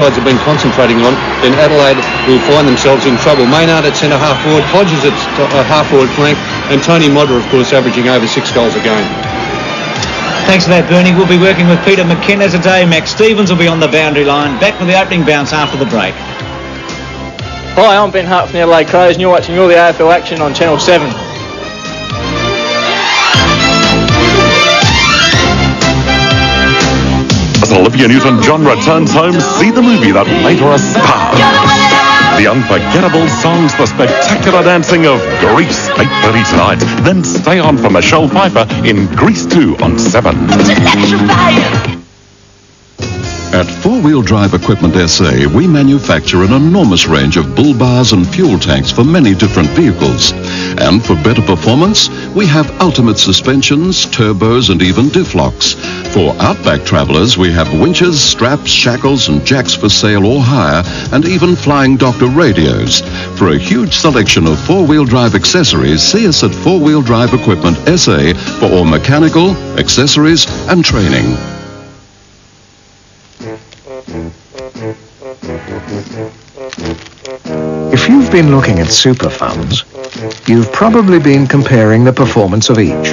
sides have been concentrating on, then Adelaide will find themselves in trouble. Maynard at centre half forward, Hodges at half forward flank, and Tony Modder, of course, averaging over 6 goals a game. Thanks for that, Bernie. We'll be working with Peter McKenna today. Max Stevens will be on the boundary line. Back with the opening bounce after the break. Hi, I'm Ben Hart from the Adelaide Crows, and you're watching all the AFL action on Channel 7. As Olivia Newton-John returns home, see the movie that made her a star. The unforgettable songs, the spectacular dancing of Grease, 8:30 tonight. Then stay on for Michelle Pfeiffer in Grease 2 on 7. At 4-Wheel Drive Equipment SA, we manufacture an enormous range of bull bars and fuel tanks for many different vehicles. And for better performance, we have ultimate suspensions, turbos, and even diff locks. For outback travelers, we have winches, straps, shackles, and jacks for sale or hire, and even flying doctor radios. For a huge selection of 4-wheel drive accessories, see us at 4-Wheel Drive Equipment SA for all mechanical, accessories, and training. If you've been looking at super funds, you've probably been comparing the performance of each.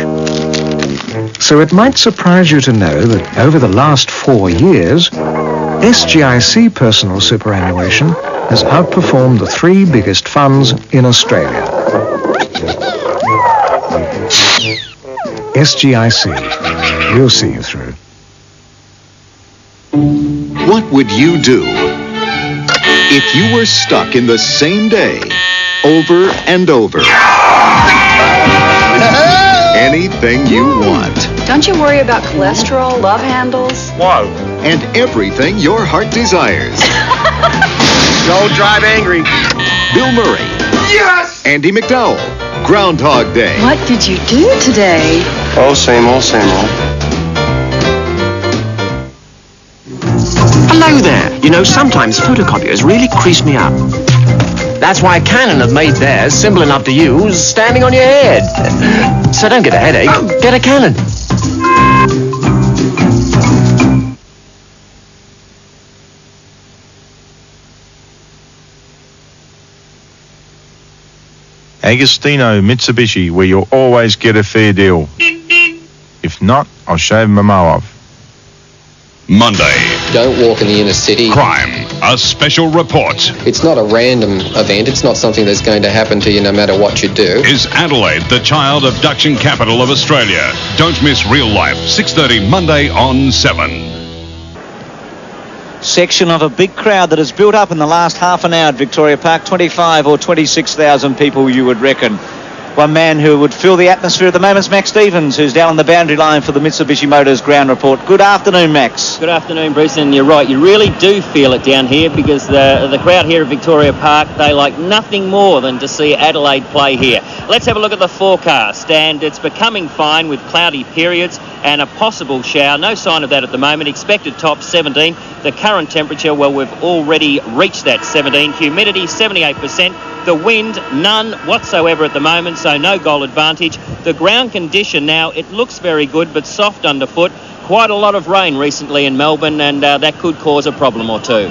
So it might surprise you to know that over the last 4 years, SGIC personal superannuation has outperformed the 3 biggest funds in Australia. SGIC, we'll see you through. What would you do if you were stuck in the same day over and over? Anything you want. Don't you worry about cholesterol, love handles? Whoa. And everything your heart desires. Don't drive angry. Bill Murray. Yes! Andy McDowell. Groundhog Day. What did you do today? Oh, same old, same old. Hello there. You know, sometimes photocopiers really crease me up. That's why Canon have made theirs simple enough to use, standing on your head. So don't get a headache, get a Canon. Agostino Mitsubishi, where you'll always get a fair deal. If not, I'll shave my mow off. Monday. Don't walk in the inner city. Crime. A special report. It's not a random event. It's not something that's going to happen to you no matter what you do. Is Adelaide the child abduction capital of Australia? Don't miss Real Life, 6:30 Monday on 7. Section of a big crowd that has built up in the last half an hour at Victoria Park. 25 or 26,000 people, you would reckon. One man who would fill the atmosphere at the moment is Max Stevens, who's down on the boundary line for the Mitsubishi Motors ground report. Good afternoon, Max. Good afternoon, Bruce, and you're right. You really do feel it down here because the crowd here at Victoria Park, they like nothing more than to see Adelaide play here. Let's have a look at the forecast, and it's becoming fine with cloudy periods and a possible shower. No sign of that at the moment. Expected top 17. The current temperature, well, we've already reached that 17. Humidity 78%. The wind, none whatsoever at the moment, so no goal advantage. The ground condition now, it looks very good, but soft underfoot. Quite a lot of rain recently in Melbourne, and that could cause a problem or two.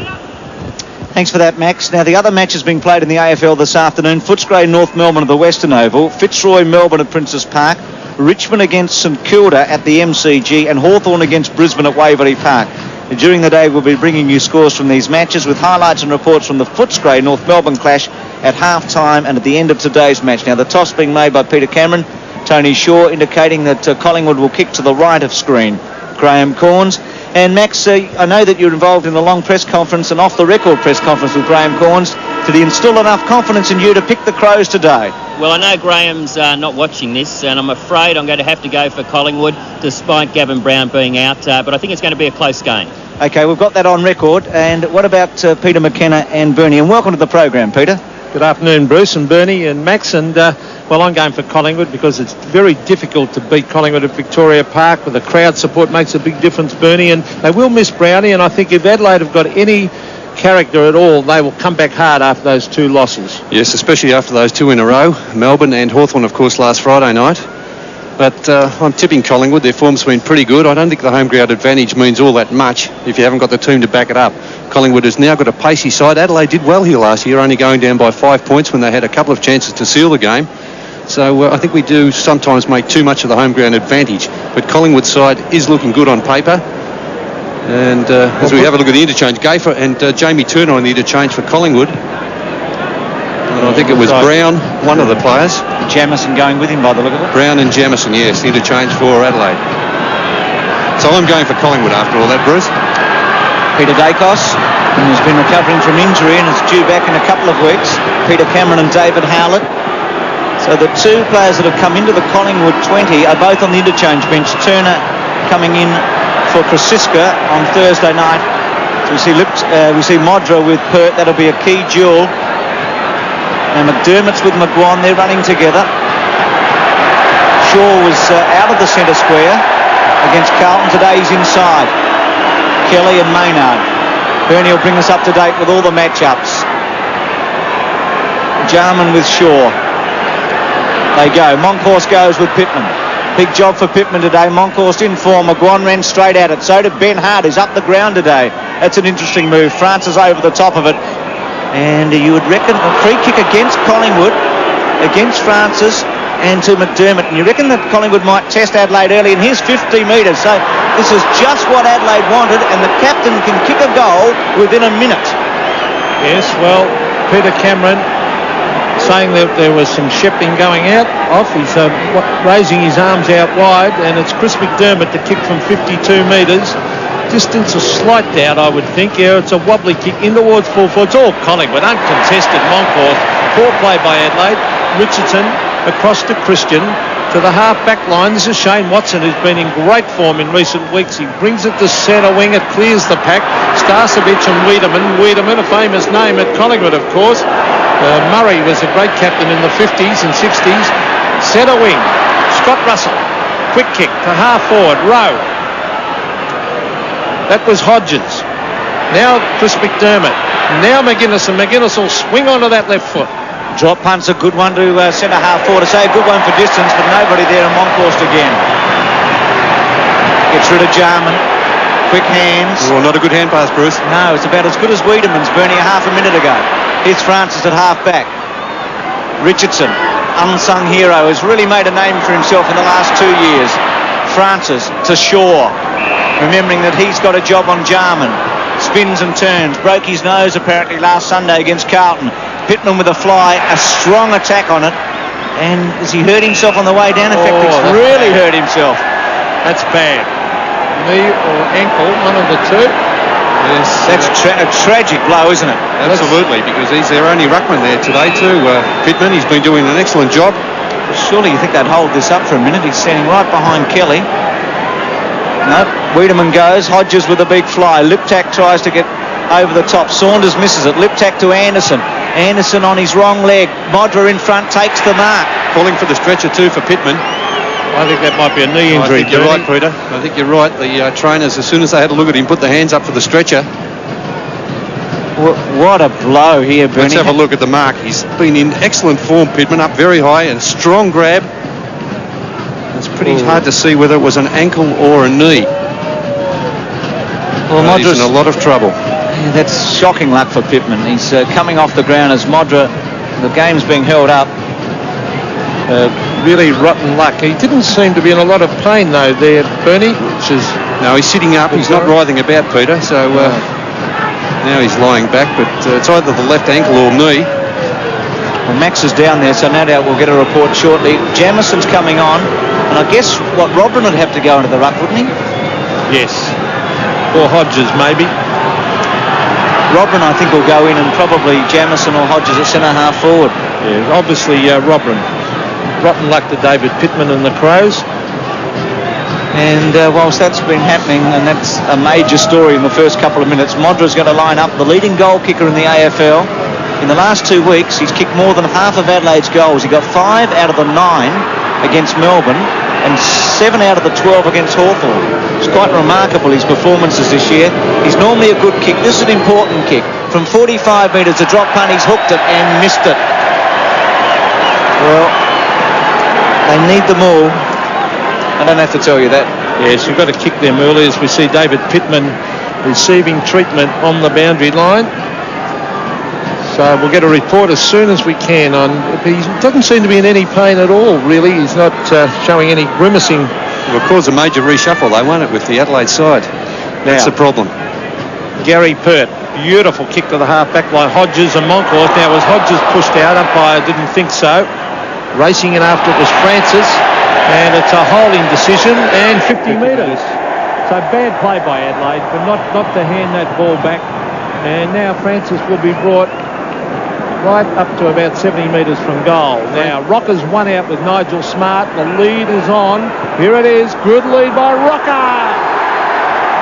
Thanks for that, Max. Now, the other matches being played in the AFL this afternoon. Footscray, North Melbourne at the Western Oval. Fitzroy, Melbourne at Princes Park. Richmond against St Kilda at the MCG. And Hawthorn against Brisbane at Waverley Park. During the day, we'll be bringing you scores from these matches with highlights and reports from the Footscray North Melbourne clash at half-time and at the end of today's match. Now, the toss being made by Peter Cameron. Tony Shaw indicating that Collingwood will kick to the right of screen. Graham Corns. And Max, I know that you're involved in the long press conference and off-the-record press conference with Graham Corns. Did he instill enough confidence in you to pick the Crows today? Well, I know Graham's not watching this, and I'm afraid I'm going to have to go for Collingwood, despite Gavin Brown being out. But I think it's going to be a close game. OK, we've got that on record. And what about Peter McKenna and Bernie? And welcome to the program, Peter. Good afternoon, Bruce and Bernie and Max. And, well, I'm going for Collingwood because it's very difficult to beat Collingwood at Victoria Park. With the crowd support makes a big difference, Bernie. And they will miss Brownie. And I think if Adelaide have got any character at all, they will come back hard after those 2 losses. Yes, especially after those 2 in a row. Melbourne and Hawthorn, of course, last Friday night. But I'm tipping Collingwood. Their form's been pretty good. I don't think the home ground advantage means all that much if you haven't got the team to back it up. Collingwood has now got a pacey side. Adelaide did well here last year, only going down by 5 points when they had a couple of chances to seal the game. So I think we do sometimes make too much of the home ground advantage. But Collingwood's side is looking good on paper. And as we have a look at the interchange, Gayfer and Jamie Turner on the interchange for Collingwood. And I think it was Brown, one of the players. Jamison going with him by the look of it. Brown and Jamison, yes, the interchange for Adelaide. So I'm going for Collingwood after all that, Bruce. Peter Dacos, who's been recovering from injury and is due back in a couple of weeks. Peter Cameron and David Howlett. So the two players that have come into the Collingwood 20 are both on the interchange bench. Turner coming in for Krasiska on Thursday night. So we see Modra with Pert. That'll be a key duel. And McDermott's with McGuan. They're running together. Shaw was out of the centre square against Carlton. Today he's inside. Kelly and Maynard. Bernie will bring us up to date with all the matchups. Jarman with Shaw. They go. Monkhorst goes with Pittman. Big job for Pittman today. Monkhorst in form. McGuan ran straight at it. So did Ben Hart, who's up the ground today. That's an interesting move. Francis over the top of it. And you would reckon a free kick against Collingwood, against Francis and to McDermott. And you reckon that Collingwood might test Adelaide early. And here's 50 metres. So this is just what Adelaide wanted. And the captain can kick a goal within a minute. Yes, well, Peter Cameron saying that there was some shipping going off. He's raising his arms out wide. And it's Chris McDermott to kick from 52 metres. Distance a slight doubt, I would think. Yeah, it's a wobbly kick in towards full forward. It's all Collingwood, uncontested. Monkhorst, poor play by Adelaide. Richardson across to Christian to the half-back line. This is Shane Watson, who's been in great form in recent weeks. He brings it to centre wing. It clears the pack. Starcevic and Wiedemann. Wiedemann, a famous name at Collingwood, of course. Murray was a great captain in the 50s and 60s. Centre wing. Scott Russell. Quick kick to half forward. Rowe. That was Hodges. Now Chris McDermott. Now McGuinness, and McGuinness will swing onto that left foot. Drop punt's a good one to centre half forward. To say a good one for distance, but nobody there. And Monkhorst again. Gets rid of Jarman. Quick hands. Well, not a good hand pass, Bruce. No, it's about as good as Wiedemann's, Bernie, a half a minute ago. Here's Francis at half back. Richardson, unsung hero, has really made a name for himself in the last 2 years. Francis to Shaw. Remembering that he's got a job on Jarman. Spins and turns. Broke his nose apparently last Sunday against Carlton. Pittman with a fly. A strong attack on it. And has he hurt himself on the way down? In fact, he's really hurt himself. That's bad. Knee or ankle, one of the two. Yes, that's a tragic blow, isn't it? Absolutely, because he's their only ruckman there today too. Pittman, he's been doing an excellent job. Surely you think they'd hold this up for a minute. He's standing right behind Kelly. No, Wiedemann goes. Hodges with a big fly. Liptak tries to get over the top. Saunders misses it. Liptak to Anderson. Anderson on his wrong leg. Modra in front takes the mark. Calling for the stretcher too for Pittman. I think that might be a knee injury. I think you're right, Peter. I think you're right. The trainers, as soon as they had a look at him, put their hands up for the stretcher. What a blow here, Bernie. Let's have a look at the mark. He's been in excellent form, Pittman, up very high and strong grab. It's pretty hard to see whether it was an ankle or a knee. Well, he's in a lot of trouble. Yeah, that's shocking luck for Pittman. He's coming off the ground as Modra. The game's being held up. Really rotten luck. He didn't seem to be in a lot of pain though there, Bernie. Which is no, he's sitting up. He's not writhing about, Peter. So now he's lying back, but it's either the left ankle or knee. Well, Max is down there, so no doubt we'll get a report shortly. Jamison's coming on, and I guess Robin would have to go into the ruck, wouldn't he? Yes. Or Hodges maybe. Robin, I think, will go in, and probably Jamison or Hodges at centre half forward. Yeah, obviously Robin. Rotten luck to David Pittman and the Crows. And whilst that's been happening, and that's a major story in the first couple of minutes, Modra's going to line up the leading goal kicker in the AFL. In the last 2 weeks, he's kicked more than half of Adelaide's goals. He got 5 out of the 9 against Melbourne and 7 out of the 12 against Hawthorn. It's quite remarkable, his performances this year. He's normally a good kick. This is an important kick. From 45 metres, a drop punt, he's hooked it and missed it. Well, they need them all. I don't have to tell you that. Yes, you've got to kick them early, as we see David Pittman receiving treatment on the boundary line. So we'll get a report as soon as we can on. He doesn't seem to be in any pain at all, really. He's not showing any grimacing. It will cause a major reshuffle, though, won't it, with the Adelaide side? That's the problem. Gary Pert, beautiful kick to the half-back line. Hodges and Moncourt. Now, was Hodges pushed out? Umpire didn't think so. Racing in after it was Francis. And it's a holding decision and 50 metres. So bad play by Adelaide, but not to hand that ball back. And now Francis will be brought right up to about 70 metres from goal. Now, Rocker's one out with Nigel Smart. The lead is on. Here it is. Good lead by Rocker.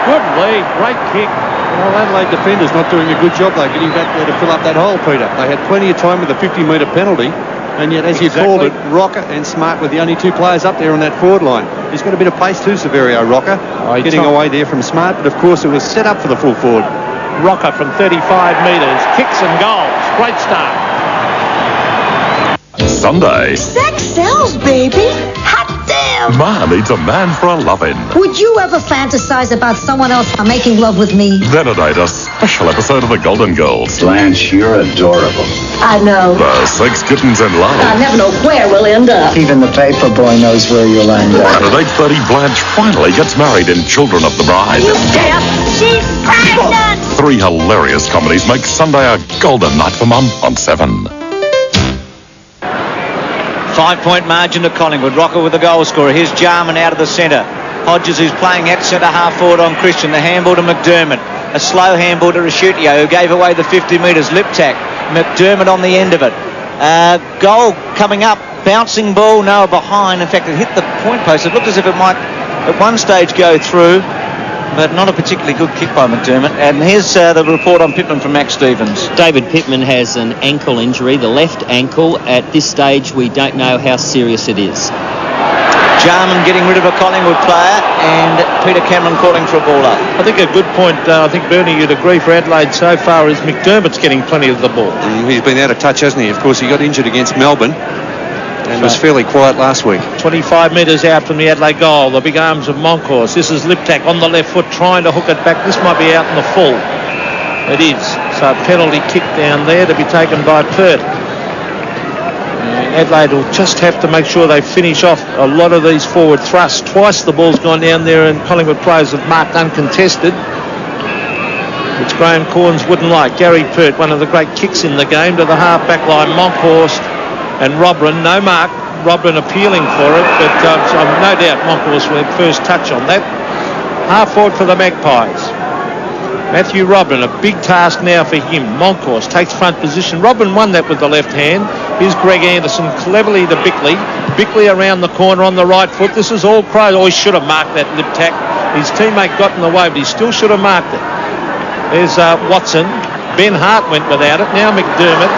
Good lead. Great kick. Well, Adelaide defenders not doing a good job, though, getting back there to fill up that hole, Peter. They had plenty of time with a 50-metre penalty. And yet, as you called it, Rocker and Smart were the only two players up there on that forward line. He's got a bit of pace too, Severio, Rocker. Getting away there from Smart, but of course it was set up for the full forward. Rocker from 35 metres. Kicks and goals. Great start. Sunday. Sex sells, baby. Hot damn. Ma needs a man for a loving. Would you ever fantasize about someone else making love with me? Then at 8, a special episode of the Golden Girls. Blanche, you're adorable. I know. The 6 kittens in love. I never know where we'll end up. Even the paper boy knows where you'll end up. And at 8:30, Blanche finally gets married in Children of the Bride. You deaf? She's pregnant. 3 hilarious comedies make Sunday a golden night for Mum on 7. 5-point margin to Collingwood. Rocker with the goal scorer. Here's Jarman out of the centre. Hodges, who's playing at centre half forward on Christian. The handball to McDermott. A slow handball to Rashutio, who gave away the 50 metres. Lip tack. McDermott on the end of it. Goal coming up. Bouncing ball. Noah behind. In fact, it hit the point post. It looked as if it might at one stage go through, but not a particularly good kick by McDermott. And here's the report on Pittman from Max Stevens. David Pittman has an ankle injury, the left ankle. At this stage, we don't know how serious it is. Jarman getting rid of a Collingwood player, and Peter Cameron calling for a ball up. I think a good point, I think, Bernie, you'd agree for Adelaide so far, is McDermott's getting plenty of the ball. He's been out of touch, hasn't he? Of course, he got injured against Melbourne and was fairly quiet last week. 25 metres out from the Adelaide goal. The big arms of Moncourse. This is Liptak on the left foot trying to hook it back. This might be out in the full. It is. So a penalty kick down there to be taken by Pert. Adelaide will just have to make sure they finish off a lot of these forward thrusts. Twice the ball's gone down there and Collingwood players have marked uncontested, which Graham Corns wouldn't like. Gary Pert, one of the great kicks in the game, to the half-back line. Monkhorst and Robran. No mark. Robran appealing for it, but no doubt Monkhorst will have first touch on that. Half forward for the Magpies. Matthew Robran, a big task now for him. Monkhorst takes front position. Robran won that with the left hand. Here's Greg Anderson cleverly to Bickley. Bickley around the corner on the right foot. This is all Crow. Oh, he should have marked that lip tack. His teammate got in the way, but he still should have marked it. There's Watson. Ben Hart went without it. Now McDermott.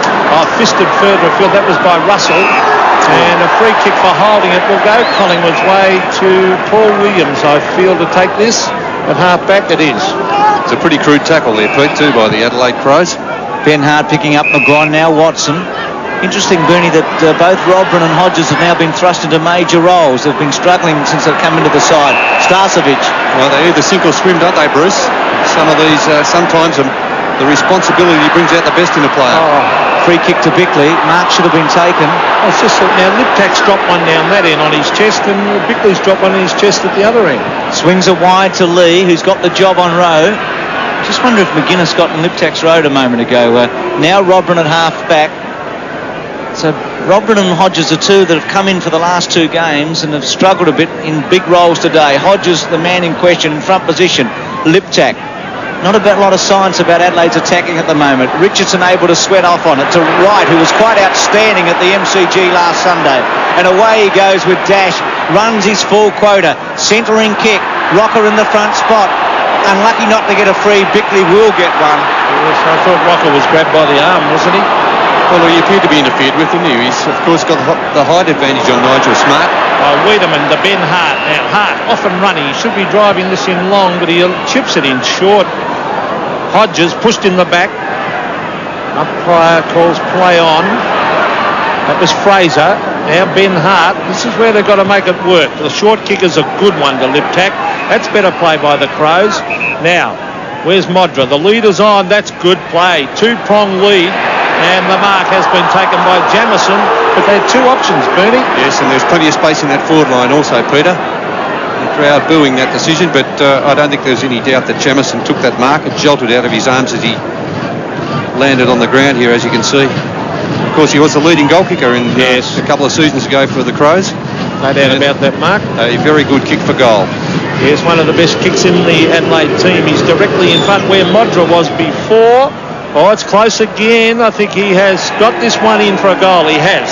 Fisted further afield. That was by Russell. And a free kick for holding it will go Collingwood's way to Paul Williams, I feel, to take this. At half-back it is. It's a pretty crude tackle there, Pete, too, by the Adelaide Crows. Ben Hart picking up McGraw, now Watson. Interesting, Bernie, that both Robran and Hodges have now been thrust into major roles. They've been struggling since they've come into the side. Starcevic. Well, they either sink or swim, don't they, Bruce? Some of these, sometimes the responsibility brings out the best in a player. Free kick to Bickley. Mark should have been taken. It's just that now Liptak's dropped one down that end on his chest, and Bickley's dropped one in his chest at the other end. Swings it wide to Lee, who's got the job on row. Just wonder if McGuinness got in Liptak's road a moment ago. Now Robran at half back. So Robran and Hodges are two that have come in for the last two games and have struggled a bit in big roles today. Hodges, the man in question, in front position. Liptak. Not a lot of science about Adelaide's attacking at the moment. Richardson able to sweat off on it to Wright, who was quite outstanding at the MCG last Sunday. And away he goes with dash. Runs his full quota. Centering kick. Rocker in the front spot. Unlucky not to get a free. Bickley will get one. Yes, I thought Rocker was grabbed by the arm, wasn't he? Well, he appeared to be interfered with, didn't he? He's, of course, got the height advantage on Nigel Smart. Wiedemann to Ben Hart. Now, Hart off and running. He should be driving this in long, but he chips it in short. Hodges pushed in the back. Umpire calls play on. That was Fraser. Now Ben Hart, this is where they've got to make it work. The short kick is a good one to Liptak. That's better play by the Crows. Now, where's Modra? The leader's on. That's good play. Two-prong lead. And the mark has been taken by Jamison. But they had two options, Bernie. Yes, and there's plenty of space in that forward line also, Peter. The crowd booing that decision, but I don't think there's any doubt that Jamison took that mark. It jolted out of his arms as he landed on the ground here, as you can see. Of course, he was the leading goal kicker in a couple of seasons ago for the Crows. No doubt about that, Mark. A very good kick for goal. Yes, one of the best kicks in the Adelaide team. He's directly in front where Modra was before. Oh, it's close again. I think he has got this one in for a goal. He has.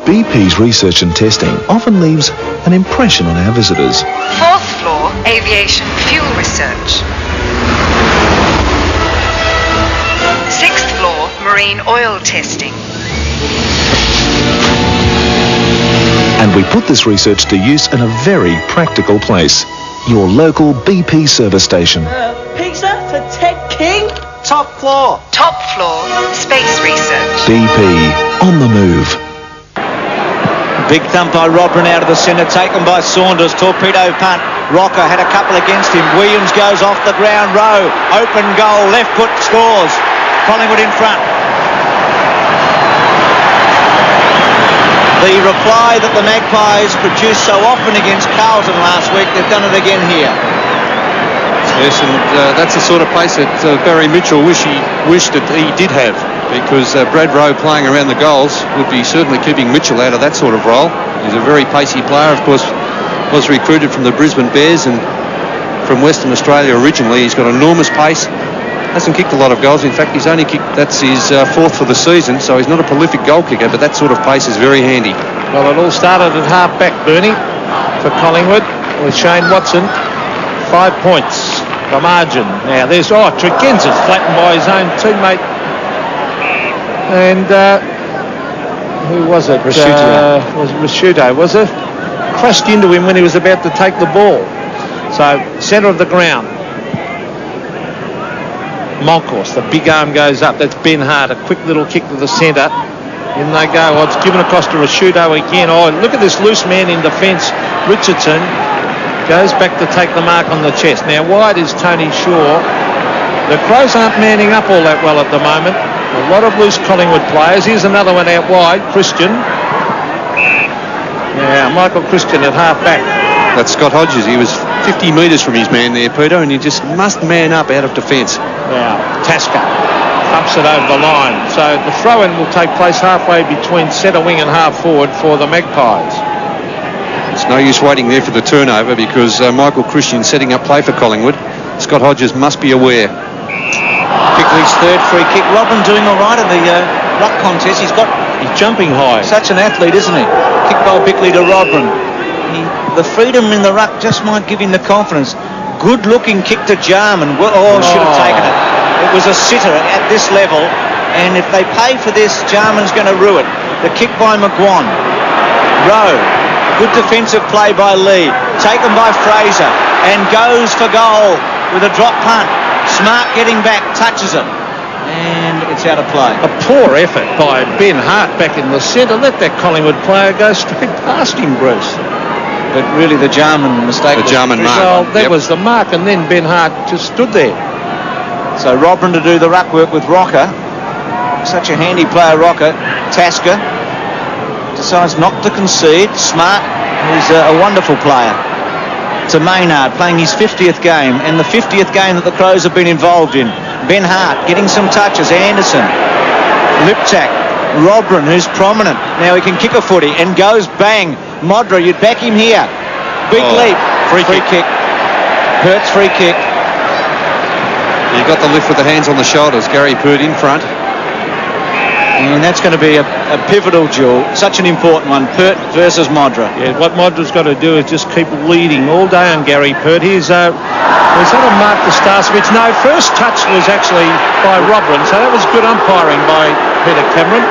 BP's research and testing often leaves an impression on our visitors. 4th floor, aviation fuel research. 6th floor, marine oil testing. And we put this research to use in a very practical place. Your local BP service station. Pizza for Ted King? Top floor. Top floor, space research. BP, on the move. Big thump by Rodman out of the centre, taken by Saunders. Torpedo punt. Rocker had a couple against him. Williams goes off the ground. Rowe, open goal, left foot scores. Collingwood in front. The reply that the Magpies produced so often against Carlton last week, they've done it again here. Yes, and that's the sort of pace that Barry Mitchell wished that he did have, because Brad Rowe playing around the goals would be certainly keeping Mitchell out of that sort of role. He's a very pacey player, of course, was recruited from the Brisbane Bears and from Western Australia originally. He's got enormous pace, hasn't kicked a lot of goals. In fact, he's only kicked, that's his 4th for the season, so he's not a prolific goal kicker, but that sort of pace is very handy. Well, it all started at half-back, Bernie, for Collingwood, with Shane Watson. 5 points, the margin. Now, there's, Tregenza's flattened by his own teammate. And who was it? Rashuto. Was Rashuto, was it? Crashed into him when he was about to take the ball. So, centre of the ground. Moncourse, the big arm goes up. That's Ben Hart, a quick little kick to the centre. In they go. Oh, it's given across to Rashuto again. Oh, look at this loose man in defence. Richardson goes back to take the mark on the chest. Now, wide is Tony Shaw. The Crows aren't manning up all that well at the moment. A lot of loose Collingwood players. Here's another one out wide. Christian. Yeah, Michael Christian at half-back. That's Scott Hodges. He was 50 metres from his man there, Peter, and you just must man up out of defence. Now, Tasker pumps it over the line. So the throw-in will take place halfway between centre wing and half-forward for the Magpies. It's no use waiting there for the turnover because Michael Christian setting up play for Collingwood. Scott Hodges must be aware. Bickley's 3rd free kick. Robin doing all right in the ruck contest. He's jumping high. Such an athlete, isn't he? Kick by Bickley to Robin. The freedom in the ruck just might give him the confidence. Good looking kick to Jarman. Should have taken it. It was a sitter at this level, and if they pay for this, Jarman's going to rue it. The kick by McGuan. Rowe. Good defensive play by Lee. Taken by Fraser and goes for goal with a drop punt. Smart getting back, touches it, and it's out of play. A poor effort by Ben Hart back in the centre. Let that Collingwood player go straight past him, Bruce. But really the Jarman mistake. The Jarman mark. Well, that was the mark, and then Ben Hart just stood there. So Robin to do the ruck work with Rocker. Such a handy player, Rocker. Tasker decides not to concede. Smart, who's a wonderful player. To Maynard, playing his 50th game, and the 50th game that the Crows have been involved in. Ben Hart getting some touches. Anderson. Liptak. Robrin, who's prominent. Now he can kick a footy and goes bang. Modra, you'd back him here. Big leap. Free kick. Hurts free kick. He got the lift with the hands on the shoulders. Gary Pert in front. And that's going to be a pivotal duel. Such an important one. Pert versus Modra. Yeah, what Modra's got to do is just keep leading all day on Gary Pert. He's had a mark to Starcevic. No, first touch was actually by Robrin, so that was good umpiring by Peter Cameron.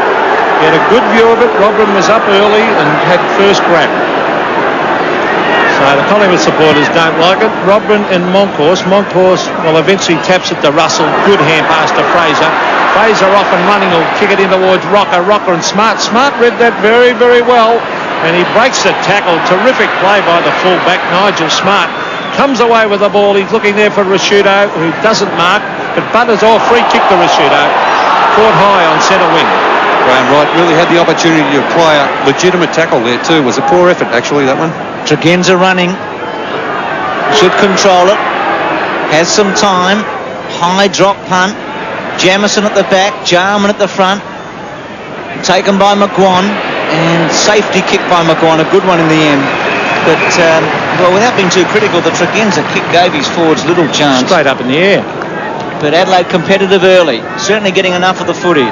He had a good view of it. Robrin was up early and had first grab. So the Collingwood supporters don't like it. Robrin and Moncourse. Moncourse, well, eventually taps it to Russell. Good hand pass to Fraser. Fraser off and running. Will kick it in towards Rocker and Smart. Smart read that very, very well. And he breaks the tackle. Terrific play by the full-back, Nigel Smart. Comes away with the ball. He's looking there for Rashudo, who doesn't mark. But Butters, free kick to Rashudo. Caught high on centre wing. Graham Wright really had the opportunity to apply a legitimate tackle there too. It was a poor effort, actually, that one. Tregenza running. Should control it. Has some time. High drop punt. Jamison at the back. Jarman at the front. Taken by McGuan. And safety kick by McGuan. A good one in the end. But, without being too critical, the Tregenza kick gave his forwards little chance. Straight up in the air. But Adelaide competitive early. Certainly getting enough of the footy.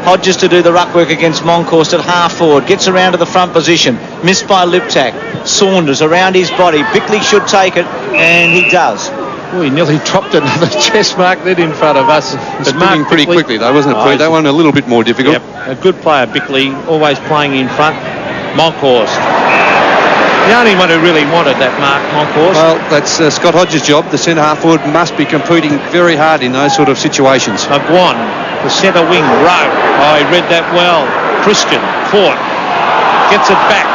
Hodges to do the ruck work against Monkhorst at half forward. Gets around to the front position. Missed by Liptak. Saunders around his body. Bickley should take it. And he does. Oh, he nearly dropped another chest mark then in front of us. It's moving pretty quickly though, wasn't it, Pete? That one a little bit more difficult. Yep, a good player, Bickley, always playing in front. Monkhorst. The only one who really wanted that mark, Monkhorst. Well, that's Scott Hodges' job. The centre half forward must be competing very hard in those sort of situations. McGuan, the centre wing, Rowe. Oh, he read that well. Christian, caught. Gets it back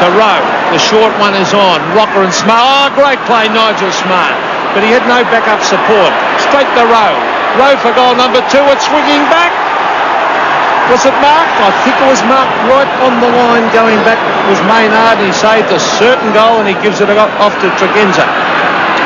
to Rowe. The short one is on. Rocker and Smart. Oh, great play, Nigel Smart. But he had no backup support. Straight to Rowe. Rowe for goal number 2. It's swinging back. Was it marked? I think it was marked right on the line going back. It was Maynard. He saved a certain goal and he gives it off to Tregenza.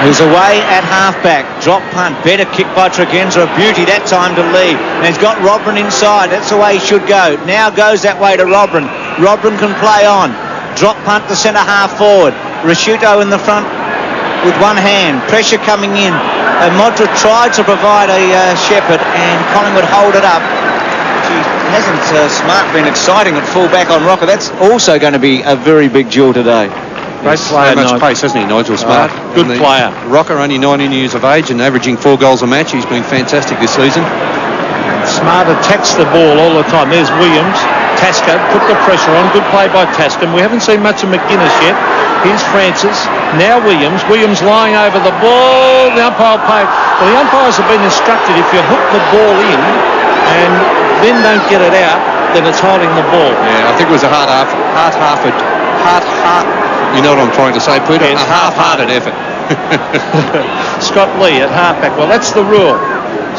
He's away at half-back. Drop punt. Better kick by Tregenza. A beauty that time to lead. And he's got Robran inside. That's the way he should go. Now goes that way to Robran. Robran can play on. Drop punt to centre half forward. Rashuto in the front with one hand. Pressure coming in. Modra tried to provide a shepherd and Collingwood hold it up. Hasn't Smart been exciting at full-back on Rocker? That's also going to be a very big duel today. Great player. So much pace, hasn't he, Nigel Smart? Good player. Rocker, only 19 years of age and averaging 4 goals a match. He's been fantastic this season. Smart attacks the ball all the time. There's Williams. Tasker put the pressure on. Good play by Tasker. We haven't seen much of McGuinness yet. Here's Francis. Now Williams. Williams lying over the ball. The umpire played. Well, the umpires have been instructed if you hook the ball in and then don't get it out, then it's holding the ball. Yeah, I think it was a half-hearted, you know what I'm trying to say, Peter? Yeah, a half-hearted effort. Scott Lee at half-back. Well, that's the rule.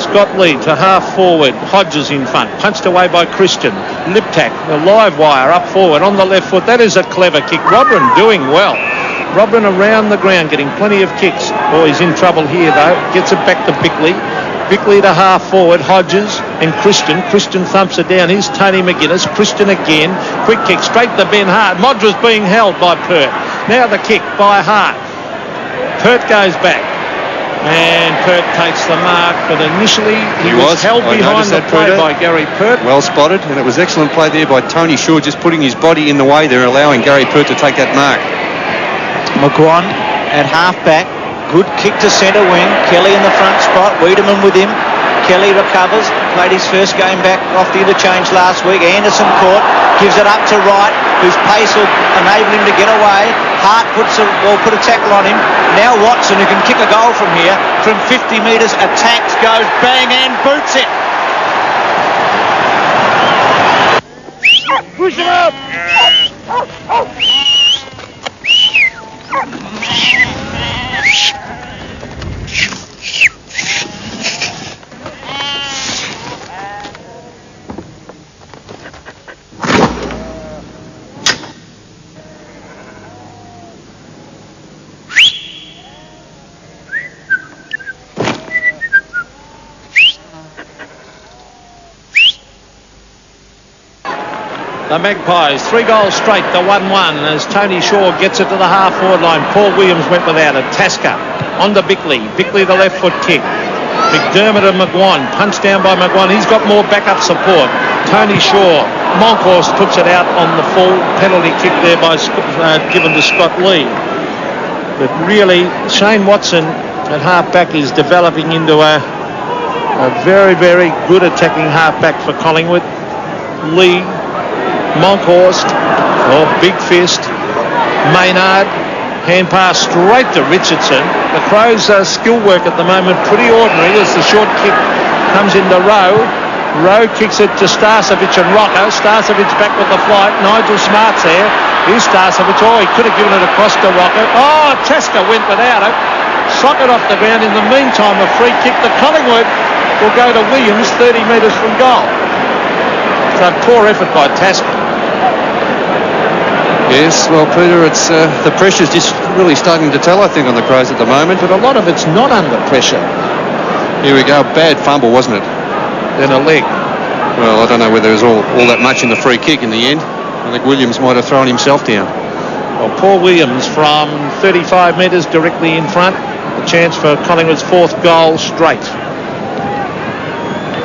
Scott Lee to half-forward. Hodges in front. Punched away by Christian. Liptak, the live wire up forward on the left foot. That is a clever kick. Robran doing well. Robran around the ground, getting plenty of kicks. Oh, he's in trouble here, though. Gets it back to Bickley. Bickley to half forward, Hodges and Christian. Christian thumps it down. Here's Tony McGuinness. Christian again. Quick kick straight to Ben Hart. Modra's being held by Pert. Now the kick by Hart. Pert goes back. And Pert takes the mark, but initially he was held behind the play by Gary Pert. Well spotted, and it was excellent play there by Tony Shaw, just putting his body in the way there, allowing Gary Pert to take that mark. McGuan at half-back. Good kick to centre wing. Kelly in the front spot. Wiedemann with him. Kelly recovers. Played his first game back off the interchange last week. Anderson caught. Gives it up to Wright, whose pace will enable him to get away. Hart put a tackle on him. Now Watson, who can kick a goal from here, from 50 metres, attacks, goes bang and boots it. Push him up! The Magpies, 3 goals straight to 1-1 as Tony Shaw gets it to the half-forward line. Paul Williams went without it. Tasker on to Bickley. Bickley the left foot kick. McDermott and McGuan. Punched down by McGuan. He's got more backup support. Tony Shaw. Monkhorst puts it out on the full penalty kick there by given to Scott Lee. But really, Shane Watson at half-back is developing into a very, very good attacking half-back for Collingwood. Lee, Monkhorst, big fist. Maynard, hand pass straight to Richardson. The Crows' skill work at the moment pretty ordinary as the short kick comes into Rowe. Rowe kicks it to Starcevic and Rocco. Starcevic back with the flight. Nigel Smart's there. Here's Starcevic. Oh, he could have given it across to Rocco. Oh, Tasker went without it. Socket off the ground. In the meantime, a free kick to Collingwood will go to Williams, 30 metres from goal. So poor effort by Tasker. Yes, well, Peter, it's the pressure's just really starting to tell, I think, on the Crows at the moment. But a lot of it's not under pressure. Here we go. Bad fumble, wasn't it? Then a leg. Well, I don't know whether there was all that much in the free kick in the end. I think Williams might have thrown himself down. Well, Paul Williams from 35 metres directly in front. A chance for Collingwood's 4th goal straight.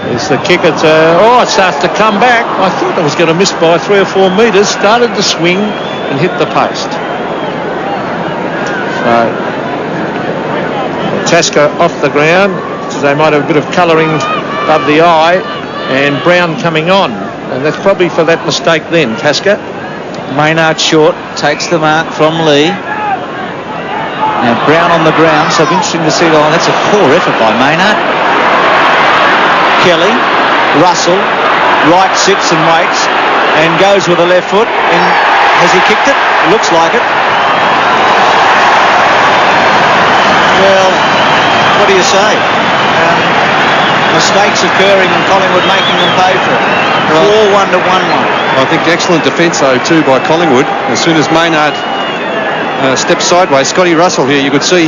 There's the kick. It starts to come back. I thought it was going to miss by 3 or 4 metres. Started to swing and hit the post. So Tasker off the ground. So they might have a bit of colouring above the eye. And Brown coming on. And that's probably for that mistake then, Tasker. Maynard short, takes the mark from Lee. Now Brown on the ground, so it'll be interesting to see. Oh, that's a poor effort by Maynard. Kelly, Russell, right sits and waits, and goes with the left foot. And has he kicked it? Looks like it. Well, what do you say? Mistakes occurring and Collingwood making them pay for it. 4-1 to 1-1. I think excellent defence, though, too, by Collingwood. As soon as Maynard stepped sideways, Scotty Russell here, you could see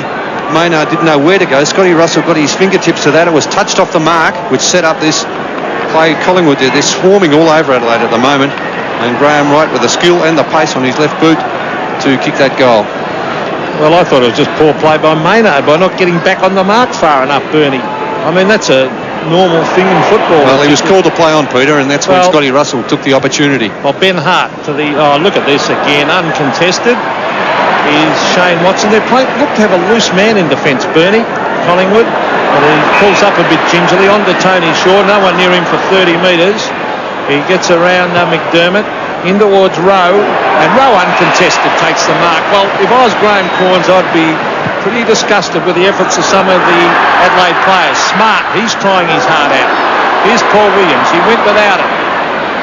Maynard didn't know where to go. Scotty Russell got his fingertips to that. It was touched off the mark, which set up this play. Collingwood, they're swarming all over Adelaide at the moment. And Graham Wright with the skill and the pace on his left boot to kick that goal. Well, I thought it was just poor play by Maynard by not getting back on the mark far enough, Bernie. I mean, that's a normal thing in football. Well, he was called to play on, Peter, and that's when Scotty Russell took the opportunity. Well, Ben Hart to the... Oh, look at this again. Uncontested is Shane Watson. They're playing... Look to have a loose man in defence, Bernie. Collingwood. But he pulls up a bit gingerly on to Tony Shaw. No one near him for 30 metres. He gets around McDermott in towards Rowe. And Rowe uncontested takes the mark. Well, if I was Graham Corns, I'd be pretty disgusted with the efforts of some of the Adelaide players. Smart, he's trying his heart out. Here's Paul Williams, he went without it.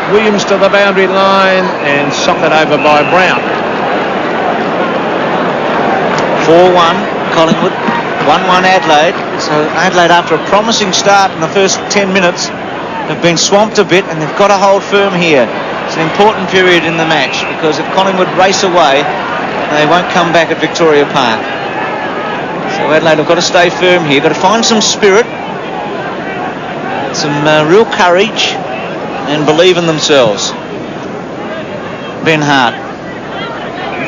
Williams to the boundary line and socket over by Brown. 4-1 Collingwood, 1-1 Adelaide. So Adelaide, after a promising start in the first 10 minutes, have been swamped a bit and they've got to hold firm here. It's an important period in the match because if Collingwood race away, they won't come back at Victoria Park. So Adelaide have got to stay firm here, got to find some spirit, some real courage and believe in themselves. Ben Hart,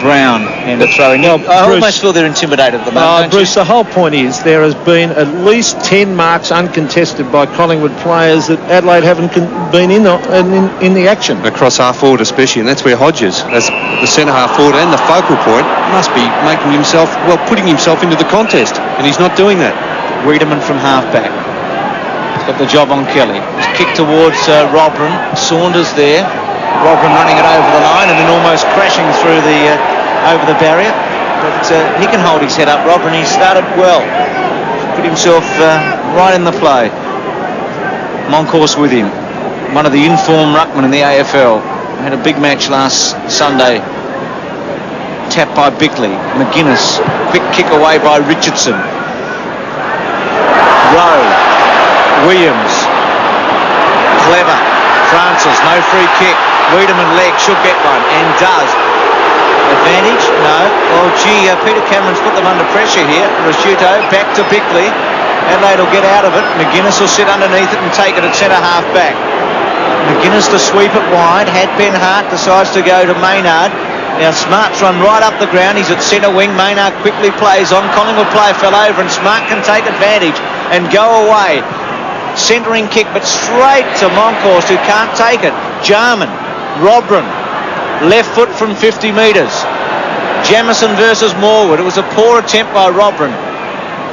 Brown and the throwing. Now, I almost feel they're intimidated at the moment. Bruce, the whole point is there has been at least 10 marks uncontested by Collingwood players that Adelaide haven't been in the action. Across half forward especially, and that's where Hodges, as the centre half forward and the focal point, must be putting himself into the contest, and he's not doing that. Wiedemann from half back. He's got the job on Kelly. He's kicked towards Robran. Saunders there. Robran running it over the line and then almost crashing through over the barrier. But he can hold his head up, Robran. He started well. Put himself right in the play. Moncourse with him. One of the informed ruckmen in the AFL. Had a big match last Sunday. Tapped by Bickley. McGuinness. Quick kick away by Richardson. Rowe. Williams. Clever. Francis. No free kick. Wiedemann leg should get one and does. Advantage? No. Oh, gee, Peter Cameron's put them under pressure here. Rasciuto back to Bickley. Adelaide will get out of it. McGuinness will sit underneath it and take it at centre half back. McGuinness to sweep it wide. Had Ben Hart, decides to go to Maynard. Now Smart's run right up the ground. He's at centre wing. Maynard quickly plays on. Collingwood player fell over and Smart can take advantage and go away. Centering kick, but straight to Moncourse, who can't take it. Jarman. Robran, left foot from 50 metres. Jamieson versus Morwood. It was a poor attempt by Robran.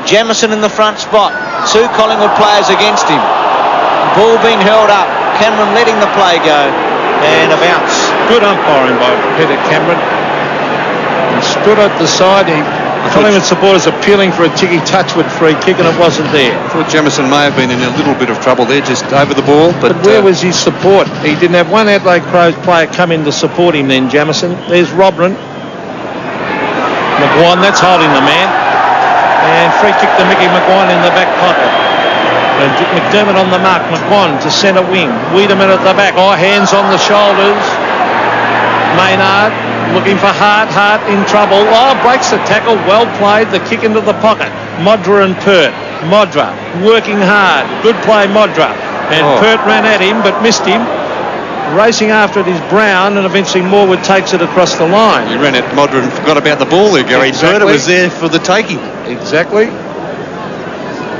Jamieson in the front spot. 2 Collingwood players against him. Ball being held up. Cameron letting the play go. And a bounce. Good umpiring by Peter Cameron. He stood at the side. He Collingwood supporters appealing for a Jiggy Touchwood free kick, and it wasn't there. I thought Jamison may have been in a little bit of trouble there, just over the ball. But where was his support? He didn't have one Adelaide Crows player come in to support him then, Jamison. There's Robran. McGuan, that's holding the man. And free kick to Mickey McGuan in the back pocket. And McDermott on the mark. McGuan to centre wing. Wiedemann at the back. Oh, hands on the shoulders. Maynard looking for Hart. Hart in trouble. Oh, breaks the tackle. Well played. The kick into the pocket. Modra and Pert. Modra working hard. Good play, Modra. And Pert ran at him but missed him. Racing after it is Brown, and eventually Morwood takes it across the line. He ran at Modra and forgot about the ball there, Gary. Exactly. Pert, it was there for the taking. Exactly.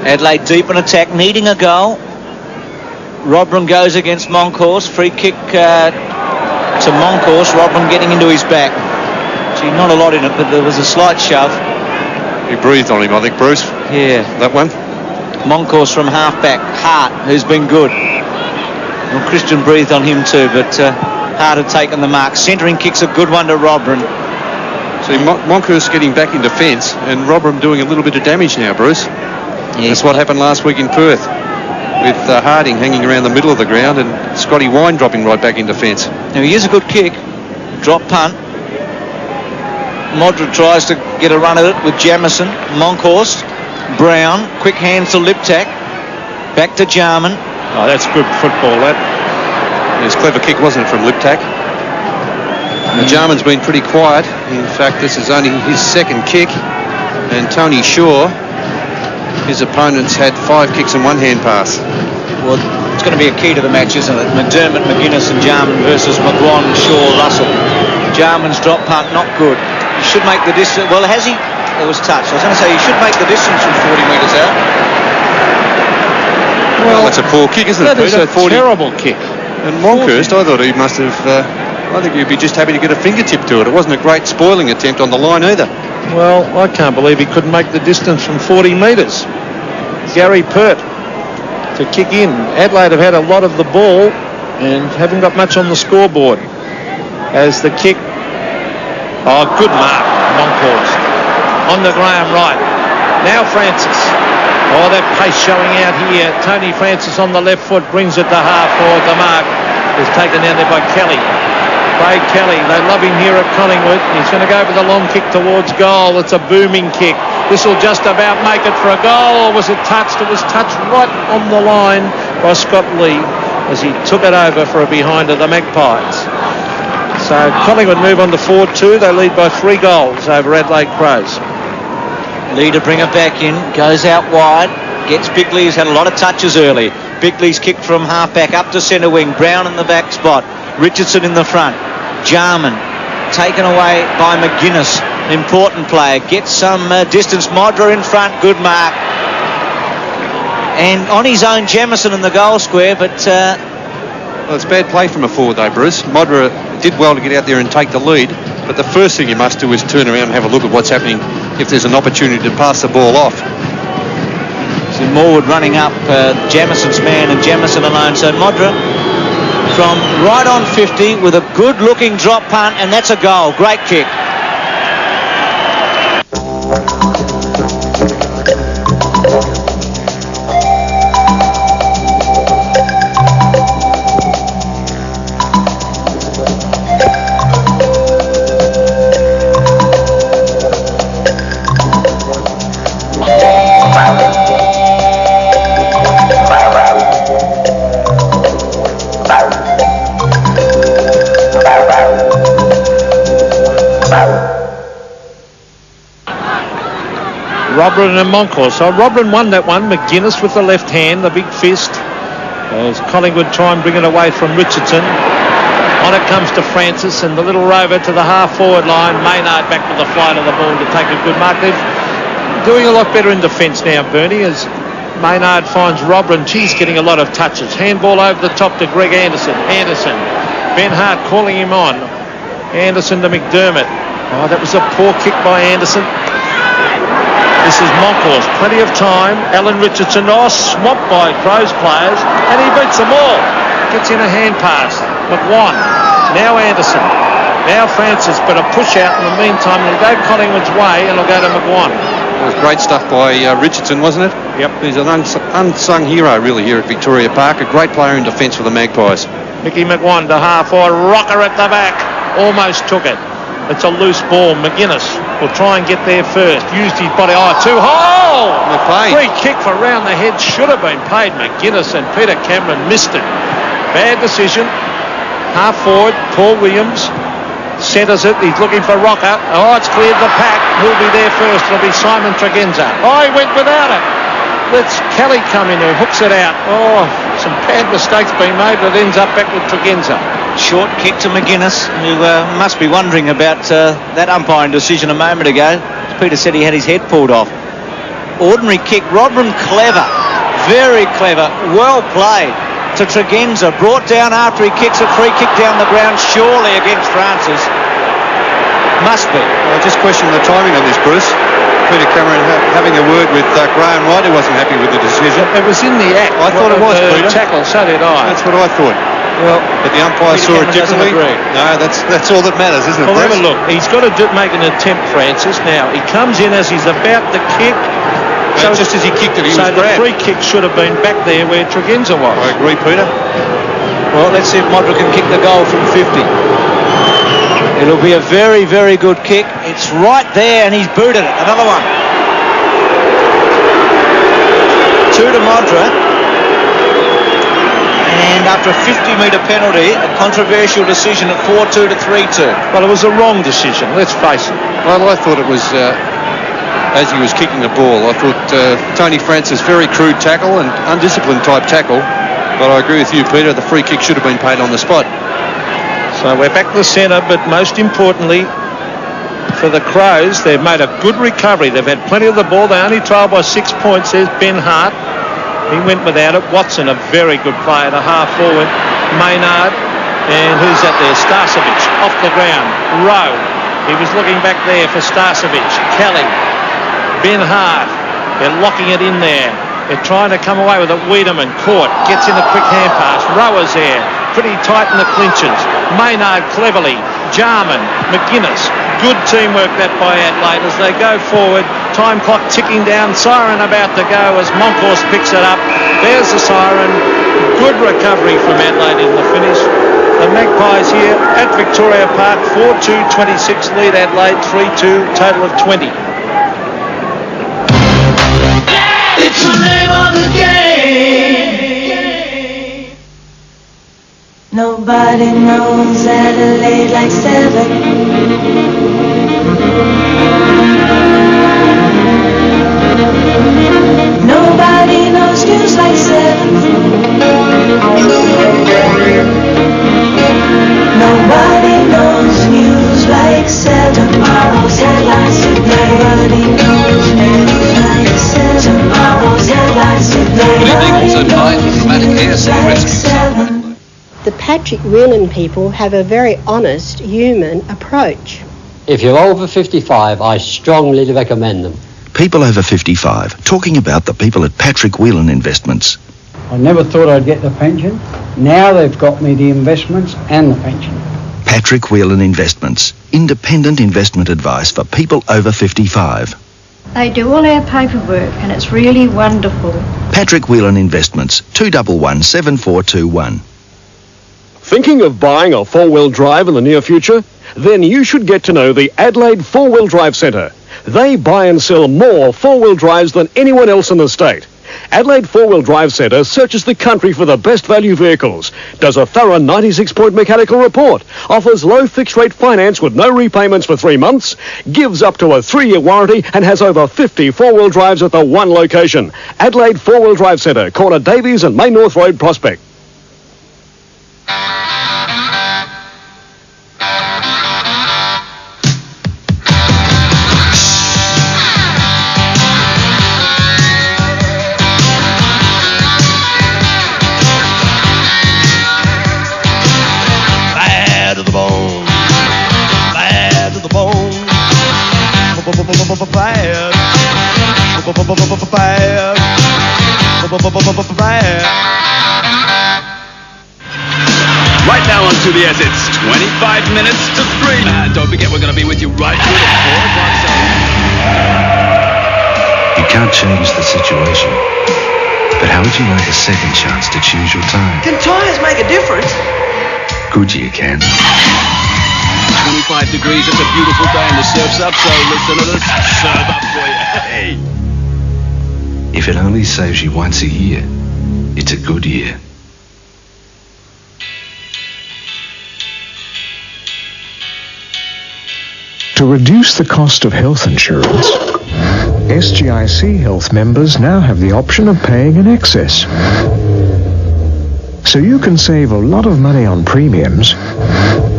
Adelaide deep in attack, needing a goal. Robran goes against Moncourse. Free kick to Moncourse. Robran getting into his back. Gee, not a lot in it, but there was a slight shove. He breathed on him, I think, Bruce. Yeah. That one. Moncourse from half-back. Hart, who's been good. Well, Christian breathed on him too, but Hart had taken the mark. Centering kick's a good one to Robran. See, Moncourse getting back in defence, and Robran doing a little bit of damage now, Bruce. Yeah. That's what happened last week in Perth, with Harding hanging around the middle of the ground and Scotty Wine dropping right back in defence. Now, here's a good kick. Drop punt. Modra tries to get a run at it with Jamison. Moncourse. Brown. Quick hands to Liptak. Back to Jarman. Oh, that's good football, that. It was a clever kick, wasn't it, from Liptak? Now, Jarman's been pretty quiet. In fact, this is only his second kick. And Tony Shaw, his opponents, had 5 kicks and 1 hand pass. Well, it's going to be a key to the match, isn't it? McDermott, McGuinness and Jarman versus McGuan, Shaw, Russell. Jarman's drop punt, not good. He should make the distance. Well, has he? It was touched. I was going to say he should make the distance from 40 metres out. Well, that's a poor kick, isn't it, That is Peter? a terrible kick. And Monkhurst, I thought he must have... I think he'd be just happy to get a fingertip to it. It wasn't a great spoiling attempt on the line either. Well, I can't believe he couldn't make the distance from 40 metres. Gary Pert to kick in. Adelaide have had a lot of the ball and haven't got much on the scoreboard. As the kick... Oh, good mark, Monkhurst. On the Graham right. Now Francis. Oh, that pace showing out here. Tony Francis on the left foot brings it to half forward. The mark is taken down there by Kelly. Craig Kelly, they love him here at Collingwood. He's going to go for the long kick towards goal. It's a booming kick. This will just about make it for a goal. Or was it touched? It was touched right on the line by Scott Lee as he took it over for a behind of the Magpies. So Collingwood move on to 4-2. They lead by 3 goals over Adelaide Crows. Lee to bring it back in, goes out wide, gets Bigley, who's had a lot of touches early. Bigley's kicked from half-back up to centre wing, Brown in the back spot, Richardson in the front, Jarman taken away by McGuinness, important player, gets some distance, Modra in front, good mark. And on his own, Jamison in the goal square, but... Well, it's bad play from a forward though, Bruce. Modra did well to get out there and take the lead, but the first thing you must do is turn around and have a look at what's happening if there's an opportunity to pass the ball off. So Morwood running up Jamison's man and Jamison alone. So Modra from right on 50 with a good looking drop punt, and that's a goal. Great kick. Robran and Moncourse. So Robran won that one. McGuinness with the left hand, the big fist. As Collingwood try and bring it away from Richardson. On it comes to Francis and the little rover to the half-forward line. Maynard back with the flight of the ball to take a good mark. They're doing a lot better in defence now, Bernie, as Maynard finds Robran. He's getting a lot of touches. Handball over the top to Greg Anderson. Anderson. Ben Hart calling him on. Anderson to McDermott. Oh, that was a poor kick by Anderson. This is Moncourse, plenty of time. Alan Richardson, swamped by Crows players, and he beats them all. Gets in a hand pass. McGuan, now Anderson. Now Francis, but a push out in the meantime. It'll go Collingwood's way and it'll go to McGuan. It was great stuff by Richardson, wasn't it? Yep. He's an unsung hero, really, here at Victoria Park. A great player in defence for the Magpies. Mickey McGuan to half forward. Rocker at the back. Almost took it. It's a loose ball. McGuinness will try and get there first. Used his body. Oh, too high. Free kick for round the head. Should have been paid. McGuinness and Peter Cameron missed it. Bad decision. Half forward. Paul Williams centres it. He's looking for Rocker. Oh, it's cleared the pack. Who'll be there first? It'll be Simon Tregenza. Oh, he went without it. Let's Kelly come in who hooks it out. Oh, some bad mistakes being made, but it ends up back with Tregenza. Short kick to McGuinness, who must be wondering about that umpiring decision a moment ago. Peter said he had his head pulled off. Ordinary kick. Rodman clever. Very clever. Well played to Tregenza. Brought down after he kicks a free kick down the ground, surely against Francis. Must be. I just question the timing on this, Bruce. Peter Cameron having a word with Graham Wright, who wasn't happy with the decision. It was in the act. I thought it was, Peter. Tackle, so did I. That's what I thought. Well, but the umpire saw it differently. No, that's all that matters, isn't it? Well, have a look. He's got to make an attempt, Francis. Now, he comes in as he's about to kick. So just as he kicked it, he was grabbed. So the free kick should have been back there where Tregenza was. I agree, Peter. Well, let's see if Modric can kick the goal from 50. It'll be a very, very good kick. It's right there, and he's booted it. Another one. 2 to Modric. And after a 50-metre penalty, a controversial decision at 4-2 to 3-2. Well, it was a wrong decision, let's face it. Well, I thought it was, as he was kicking the ball, I thought Tony Francis, very crude tackle and undisciplined type tackle. But I agree with you, Peter, the free kick should have been paid on the spot. So we're back to the centre, but most importantly for the Crows, they've made a good recovery. They've had plenty of the ball. They only trailed by 6 points. There's Ben Hart. He went without it. Watson, a very good player, the half forward. Maynard. And who's that there? Starcevic off the ground. Rowe. He was looking back there for Starcevic. Kelly. Ben Hart. They're locking it in there. They're trying to come away with it. Wiedemann caught. Gets in a quick hand pass. Rower's there. Pretty tight in the clinches. Maynard cleverly. Jarman. McGuinness. Good teamwork that by Adelaide as they go forward. Time clock ticking down. Siren about to go as Monkhorst picks it up. There's the siren. Good recovery from Adelaide in the finish. The Magpies here at Victoria Park. 4-2-26 lead Adelaide. 3-2 total of 20. It's the name of the game. Nobody knows Adelaide like 7. Nobody knows news like 7. Nobody knows news like 7. Tomorrow's headlines today. Nobody knows news like 7. Tomorrow's headlines today. The Patrick Whelan people have a very honest, human approach. If you're over 55, I strongly recommend them. People over 55, talking about the people at Patrick Whelan Investments. I never thought I'd get the pension. Now they've got me the investments and the pension. Patrick Whelan Investments, independent investment advice for people over 55. They do all our paperwork and it's really wonderful. Patrick Whelan Investments, 211 7421. Thinking of buying a four-wheel drive in the near future? Then you should get to know the Adelaide Four-Wheel Drive Centre. They buy and sell more four-wheel drives than anyone else in the state. Adelaide Four-Wheel Drive Centre searches the country for the best value vehicles, does a thorough 96-point mechanical report, offers low fixed-rate finance with no repayments for 3 months, gives up to a 3-year warranty and has over 50 four-wheel drives at the one location. Adelaide Four-Wheel Drive Centre, corner Davies and Main North Road, Prospect. Right now on to the S. It's 25 minutes to 3. Don't forget, we're going to be with you right through to 4 o'clock. You can't change the situation. But how would you like a second chance to choose your time? Can tyres make a difference? Goodyear can. 25 degrees, it's a beautiful day and the surf's up, so listen to this serve up for you. Hey! If it only saves you once a year, it's a good year. To reduce the cost of health insurance, SGIC Health members now have the option of paying in excess. So you can save a lot of money on premiums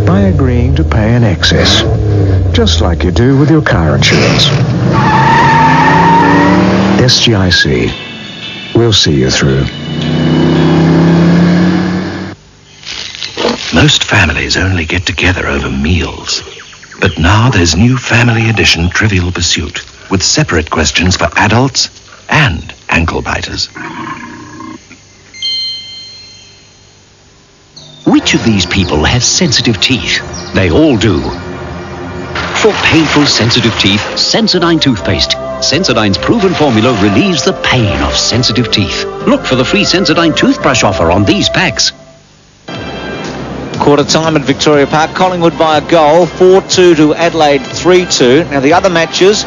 by agreeing to pay in excess, just like you do with your car insurance. SGIC. We'll see you through. Most families only get together over meals. But now there's new Family Edition Trivial Pursuit with separate questions for adults and ankle biters. Which of these people has sensitive teeth? They all do. For painful sensitive teeth, Sensodyne toothpaste. Sensodyne's proven formula relieves the pain of sensitive teeth. Look for the free Sensodyne toothbrush offer on these packs. Quarter time at Victoria Park. Collingwood by a goal, 4-2 to Adelaide 3-2. Now the other matches,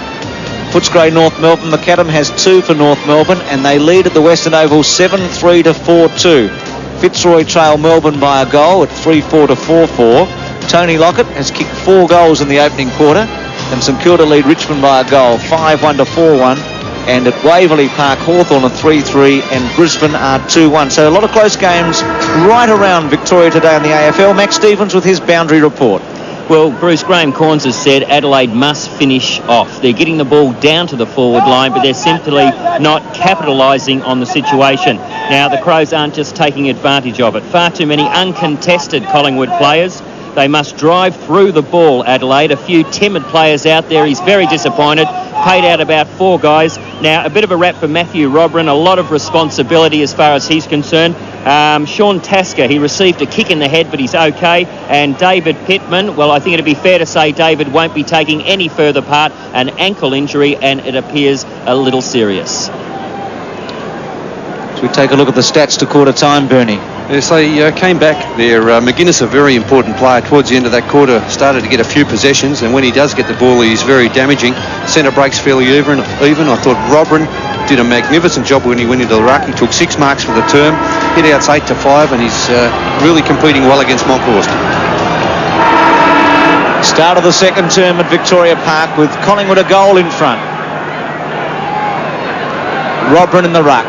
Footscray North Melbourne. The Cadam has 2 for North Melbourne and they lead at the Western Oval 7-3 to 4-2. Fitzroy trail Melbourne by a goal at 3-4 to 4-4. Tony Lockett has kicked 4 goals in the opening quarter and St Kilda lead Richmond by a goal 5-1 to 4-1. And at Waverley Park, Hawthorn are 3-3 and Brisbane are 2-1. So a lot of close games right around Victoria today in the AFL. Max Stevens with his boundary report. Well, Bruce Graham-Corns has said Adelaide must finish off. They're getting the ball down to the forward line, but they're simply not capitalising on the situation. Now, the Crows aren't just taking advantage of it. Far too many uncontested Collingwood players. They must drive through the ball, Adelaide. A few timid players out there. He's very disappointed. Paid out about 4 guys. Now, a bit of a rap for Matthew Robran. A lot of responsibility as far as he's concerned. Sean Tasker, he received a kick in the head, but he's okay. And David Pittman, well, I think it'd be fair to say David won't be taking any further part. An ankle injury, and it appears a little serious. Should we take a look at the stats to quarter time, Bernie? Yes, they came back there. McGuinness, a very important player towards the end of that quarter, started to get a few possessions, and when he does get the ball, he's very damaging. Centre breaks fairly even. I thought Robran did a magnificent job when he went into the ruck. He took 6 marks for the term, hit outs 8 to 5, and he's really competing well against Monkhorst. Start of the second term at Victoria Park with Collingwood a goal in front. Robran in the ruck.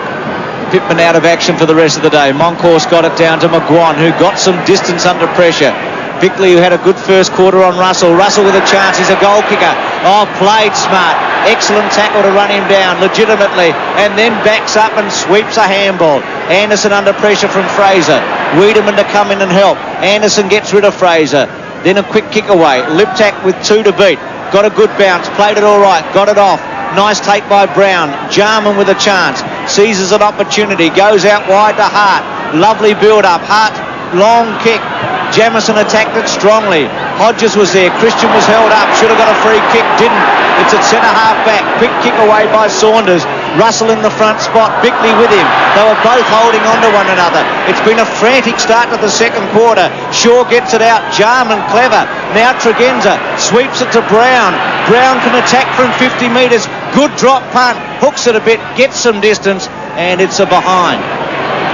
Pittman out of action for the rest of the day. Monkhorst got it down to McGuan, who got some distance under pressure. Bickley, who had a good first quarter on Russell. Russell with a chance. He's a goal kicker. Oh, played smart. Excellent tackle to run him down legitimately, and then backs up and sweeps a handball. Anderson under pressure from Fraser. Wiedemann to come in and help. Anderson gets rid of Fraser. Then a quick kick away. Liptak with 2 to beat. Got a good bounce. Played it all right. Got it off. Nice take by Brown. Jarman with a chance. Seizes an opportunity. Goes out wide to Hart. Lovely build-up. Hart, long kick. Jamison attacked it strongly. Hodges was there. Christian was held up. Should have got a free kick. Didn't. It's at centre-half back. Quick kick away by Saunders. Russell in the front spot. Bickley with him. They were both holding on to one another. It's been a frantic start to the second quarter. Shaw gets it out. Jarman clever. Now Tregenza sweeps it to Brown. Brown can attack from 50 metres. Good drop punt. Hooks it a bit. Gets some distance. And it's a behind.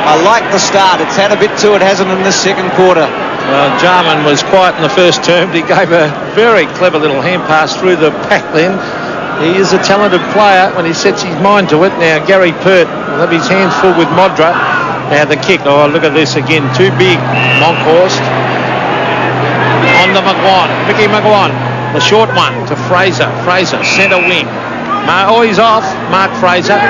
I like the start. It's had a bit to it, hasn't it, in this second quarter? Well, Jarman was quiet in the first term. He gave a very clever little hand pass through the pack then. He is a talented player when he sets his mind to it. Now, Gary Pert will have his hands full with Modra. Now, the kick. Oh, look at this again. Too big. Monkhorst. On to McGuan. Mickey McGuan. The short one to Fraser. Fraser, centre wing. He's off. Mark Fraser.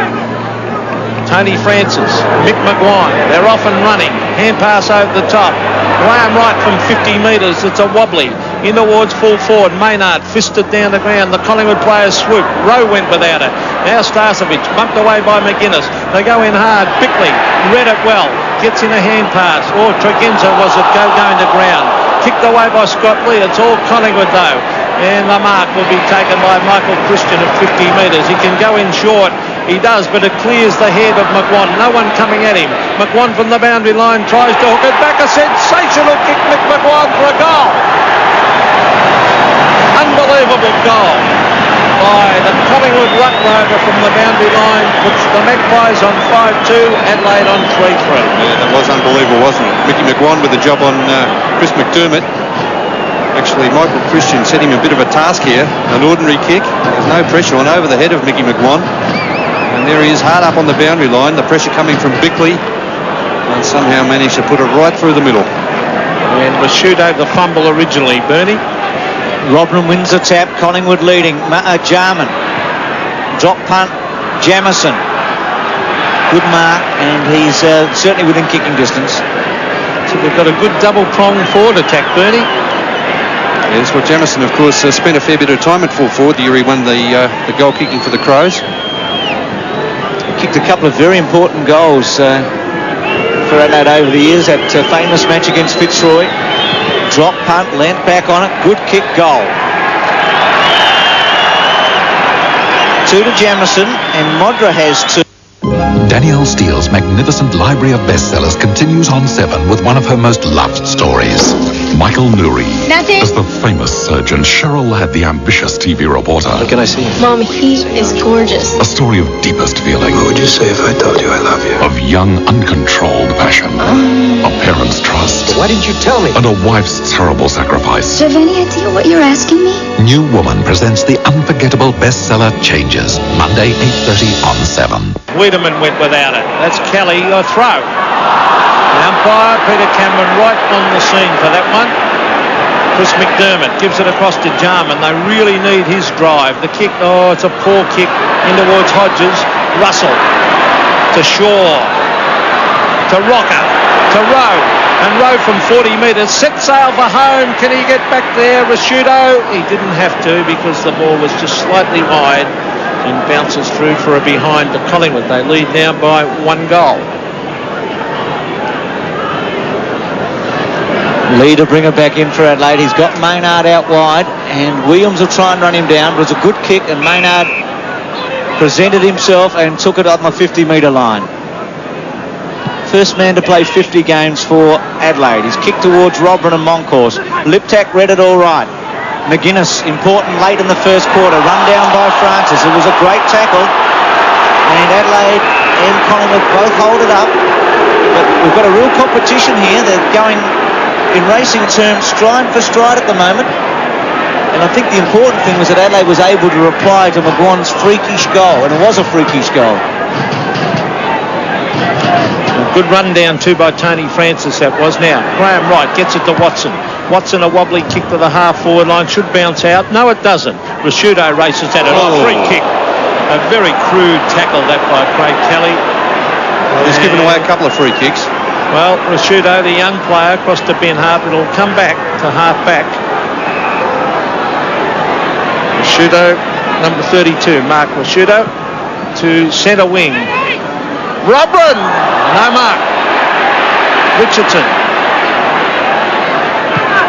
Tony Francis, Mick McGuan, they're off and running. Hand pass over the top. Graham Wright from 50 metres, it's a wobbly. In towards full forward, Maynard fisted down the ground. The Collingwood players swoop. Rowe went without it. Now Starcevic, bumped away by McGuinness. They go in hard. Bickley read it well. Gets in a hand pass. Tregenza was it going to ground. kicked away by Scott Lee. It's all Collingwood though. And the mark will be taken by Michael Christian at 50 metres. He can go in short. He does, but it clears the head of McGuan. No one coming at him. McGuan from the boundary line tries to hook it back. A sensational kick, Mick McGuan, for a goal. Unbelievable goal by the Collingwood ruck rover from the boundary line. Puts the Magpies on 5-2, Adelaide on 3-3. Yeah, that was unbelievable, wasn't it? Mickey McGuan with the job on Chris McDermott. Actually, Michael Christian set him a bit of a task here. An ordinary kick. There's no pressure on over the head of Mickey McGuan. And there he is, hard up on the boundary line. The pressure coming from Bickley. And somehow managed to put it right through the middle. And Rashudo the fumble originally, Bernie. Robin wins the tap. Collingwood leading. Jarman. Drop punt. Jamison. Good mark. And he's certainly within kicking distance. So they've got a good double prong forward attack, Bernie. Yes, well, Jamison, of course, spent a fair bit of time at full forward. The year he won the goal kicking for the Crows. Kicked a couple of very important goals for Adelaide over the years. That famous match against Fitzroy. Drop punt, leant back on it. Good kick, goal. 2 to Jamison, and Modra has 2. Danielle Steele's magnificent library of bestsellers continues on 7 with one of her most loved stories. Michael Nouri. Nothing. As the famous surgeon, Cheryl Ladd, the ambitious TV reporter. What can I see? Mom, he is gorgeous. A story of deepest feeling. What would you say if I told you I love you? Of young, uncontrolled passion. A parent's trust. Why didn't you tell me? And a wife's terrible sacrifice. Do you have any idea what you're asking me? New Woman presents the unforgettable bestseller Changes. Monday, 8:30 on 7. Wiedemann went without it. That's Kelly, a throw. The umpire, Peter Cameron, right on the scene for that one. Chris McDermott gives it across to Jarman. They really need his drive. The kick, it's a poor kick in towards Hodges. Russell to Shaw, to Rocker, to Rowe. And Rowe from 40 metres, set sail for home. Can he get back there? Rashudo, he didn't have to because the ball was just slightly wide and bounces through for a behind to Collingwood. They lead now by 1 goal. Leader bring it back in for Adelaide. He's got Maynard out wide, and Williams will try and run him down. It was a good kick, and Maynard presented himself and took it on the 50-metre line. First man to play 50 games for Adelaide. He's kicked towards Robin and Moncourse. Liptak read it all right. McGuinness, important late in the first quarter. Run down by Francis. It was a great tackle. And Adelaide and Collingwood both hold it up. But we've got a real competition here. They're going, in racing terms, stride for stride at the moment. And I think the important thing was that Adelaide was able to reply to McGuan's freakish goal. And it was a freakish goal. Good run down too by Tony Francis, that was. Now Graham Wright gets it to Watson. Watson, a wobbly kick to the half-forward line, should bounce out. No, it doesn't. Rashudo races at it. Free kick. A very crude tackle that by Craig Kelly. He's given away a couple of free kicks. Well, Rashudo, the young player, across to Ben Hart, but it'll come back to half-back. Rashudo, number 32, Mark Rashudo, to centre wing. Robin! No mark. Richardson.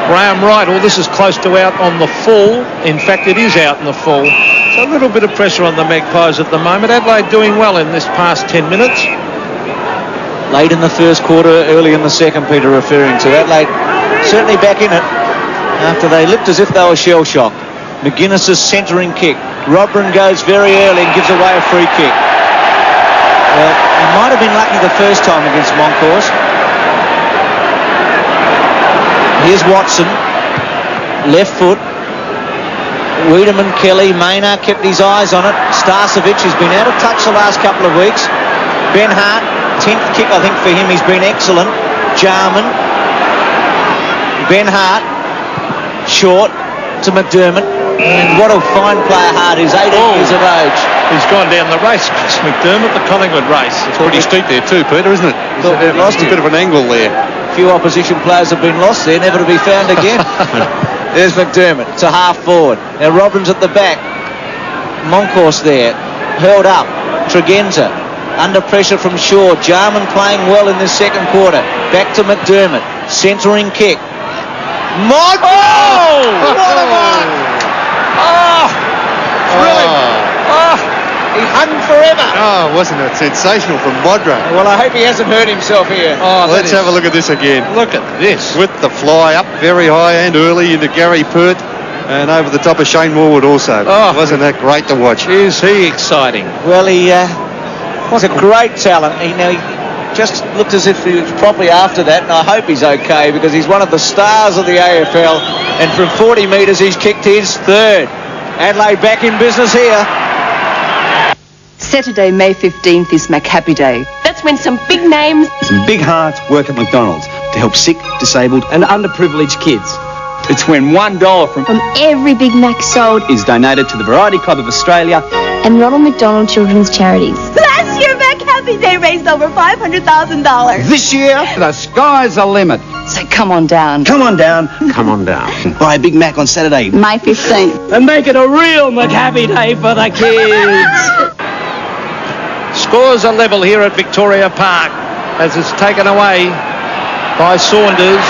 Graham Wright. This is close to out on the full. In fact, it is out in the full. So a little bit of pressure on the Magpies at the moment. Adelaide doing well in this past 10 minutes. Late in the first quarter, early in the second, Peter referring to. Adelaide certainly back in it after they looked as if they were shell-shocked. McGuinness's centering kick. Robin goes very early and gives away a free kick. Well, he might have been lucky the first time against Moncourse. Here's Watson. Left foot. Wiedemann, Kelly, Maynard kept his eyes on it. Starcevic has been out of touch the last couple of weeks. Ben Hart, 10th kick I think for him. He's been excellent. Jarman. Ben Hart. Short to McDermott. And what a fine player Hart is, 18 years of age. He's gone down the race, Chris McDermott, the Collingwood race. It's pretty steep there too, Peter, isn't it? Lost a bit of an angle there. A few opposition players have been lost there, never to be found again. There's McDermott to half forward. Now Robbins at the back. Moncourse there, held up. Tregenza under pressure from Shaw. Jarman playing well in this second quarter. Back to McDermott. Centering kick. Modra! Oh! What a mark! Oh! Brilliant! Oh! He hung forever. Oh, wasn't it sensational from Modra? Well, I hope he hasn't hurt himself here. Oh, let's have a look at this again. Look at this. With the fly up very high and early into Gary Pert and over the top of Shane Morwood also. Oh. Wasn't that great to watch? Is he exciting? Well, he was a great talent. He just looked as if he was probably after that, and I hope he's okay because he's one of the stars of the AFL, and from 40 metres he's kicked his third. Adelaide back in business here. Saturday, May 15th is McHappy Day. That's when some big names, some big hearts work at McDonald's to help sick, disabled and underprivileged kids. It's when $1 from every Big Mac sold is donated to the Variety Club of Australia and Ronald McDonald Children's Charities. Last year, McHappy Day raised over $500,000. This year, the sky's the limit. So come on down. Come on down. Come on down. Buy a Big Mac on Saturday, May 15th. and make it a real McHappy Day for the kids. Scores are level here at Victoria Park as it's taken away by Saunders.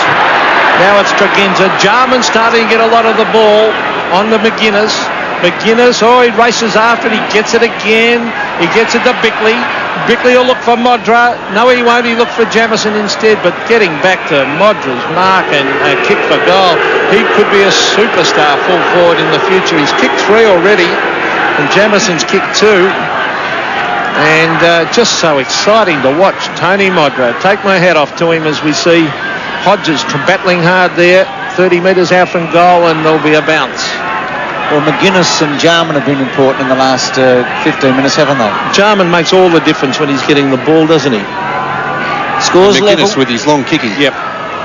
Now it's Tregenza. Jarman starting to get a lot of the ball on to McGuinness. McGuinness, he races after it. He gets it again. He gets it to Bickley. Bickley will look for Modra. No, he won't. He looked for Jamison instead. But getting back to Modra's mark and a kick for goal, he could be a superstar full forward in the future. He's kicked 3 already, and Jamison's kicked 2. And just so exciting to watch Tony Modra. Take my hat off to him as we see Hodges battling hard there. 30 metres out from goal, and there'll be a bounce. Well, McGuinness and Jarman have been important in the last 15 minutes, haven't they? Jarman makes all the difference when he's getting the ball, doesn't he? Scores level. McGuinness with his long kicking. Yep.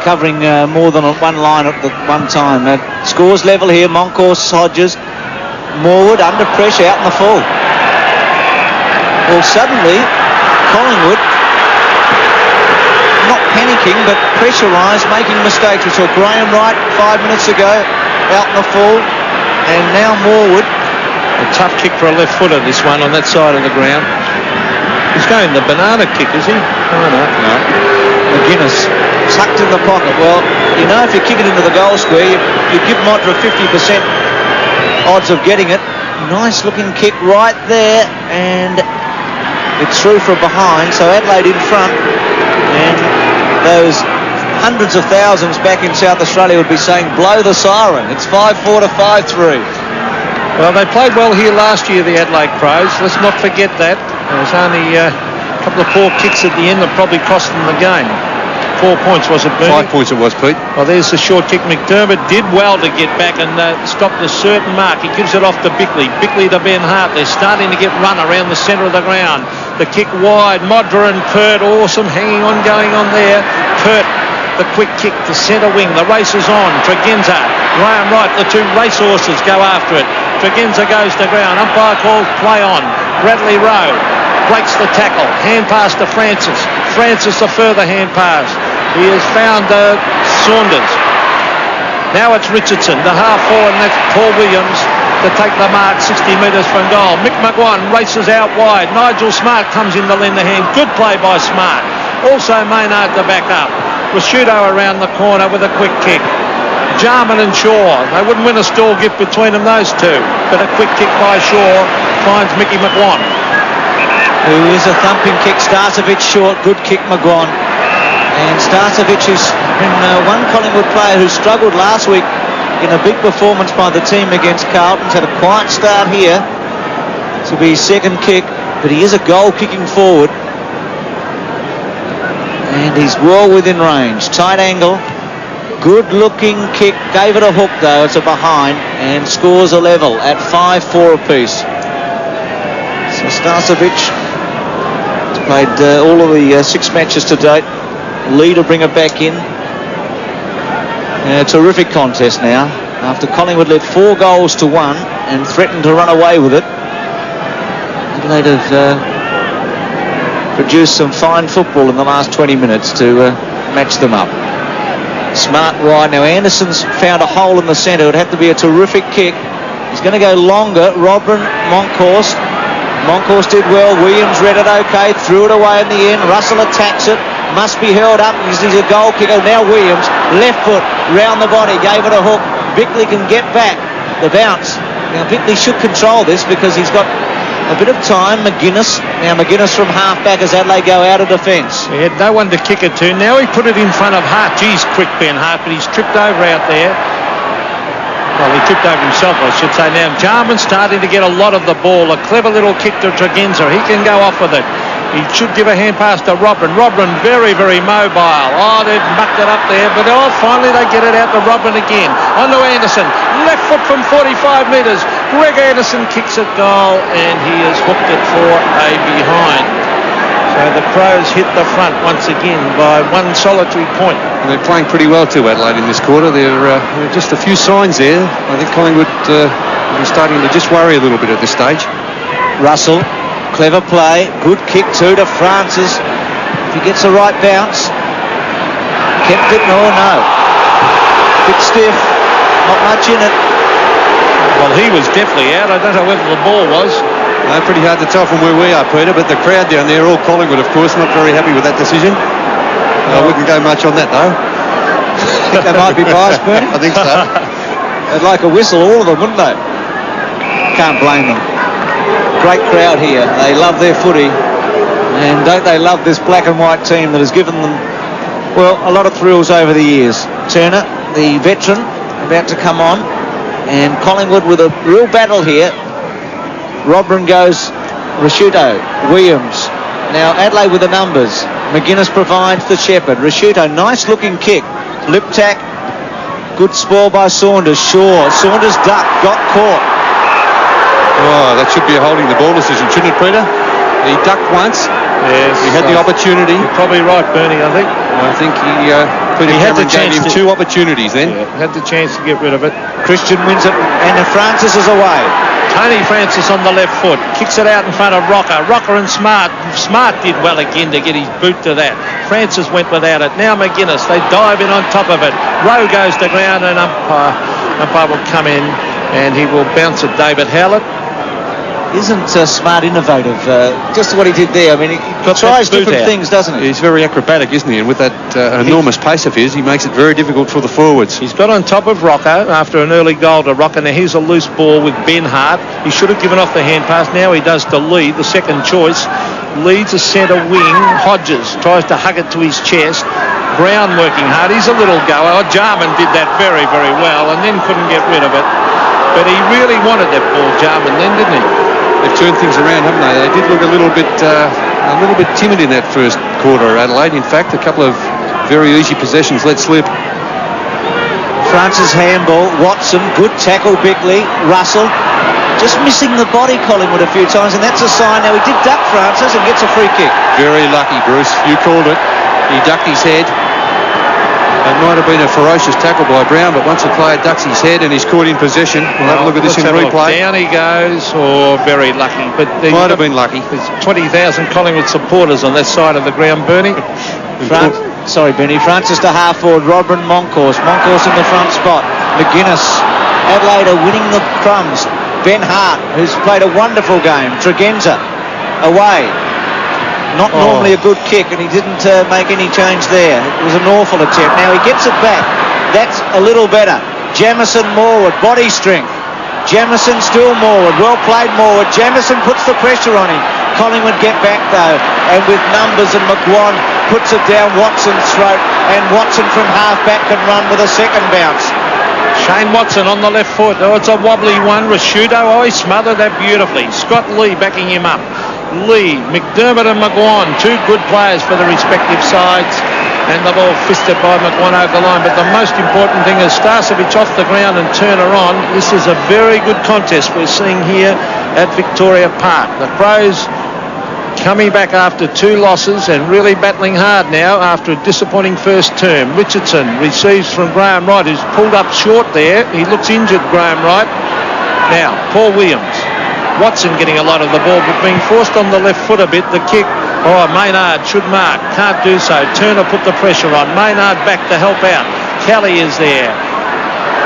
Covering more than one line at the one time. Scores level here. Moncourse, Hodges, Morwood under pressure out in the full. Well, suddenly, Collingwood, not panicking, but pressurised, making mistakes. We saw Graham Wright 5 minutes ago, out in the full, and now Morwood. A tough kick for a left footer, this one, on that side of the ground. He's going the banana kick, is he? Oh, no. McGuinness, tucked in the pocket. Well, if you kick it into the goal square, you give Modra 50% odds of getting it. Nice looking kick right there, and it's through from behind, so Adelaide in front, and those hundreds of thousands back in South Australia would be saying, blow the siren. It's 5-4 to 5-3. Well, they played well here last year, the Adelaide Crows. Let's not forget that. There was only a couple of poor kicks at the end that probably cost them the game. 4 points, was it, Bernie? 5 points it was, Pete. Well, there's the short kick. McDermott did well to get back and stop the certain mark. He gives it off to Bickley. Bickley to Ben Hart. They're starting to get run around the centre of the ground. The kick wide. Modra and Pert, awesome hanging on going on there. Pert, the quick kick to centre wing. The race is on. Tregenza, Graham Wright, the two racehorses go after it. Tregenza goes to ground. Umpire calls play on. Bradley Rowe breaks the tackle. Hand pass to Francis. Francis a further hand pass. He has found Saunders. Now it's Richardson, the half forward, and that's Paul Williams to take the mark 60 metres from goal. Mick McGuan races out wide. Nigel Smart comes in to lend a hand. Good play by Smart. Also Maynard to back up. Rashudo around the corner with a quick kick. Jarman and Shaw. They wouldn't win a stall gift between them, those two. But a quick kick by Shaw finds Mickey McGuan. Who is a thumping kick. Starcevic short. Good kick, McGuan. And Starcevic has been one Collingwood player who struggled last week in a big performance by the team against Carlton. He's had a quiet start here. This will be his second kick, but he is a goal kicking forward. And he's well within range. Tight angle. Good looking kick. Gave it a hook though. It's a behind. And scores a level at 5-4 apiece. So Starcevic has played all of the 6 matches to date. Lee to bring it back in. A terrific contest now. After Collingwood led 4 goals to 1 and threatened to run away with it, Adelaide have produced some fine football in the last 20 minutes to match them up. Smart wide. Now Anderson's found a hole in the centre. It would have to be a terrific kick. He's going to go longer. Robin, Moncourse. Moncourse did well. Williams read it okay. Threw it away in the end. Russell attacks it. Must be held up. He's a goal kicker. Now Williams, left foot, round the body, gave it a hook. Bickley can get back. The bounce. Now Bickley should control this because he's got a bit of time. McGuinness. Now McGuinness from half-back as Adelaide go out of defence. He had no one to kick it to. Now he put it in front of Hart. Geez, quick Ben Hart, but he's tripped over out there. Well, he tripped over himself, I should say. Now Jarman's starting to get a lot of the ball. A clever little kick to Tregenza. He can go off with it. He should give a hand pass to Robin. Robin very, very mobile. Oh, they've mucked it up there, but finally they get it out to Robin again. On to Anderson. Left foot from 45 metres. Greg Anderson kicks it goal, and he has hooked it for a behind. So the Crows hit the front once again by one solitary point. And they're playing pretty well too, Adelaide, in this quarter. There are just a few signs there. I think Collingwood will be starting to just worry a little bit at this stage. Russell. Clever play, good kick too to Francis. If he gets the right bounce. Kept it, no. Bit stiff, not much in it. Well, he was definitely out. I don't know whether the ball was. No, pretty hard to tell from where we are, Peter, but the crowd down there, all Collingwood, of course, not very happy with that decision. I wouldn't go much on that, though. I think they might be biased, Bernie. I think so. They'd like a whistle, all of them, wouldn't they? Can't blame them. Great crowd here. They love their footy, and don't they love this black and white team that has given them, well, a lot of thrills over the years. Turner, the veteran, about to come on, and Collingwood with a real battle here. Robin goes, Rashuto, Williams. Now Adelaide with the numbers. McGuinness provides the Shepherd. Rashuto, nice looking kick. Lip tack. Good spoil by Saunders. Shaw. Saunders ducked, got caught. Oh, that should be a holding the ball decision, shouldn't it, Peter? He ducked once. Yes. He had the opportunity. You're probably right, Bernie, I think. I think Peter Cameron gave him two opportunities then. Yeah, had the chance to get rid of it. Christian wins it, and Francis is away. Tony Francis on the left foot. Kicks it out in front of Rocker. Rocker and Smart. Smart did well again to get his boot to that. Francis went without it. Now McGuinness. They dive in on top of it. Rowe goes to ground, and umpire will come in, and he will bounce at David Howlett. Isn't Smart innovative? Just what he did there. I mean, he tries different things, doesn't he? He's very acrobatic, isn't he? And with that enormous pace of his, he makes it very difficult for the forwards. He's got on top of Rocco after an early goal to Rocco. Now here's a loose ball with Ben Hart. He should have given off the hand pass. Now he does to Lee, the second choice. Leads a centre wing. Hodges tries to hug it to his chest. Brown working hard. He's a little goer. Jarman did that very, very well and then couldn't get rid of it. But he really wanted that ball, Jarman, then, didn't he? They've turned things around, haven't they? They did look a little bit timid in that first quarter, Adelaide. In fact, a couple of very easy possessions let slip. Francis handball. Watson, good tackle. Bickley, Russell, just missing the body, Collingwood, a few times, and that's a sign. Now he did duck Francis and gets a free kick. Very lucky, Bruce. You called it. He ducked his head. It might have been a ferocious tackle by Brown, but once the player ducks his head and he's caught in possession, we'll have a look at this in replay. Down he goes, or very lucky. But might have been lucky. There's 20,000 Collingwood supporters on that side of the ground, Bernie. Benny. Francis to half forward. Robin Moncourse. Moncourse in the front spot. McGuinness. Adelaide are winning the crumbs. Ben Hart, who's played a wonderful game. Tregenza away. Not normally a good kick, and he didn't make any change there. It was an awful attempt. Now he gets it back. That's a little better. Jamison Morwood, body strength. Jamison still Morwood. Well played, Morwood. Jamison puts the pressure on him. Collingwood get back, though, and with numbers, and McGuan puts it down Watson's throat, and Watson from half-back can run with a second bounce. Shane Watson on the left foot. Oh, it's a wobbly one. Rashuto, he smothered that beautifully. Scott Lee backing him up. Lee, McDermott and McGuan, two good players for the respective sides, and the ball fisted by McGuan over the line. But the most important thing is Starcevic off the ground and Turner on. This is a very good contest we're seeing here at Victoria Park. The Crows coming back after two losses and really battling hard now after a disappointing first term. Richardson receives from Graham Wright, who's pulled up short there. He looks injured, Graham Wright. Now, Paul Williams. Watson getting a lot of the ball, but being forced on the left foot a bit. The kick, Maynard should mark, can't do so. Turner put the pressure on. Maynard back to help out. Kelly is there.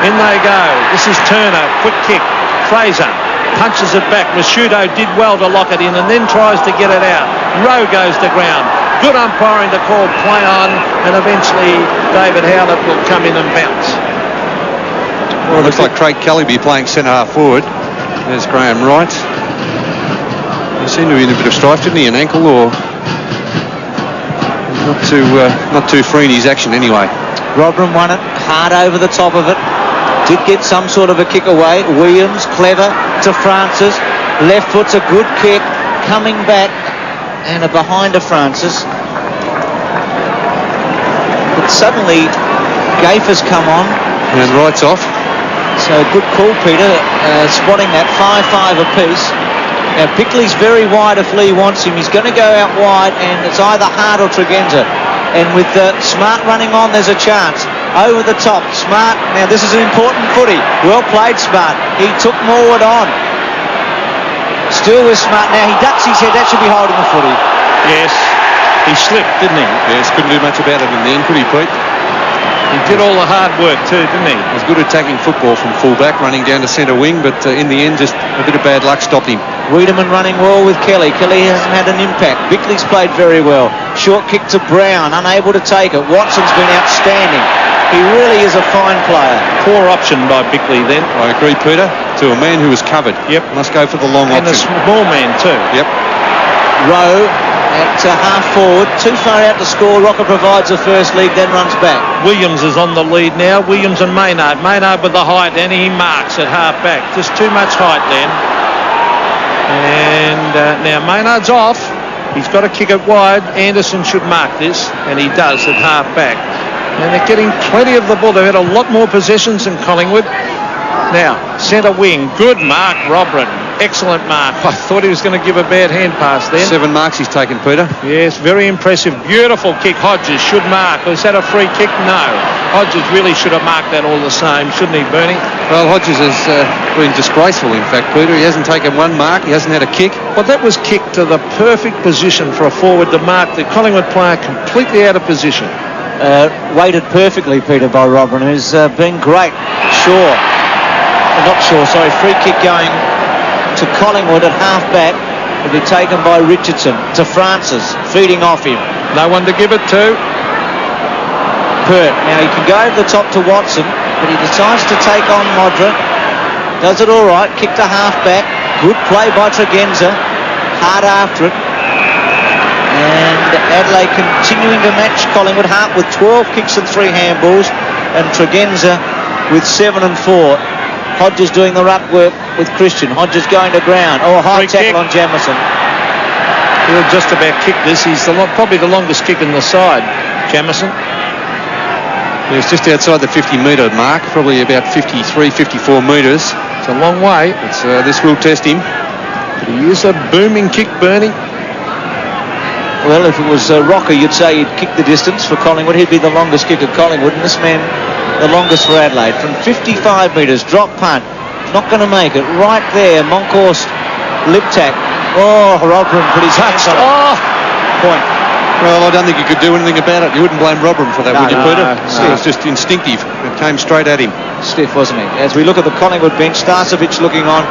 In they go. This is Turner, quick kick. Fraser punches it back. Rashuto did well to lock it in and then tries to get it out. Rowe goes to ground. Good umpiring to call play on and eventually David Howlett will come in and bounce. Well, it looks like Craig Kelly be playing centre half forward. There's Graham Wright. He seemed to be in a bit of strife, didn't he? An ankle or not too free in his action anyway. Rodman won it, hard over the top of it. Did get some sort of a kick away. Williams, clever to Francis. Left foot's a good kick. Coming back and a behind to Francis. But suddenly Gaffer's come on. And Wright's off. So good call, Peter, spotting that 5-5 apiece. Now Bickley's very wide if Lee wants him. He's going to go out wide, and it's either Hart or Tregenza. And with Smart running on, there's a chance. Over the top, Smart. Now this is an important footy. Well played, Smart. He took Morwood on. Still with Smart. Now he ducks his head. That should be holding the footy. Yes, he slipped, didn't he? Yes, couldn't do much about it in the end, could he, Pete? He did all the hard work too, didn't he? It was good attacking football from full-back, running down to centre wing, but in the end, just a bit of bad luck stopped him. Wiedemann running well with Kelly. Kelly hasn't had an impact. Bickley's played very well. Short kick to Brown, unable to take it. Watson's been outstanding. He really is a fine player. Poor option by Bickley then. I agree, Peter. To a man who was covered. Yep. Must go for the long and option. And a small man too. Yep. Rowe at half forward. Too far out to score. Rocker provides the first lead, then runs back. Williams is on the lead now. Williams and Maynard. Maynard with the height, and he marks at half back. Just too much height then. And now Maynard's off. He's got to kick it wide. Anderson should mark this, and he does at half back. And they're getting plenty of the ball. They've had a lot more possessions than Collingwood. Now, centre wing. Good mark, Robrin. Excellent mark. I thought he was going to give a bad hand pass then. 7 marks he's taken, Peter. Yes, very impressive. Beautiful kick. Hodges should mark. Was that a free kick? No. Hodges really should have marked that all the same, shouldn't he, Bernie? Well, Hodges has been disgraceful, in fact, Peter. He hasn't taken one mark. He hasn't had a kick. Well, that was kicked to the perfect position for a forward to mark the Collingwood player completely out of position. Weighted perfectly, Peter, by Robin, who's been great. Free kick going to Collingwood at half back. Will be taken by Richardson to Francis, feeding off him. No one to give it to. Pert. Now he can go over the top to Watson, but he decides to take on Modra. Does it all right. Kick to half back. Good play by Tregenza. Hard after it. And Adelaide continuing to match Collingwood. Hart with 12 kicks and 3 handballs, and Tregenza with 7 and 4. Hodges doing the ruck work with Christian. Hodges going to ground. Oh, a high tackle on Jamison. He'll just about kick this. He's probably the longest kick in the side, Jamison. He's just outside the 50-metre mark, probably about 53, 54 metres. It's a long way. This will test him. But he is a booming kick, Bernie. Well, if it was Rocker, you'd say he'd kick the distance for Collingwood. He'd be the longest kick at Collingwood, and this man the longest for Adelaide. From 55 metres, drop punt. Not going to make it. Right there, Monkhorst, lip tack. Oh, Robrin put his hands on it. Oh! Point. Well, I don't think you could do anything about it. You wouldn't blame Robrin for that, would you, Peter? No. It was just instinctive. It came straight at him. Stiff, wasn't he? As we look at the Collingwood bench, Starcevic looking on.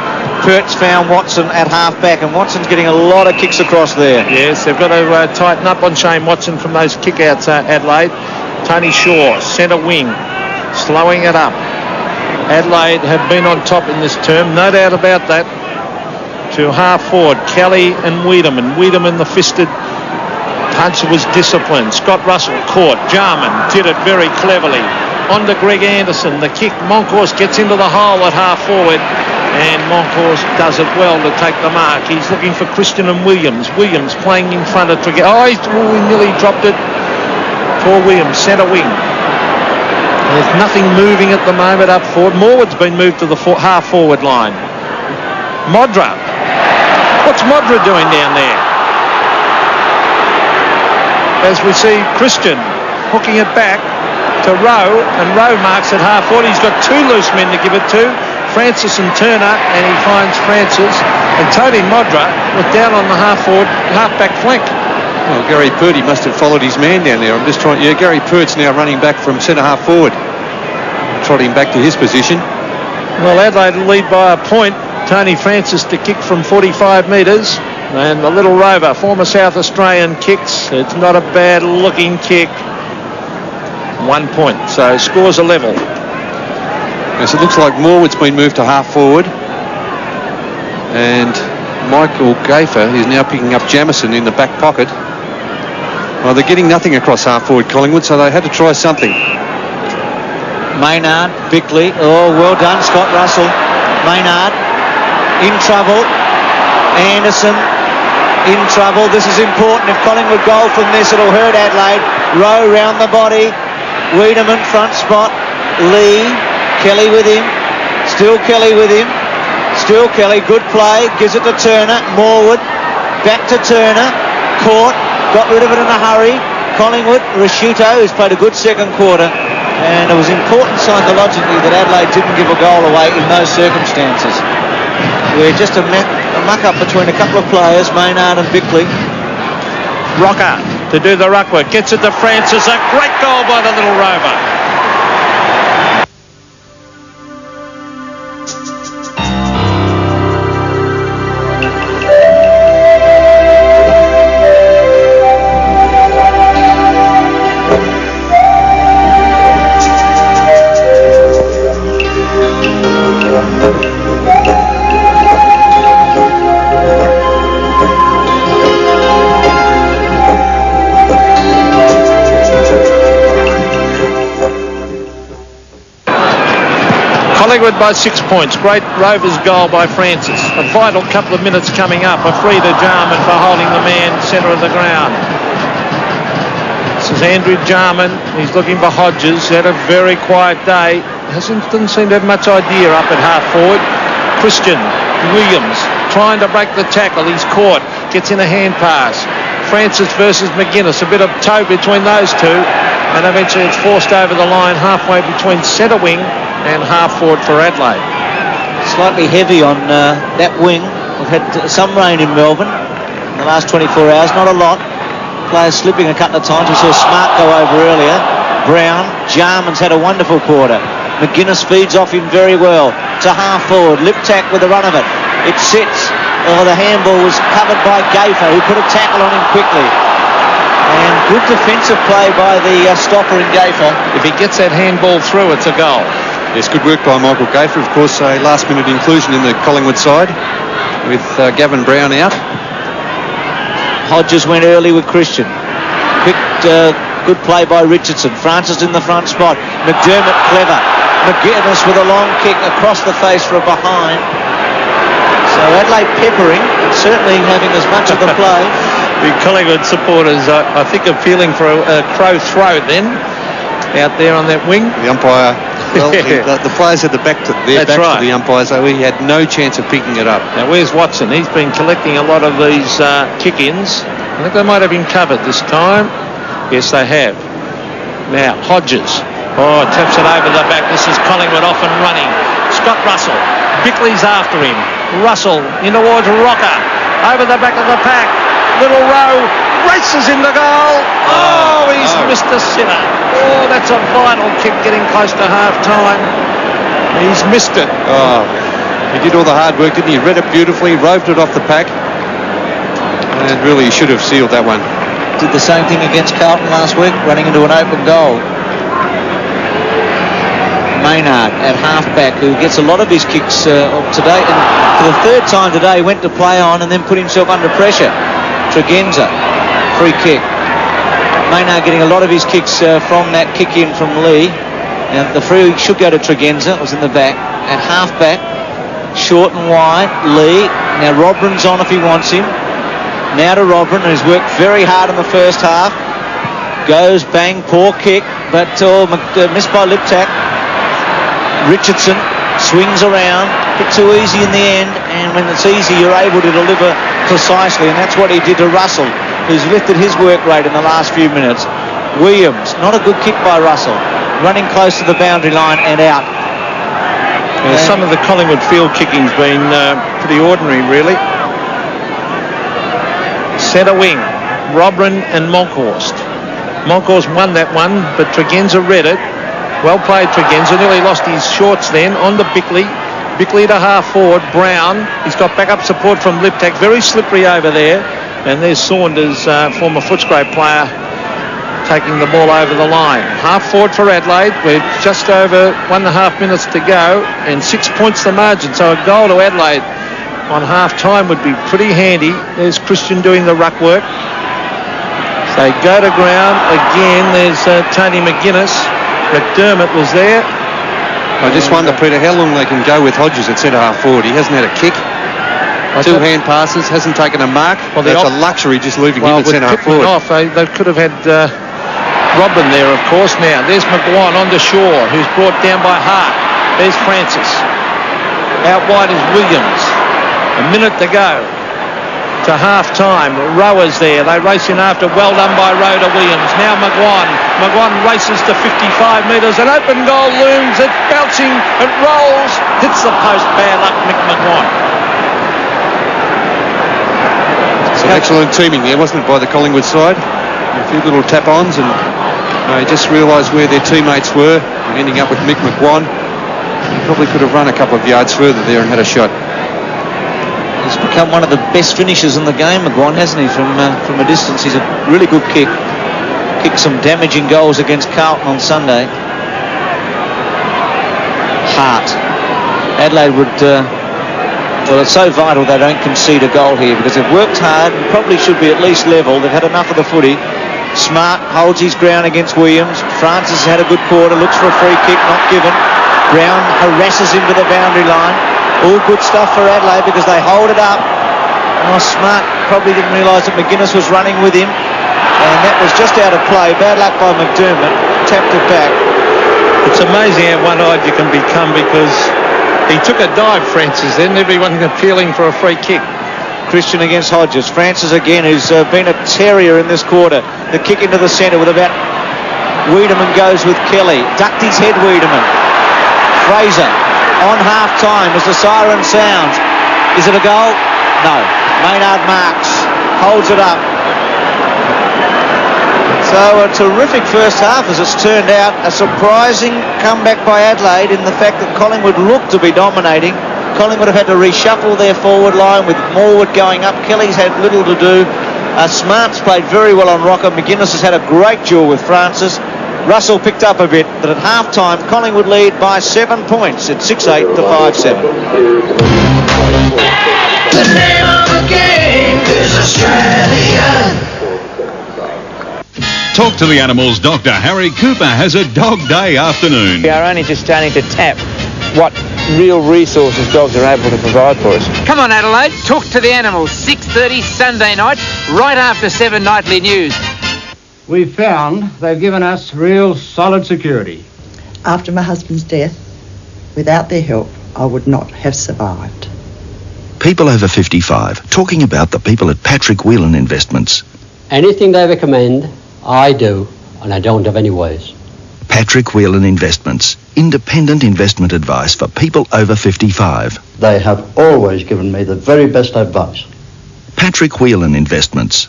Pert's found Watson at half-back, and Watson's getting a lot of kicks across there. Yes, they've got to tighten up on Shane Watson from those kick-outs, Adelaide. Tony Shaw, centre wing, slowing it up. Adelaide have been on top in this term, no doubt about that. To half-forward, Kelly and Wiedemann. Wiedemann, the fisted punch, was disciplined. Scott Russell caught. Jarman did it very cleverly. On to Greg Anderson. The kick. Monkhorst gets into the hole at half-forward. And Monkhorst does it well to take the mark. He's looking for Christian and Williams. Williams playing in front of Trigger. Oh, he nearly dropped it. For Williams, centre wing. There's nothing moving at the moment up forward. Morwood's been moved to the half-forward line. Modra. What's Modra doing down there? As we see Christian hooking it back to Rowe, and Rowe marks at half-forward. He's got 2 loose men to give it to. Francis and Turner, and he finds Francis, and Tony Modra was down on the half-back flank. Well, Gary Purdy must have followed his man down there. I'm just trying. Yeah, Gary Purt's now running back from centre half forward, trotting back to his position. Well, Adelaide will lead by a point. Tony Francis to kick from 45 metres, and the little rover, former South Australian, kicks. It's not a bad looking kick. 1 point. So scores are level. Yes, it looks like Morwood's been moved to half forward. And Michael Gaffer is now picking up Jamison in the back pocket. Well, they're getting nothing across half forward, Collingwood, so they had to try something. Maynard, Bickley. Oh, well done, Scott Russell. Maynard in trouble. Anderson in trouble. This is important. If Collingwood goal from this, it'll hurt Adelaide. Rowe round the body. Wiedemann front spot. Lee. Kelly with him. Still Kelly with him. Still Kelly. Good play. Gives it to Turner. Morwood. Back to Turner. Caught. Got rid of it in a hurry. Collingwood. Rashuto, who's played a good second quarter. And it was important psychologically that Adelaide didn't give a goal away in those circumstances. We're just a muck-up between a couple of players, Maynard and Bickley. Rocker to do the ruck work. Gets it to Francis. A great goal by the little rover. Collingwood by 6 points. Great Rovers goal by Francis. A vital couple of minutes coming up. A free to Jarman for holding the man centre of the ground. This is Andrew Jarman. He's looking for Hodges. He had a very quiet day. Doesn't seem to have much idea up at half forward. Christian Williams trying to break the tackle. He's caught. Gets in a hand pass. Francis versus McGuinness. A bit of toe between those two. And eventually it's forced over the line halfway between centre wing and half forward for Adelaide. Slightly heavy on that wing. We've had some rain in Melbourne in the last 24 hours, not a lot. Players slipping a couple of times. We saw Smart go over earlier. Brown, Jarman's had a wonderful quarter. McGuinness feeds off him very well. To half forward, Liptak with the run of it. It sits. Oh, the handball was covered by Gaffer, who put a tackle on him quickly. And good defensive play by the stopper in Gaffer. If he gets that handball through, it's a goal. Yes, good work by Michael Gaffer. Of course, a last-minute inclusion in the Collingwood side with Gavin Brown out. Hodges went early with Christian. Good play by Richardson. Francis in the front spot. McDermott clever. McGuinness with a long kick across the face for a behind. So Adelaide peppering and certainly having as much of the play. The Collingwood supporters, I think, are feeling for a crow throw then out there on that wing. The umpire. Well, the players had the back to their back to the umpire, so he had no chance of picking it up. Now, where's Watson? He's been collecting a lot of these kick-ins. I think they might have been covered this time. Yes, they have. Now, Hodges. Oh, taps it over the back. This is Collingwood off and running. Scott Russell. Bickley's after him. Russell in towards Rocker. Over the back of the pack. Little Rowe races in the goal. Oh, he's missed a sitter. Oh, that's a vital kick getting close to half-time. He's missed it. Oh, he did all the hard work, didn't he? Read it beautifully, roved it off the pack. And really should have sealed that one. Did the same thing against Carlton last week, running into an open goal. Maynard at half-back, who gets a lot of his kicks today. And for the third time today, went to play on and then put himself under pressure. Tregenza, free kick. Maynard getting a lot of his kicks from that kick in from Lee. Now the free should go to Tregenza. It was in the back. At half-back, short and wide, Lee. Now Robrin's on if he wants him. Now to Robrin, who's worked very hard in the first half. Goes, bang, poor kick, but missed by Liptak. Richardson swings around, bit too easy in the end, and when it's easy you're able to deliver precisely, and that's what he did to Russell, who's lifted his work rate in the last few minutes. Williams, not a good kick by Russell, running close to the boundary line and out. Well, some of the Collingwood field kicking's been pretty ordinary, really. Centre wing, Robrin and Monkhorst. Monkhorst won that one, but Tregenza read it. Well played, Tregenza. Nearly lost his shorts then. On to Bickley. Bickley to half forward. Brown. He's got backup support from Liptak. Very slippery over there. And there's Saunders, former Footscray player, taking the ball over the line. Half forward for Adelaide. We're just over 1.5 minutes to go and 6 points the margin. So a goal to Adelaide on half-time would be pretty handy. There's Christian doing the ruck work. So they go to ground again. There's Tony McGuinness. McDermott was there. I just wonder, Peter, how long they can go with Hodges at centre-half forward. He hasn't had a kick. 2 hand passes, hasn't taken a mark. Well, that's a luxury just leaving him at centre-half forward. Off, they could have had Robin there, of course. Now, there's McGuan on the shore, who's brought down by Hart. There's Francis. Out wide is Williams. A minute to go to half-time. Rowers there. They race in after. Well done by Rowe to Williams. Now McGuan. McGuan races to 55 metres. An open goal looms. It's bouncing. It rolls. Hits the post. Bad luck, Mick McGuan. Some excellent teaming there, wasn't it, by the Collingwood side? A few little tap-ons, and they just realised where their teammates were, and ending up with Mick McGuan. He probably could have run a couple of yards further there and had a shot. He's become one of the best finishers in the game, McGuan, hasn't he? From a distance, he's a really good kick. Kicked some damaging goals against Carlton on Sunday. Hart. Adelaide would... well, it's so vital they don't concede a goal here because they've worked hard and probably should be at least level. They've had enough of the footy. Smart holds his ground against Williams. Francis had a good quarter, looks for a free kick, not given. Brown harasses him to the boundary line. All good stuff for Adelaide because they hold it up. Oh, Smart probably didn't realise that McGuinness was running with him. And that was just out of play. Bad luck by McDermott. Tapped it back. It's amazing how one-eyed you can become because he took a dive, Francis, then everyone appealing for a free kick. Christian against Hodges. Francis again, who's been a terrier in this quarter. The kick into the centre with about... Wiedemann goes with Kelly. Ducked his head, Wiedemann. Fraser on half-time as the siren sounds. Is it a goal? No. Maynard marks. Holds it up. So a terrific first half as it's turned out. A surprising comeback by Adelaide in the fact that Collingwood looked to be dominating. Collingwood have had to reshuffle their forward line with Morwood going up. Kelly's had little to do. Smart's played very well on Rocker. McGuinness has had a great duel with Francis. Russell picked up a bit, but at half-time, Collingwood lead by 7 points. It's 6-8 to 5-7. The name of the game is Australia. Talk to the Animals Dr. Harry Cooper has a dog day afternoon. We are only just starting to tap what real resources dogs are able to provide for us. Come on, Adelaide, talk to the animals. 6:30 Sunday night, right after 7 Nightly News. We've found they've given us real solid security. After my husband's death, without their help, I would not have survived. People over 55, talking about the people at Patrick Whelan Investments. Anything they recommend, I do, and I don't have any ways. Patrick Whelan Investments, independent investment advice for people over 55. They have always given me the very best advice. Patrick Whelan Investments.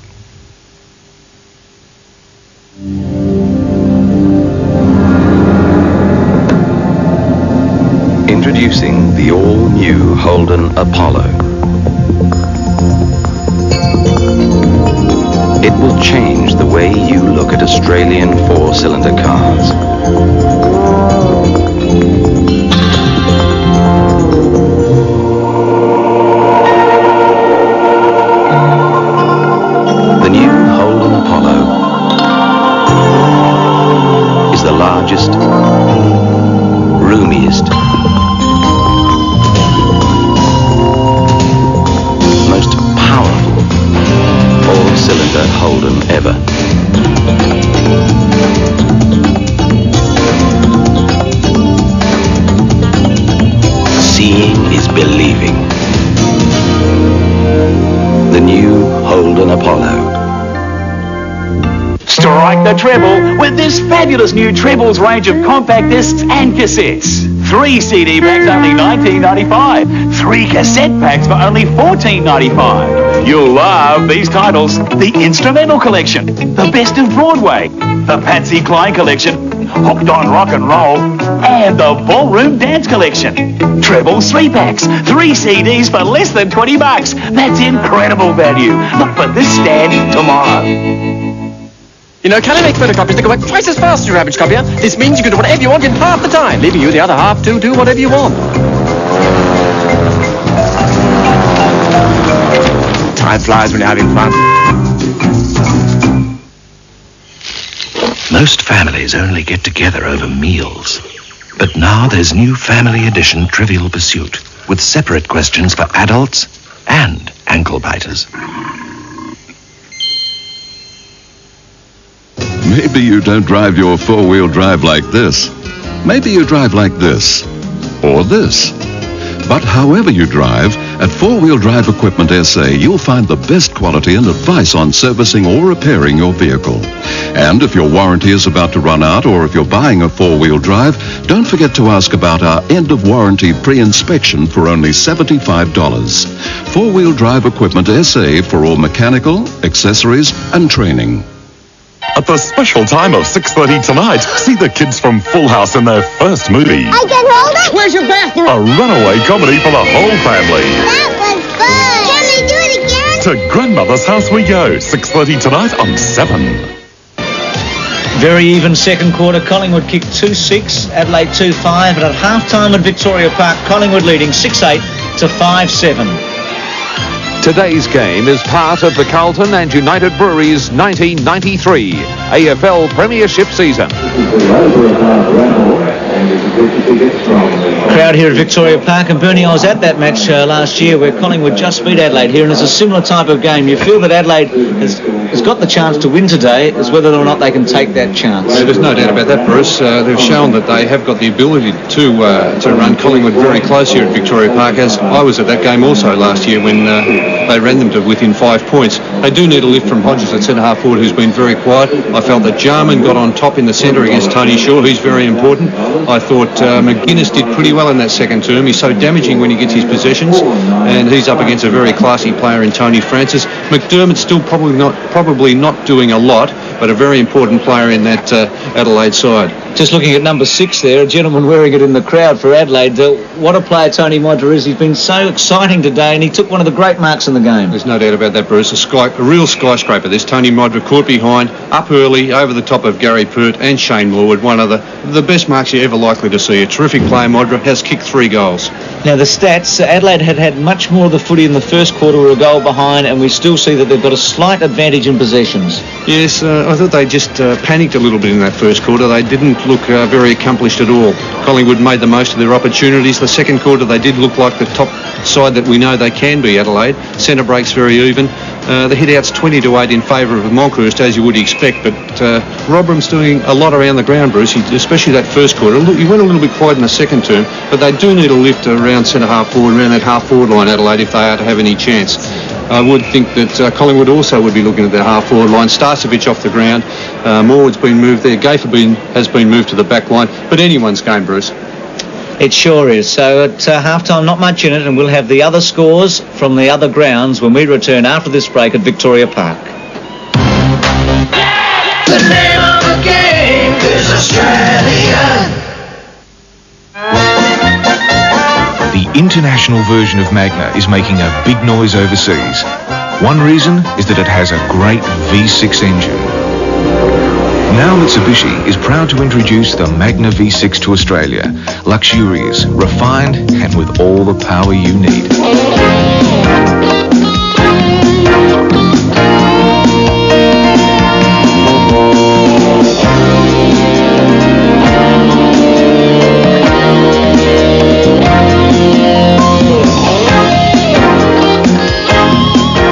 Introducing the all-new Holden Apollo. It will change the way you look at Australian four-cylinder cars. The new Holden Apollo is the largest, roomiest, most powerful four-cylinder Holden ever. Seeing is believing. The new Holden Apollo. Strike the treble with this fabulous new Trebles range of compact discs and cassettes. 3 CD packs only $19.95. 3 cassette packs for only $14.95. You'll love these titles: the Instrumental Collection, the Best of Broadway, the Patsy Cline Collection, Hooked on Rock and Roll, and the Ballroom Dance Collection. Trebles 3 packs, 3 CDs for less than $20. That's incredible value. Look for this stand tomorrow. You know, can I make photocopies that go back twice as fast as your average copier? This means you can do whatever you want in half the time, leaving you the other half to do whatever you want. Time flies when you're having fun. Most families only get together over meals. But now there's new family edition Trivial Pursuit with separate questions for adults and ankle biters. Maybe you don't drive your four-wheel drive like this. Maybe you drive like this. Or this. But however you drive, at Four Wheel Drive Equipment SA, you'll find the best quality and advice on servicing or repairing your vehicle. And if your warranty is about to run out, or if you're buying a four-wheel drive, don't forget to ask about our end-of-warranty pre-inspection for only $75. Four Wheel Drive Equipment SA for all mechanical, accessories, and training. At the special time of 6:30 tonight, see the kids from Full House in their first movie. I can hold it? Where's your bathroom? A runaway comedy for the whole family. That was fun. Can we do it again? To Grandmother's House we go, 6:30 tonight on 7. Very even second quarter. Collingwood kicked 2-6, Adelaide 2-5, and at half-time at Victoria Park, Collingwood leading 6-8 to 5-7. Today's game is part of the Carlton and United Breweries 1993 AFL Premiership season. Crowd here at Victoria Park, and Bernie, I was at that match last year where Collingwood just beat Adelaide here, and it's a similar type of game. You feel that Adelaide has got the chance to win today, is whether or not they can take that chance. There's no doubt about that, Bruce. They've shown that they have got the ability to run Collingwood very close here at Victoria Park, as I was at that game also last year when they ran them to within 5 points. They do need a lift from Hodges at centre-half forward, who's been very quiet. I felt that Jarman got on top in the centre against Tony Shaw, who's very important. I thought McGuinness did pretty well in that second term. He's so damaging when he gets his possessions, and he's up against a very classy player in Tony Francis. McDermott's still probably not doing a lot, but a very important player in that Adelaide side. Just looking at number 6 there, a gentleman wearing it in the crowd for Adelaide. What a player Tony Modra is. He's been so exciting today, and he took one of the great marks in the game. There's no doubt about that, Bruce. A real skyscraper. This Tony Modra caught behind, up early, over the top of Gary Pert and Shane Lord. One of the best marks you're ever likely to see. A terrific player, Modra, has kicked 3 goals. Now, the stats, Adelaide had much more of the footy in the first quarter, were a goal behind, and we still see that they've got a slight advantage in possessions. Yes, I thought they just panicked a little bit in that first quarter. They didn't look very accomplished at all. Collingwood made the most of their opportunities. The second quarter, they did look like the top side that we know they can be, Adelaide. Centre breaks very even. The hit-out's 20-8 in favour of Moncrief, as you would expect, but Robram's doing a lot around the ground, Bruce, especially that first quarter. Look, he went a little bit quiet in the second term, but they do need a lift around centre-half forward, around that half-forward line, Adelaide, if they are to have any chance. I would think that Collingwood also would be looking at their half-forward line. Starcevic off the ground. Morwood's been moved there. Gafer has been moved to the back line. But anyone's game, Bruce. It sure is. So at half-time, not much in it, and we'll have the other scores from the other grounds when we return after this break at Victoria Park. The name of the game is Australian. The international version of Magna is making a big noise overseas. One reason is that it has a great V6 engine. Now Mitsubishi is proud to introduce the Magna V6 to Australia. Luxurious, refined, and with all the power you need.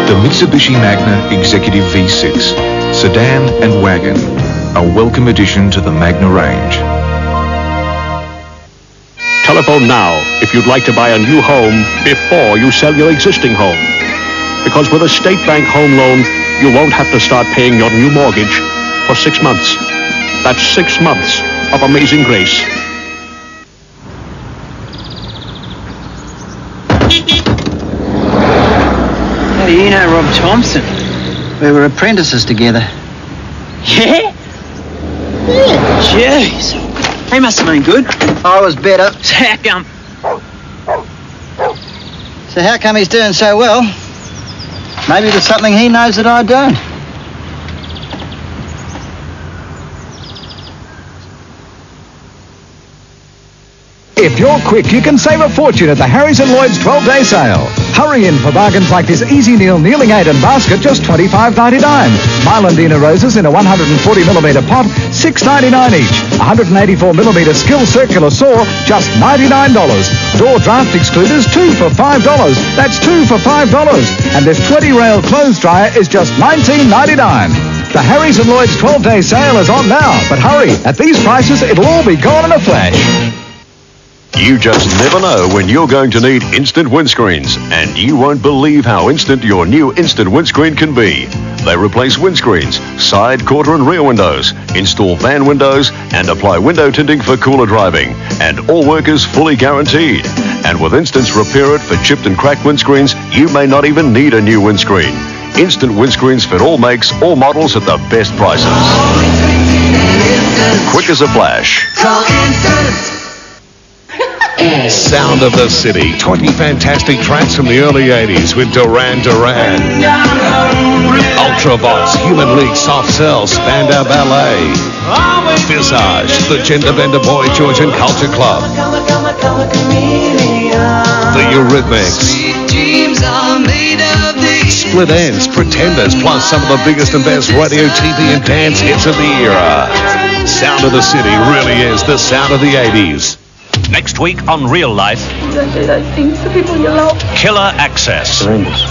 The Mitsubishi Magna Executive V6, sedan and wagon, a welcome addition to the Magna range. Telephone now if you'd like to buy a new home before you sell your existing home. Because with a State Bank home loan, you won't have to start paying your new mortgage for 6 months. That's 6 months of amazing grace. How do you know Rob Thompson? We were apprentices together. Yeah? Yeah, jeez. He must have been good. I was better. How come? So how come he's doing so well? Maybe there's something he knows that I don't. If you're quick, you can save a fortune at the Harry's and Lloyd's 12-day sale. Hurry in for bargains like this Easy Kneel Kneeling Aid and basket, just $25.99. Mylandina roses in a 140mm pot, $6.99 each. 184mm skill circular saw, just $99. Door draft excluders, 2 for $5. That's 2 for $5. And this 20-rail clothes dryer is just $19.99. The Harry's and Lloyd's 12-day sale is on now, but hurry, at these prices, it'll all be gone in a flash. You just never know when you're going to need instant windscreens, and you won't believe how instant your new instant windscreen can be. They replace windscreens, side, quarter and rear windows, install van windows, and apply window tinting for cooler driving. And all work is fully guaranteed. And with Instant's Repair It for chipped and cracked windscreens, you may not even need a new windscreen. Instant windscreens fit all makes, all models at the best prices. Quick as a flash. Sound of the City. 20 fantastic tracks from the early 80s with Duran Duran, Ultravox, Human League, Soft Cell, Spandau Ballet, Visage, the Gender Bender Boy Georgian Culture Club, the Eurythmics, Split Ends, Pretenders, plus some of the biggest and best radio, TV and dance hits of the era. Sound of the City really is the sound of the 80s. Next week on Real Life, Don't do those things to people you love. Killer Access. Horrendous.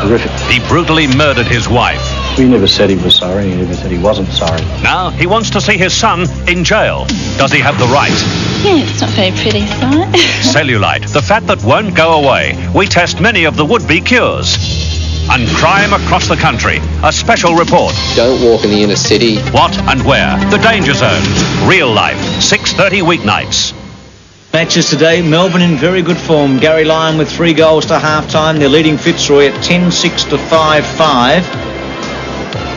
Horrific. He brutally murdered his wife. He never said he was sorry. He never said he wasn't sorry. Now he wants to see his son in jail. Does he have the right? Yeah, it's not very pretty, right? Cellulite, the fat that won't go away. We test many of the would-be cures. And crime across the country. A special report. Don't walk in the inner city. What and where? The danger zones. Real Life. 6:30 weeknights. Matches today, Melbourne in very good form. Gary Lyon with 3 goals to half-time. They're leading Fitzroy at 10-6 to 5-5.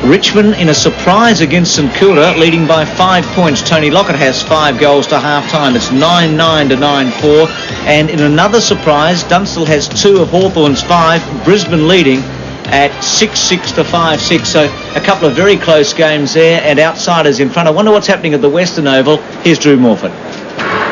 Richmond in a surprise against St Kilda, leading by 5 points. Tony Lockett has 5 goals to half-time. It's 9-9 to 9-4. And in another surprise, Dunstall has 2 of Hawthorn's 5. Brisbane leading at 6-6 to 5-6. So a couple of very close games there and outsiders in front. I wonder what's happening at the Western Oval. Here's Drew Morford.